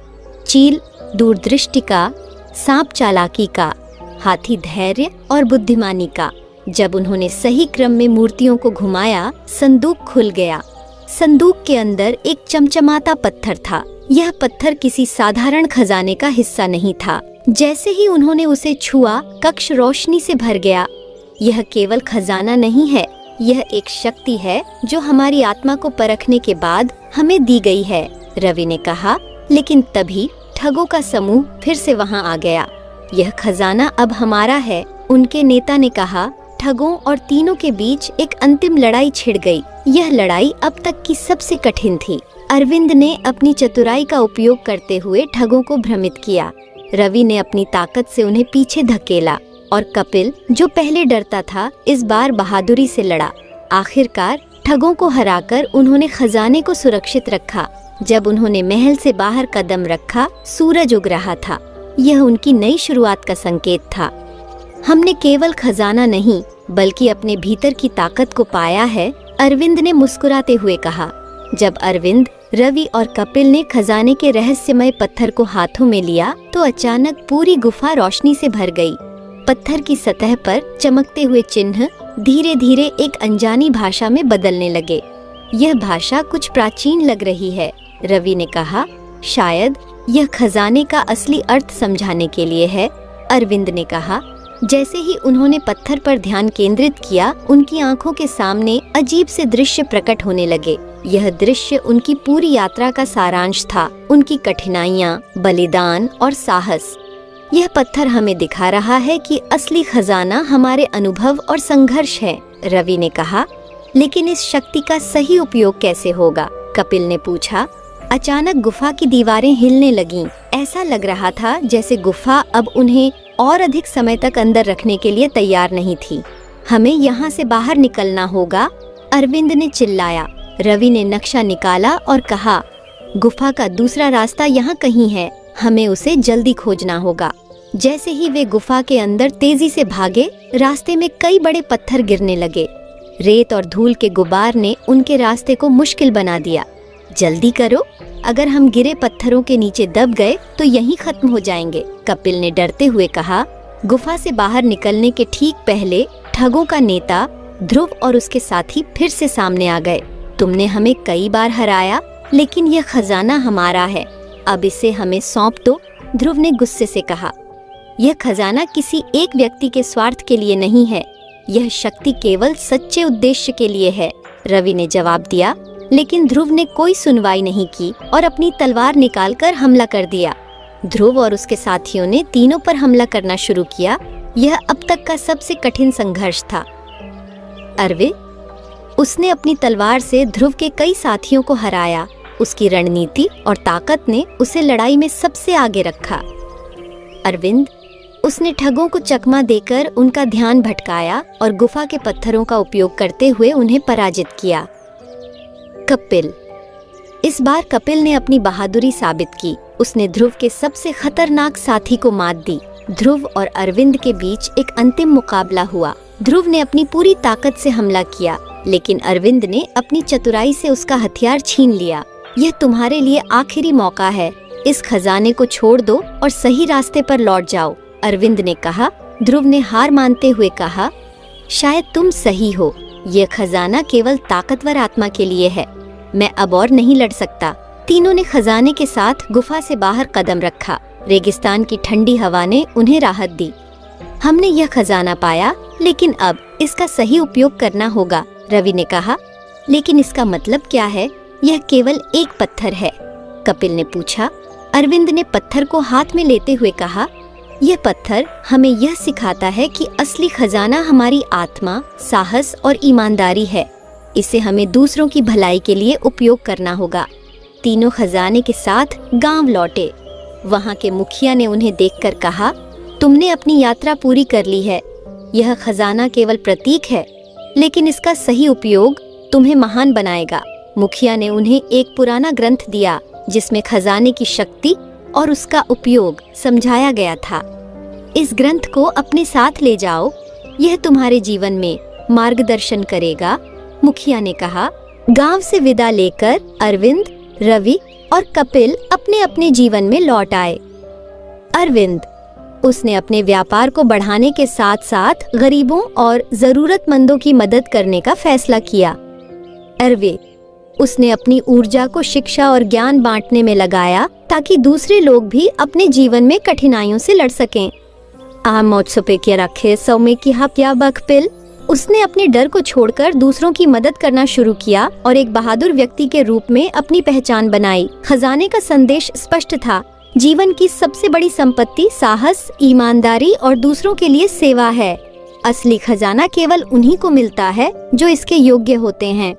चील दूरदृष्टि का, सांप चालाकी का, हाथी धैर्य और बुद्धिमानी का। जब उन्होंने सही क्रम में मूर्तियों को घुमाया, संदूक खुल गया। संदूक के अंदर एक चमचमाता पत्थर था। यह पत्थर किसी साधारण खजाने का हिस्सा नहीं था। जैसे ही उन्होंने उसे छुआ, कक्ष रोशनी से भर गया। यह केवल खजाना नहीं है, यह एक शक्ति है जो हमारी आत्मा को परखने के बाद हमें दी गई है, रवि ने कहा। लेकिन तभी ठगों का समूह फिर से वहां आ गया। यह खजाना अब हमारा है, उनके नेता ने कहा। ठगों और तीनों के बीच एक अंतिम लड़ाई छिड़ गई। यह लड़ाई अब तक की सबसे कठिन थी। अरविंद ने अपनी चतुराई का उपयोग करते हुए ठगों को भ्रमित किया। रवि ने अपनी ताकत से उन्हें पीछे धकेला और कपिल, जो पहले डरता था, इस बार बहादुरी से लड़ा। आखिरकार ठगों को हराकर उन्होंने खजाने को सुरक्षित रखा। जब उन्होंने महल से बाहर कदम रखा, सूरज उग रहा था। यह उनकी नई शुरुआत का संकेत था। हमने केवल खजाना नहीं बल्कि अपने भीतर की ताकत को पाया है, अरविंद ने मुस्कुराते हुए कहा। जब अरविंद, रवि और कपिल ने खजाने के रहस्यमय पत्थर को हाथों में लिया तो अचानक पूरी गुफा रोशनी से भर गई। पत्थर की सतह पर चमकते हुए चिन्ह धीरे धीरे एक अनजानी भाषा में बदलने लगे। यह भाषा कुछ प्राचीन लग रही है, रवि ने कहा। शायद यह खजाने का असली अर्थ समझाने के लिए है, अरविंद ने कहा। जैसे ही उन्होंने पत्थर पर ध्यान केंद्रित किया, उनकी आंखों के सामने अजीब से दृश्य प्रकट होने लगे। यह दृश्य उनकी पूरी यात्रा का सारांश था, उनकी कठिनाइयाँ, बलिदान और साहस। यह पत्थर हमें दिखा रहा है कि असली खजाना हमारे अनुभव और संघर्ष है, रवि ने कहा। लेकिन इस शक्ति का सही उपयोग कैसे होगा? कपिल ने पूछा। अचानक गुफा की दीवारें हिलने लगीं। ऐसा लग रहा था जैसे गुफा अब उन्हें और अधिक समय तक अंदर रखने के लिए तैयार नहीं थी। हमें यहाँ से बाहर निकलना होगा, अरविंद ने चिल्लाया। रवि ने नक्शा निकाला और कहा, गुफा का दूसरा रास्ता यहाँ कहीं है, हमें उसे जल्दी खोजना होगा। जैसे ही वे गुफा के अंदर तेजी से भागे, रास्ते में कई बड़े पत्थर गिरने लगे। रेत और धूल के गुबार ने उनके रास्ते को मुश्किल बना दिया। जल्दी करो, अगर हम गिरे पत्थरों के नीचे दब गए तो यहीं खत्म हो जाएंगे, कपिल ने डरते हुए कहा। गुफा से बाहर निकलने के ठीक पहले ठगों का नेता ध्रुव और उसके साथी फिर से सामने आ गए। तुमने हमें कई बार हराया, लेकिन यह खजाना हमारा है, अब इसे हमें सौंप दो, ध्रुव ने गुस्से से कहा। यह खजाना किसी एक व्यक्ति के स्वार्थ के लिए नहीं है, यह शक्ति केवल सच्चे उद्देश्य के लिए है, रवि ने जवाब दिया। लेकिन ध्रुव ने कोई सुनवाई नहीं की और अपनी तलवार निकालकर हमला कर दिया। ध्रुव और उसके साथियों ने तीनों पर हमला करना शुरू किया। यह अब तक का सबसे कठिन संघर्ष था। अरविंद, उसने अपनी तलवार से ध्रुव के कई साथियों को हराया। उसकी रणनीति और ताकत ने उसे लड़ाई में सबसे आगे रखा। अरविंद, उसने ठगों को चकमा देकर उनका ध्यान भटकाया और गुफा के पत्थरों का उपयोग करते हुए उन्हें पराजित किया। कपिल, इस बार कपिल ने अपनी बहादुरी साबित की। उसने ध्रुव के सबसे खतरनाक साथी को मात दी। ध्रुव और अरविंद के बीच एक अंतिम मुकाबला हुआ। ध्रुव ने अपनी पूरी ताकत से हमला किया, लेकिन अरविंद ने अपनी चतुराई से उसका हथियार छीन लिया। यह तुम्हारे लिए आखिरी मौका है, इस खजाने को छोड़ दो और सही रास्ते पर लौट जाओ, अरविंद ने कहा। ध्रुव ने हार मानते हुए कहा, शायद तुम सही हो, यह खजाना केवल ताकतवर आत्मा के लिए है, मैं अब और नहीं लड़ सकता। तीनों ने खजाने के साथ गुफा से बाहर कदम रखा। रेगिस्तान की ठंडी हवा ने उन्हें राहत दी। हमने यह खजाना पाया, लेकिन अब इसका सही उपयोग करना होगा, रवि ने कहा। लेकिन इसका मतलब क्या है? यह केवल एक पत्थर है, कपिल ने पूछा। अरविंद ने पत्थर को हाथ में लेते हुए कहा, यह पत्थर हमें यह सिखाता है कि असली खजाना हमारी आत्मा, साहस और ईमानदारी है। इसे हमें दूसरों की भलाई के लिए उपयोग करना होगा। तीनों खजाने के साथ गांव लौटे। वहां के मुखिया ने उन्हें देखकर कहा, तुमने अपनी यात्रा पूरी कर ली है। यह खजाना केवल प्रतीक है, लेकिन इसका सही उपयोग तुम्हें महान बनाएगा। मुखिया ने उन्हें एक पुराना ग्रंथ दिया, जिसमें खजाने की शक्ति और उसका उपयोग समझाया गया था। इस ग्रंथ को अपने साथ ले जाओ, यह तुम्हारे जीवन में मार्गदर्शन करेगा, मुखिया ने कहा। गांव से विदा लेकर अरविंद, रवि और कपिल अपने अपने जीवन में लौट आए। अरविंद, उसने अपने व्यापार को बढ़ाने के साथ साथ गरीबों और जरूरतमंदों की मदद करने का फैसला किया। अरविंद, उसने अपनी ऊर्जा को शिक्षा और ज्ञान बांटने में लगाया, ताकि दूसरे लोग भी अपने जीवन में कठिनाइयों से लड़ सकें। रखे सौमे की हत्या बकपिल, उसने अपने डर को छोड़कर दूसरों की मदद करना शुरू किया और एक बहादुर व्यक्ति के रूप में अपनी पहचान बनाई। खजाने का संदेश स्पष्ट था, जीवन की सबसे बड़ी संपत्ति साहस, ईमानदारी और दूसरों के लिए सेवा है। असली खजाना केवल उन्हीं को मिलता है जो इसके योग्य होते हैं।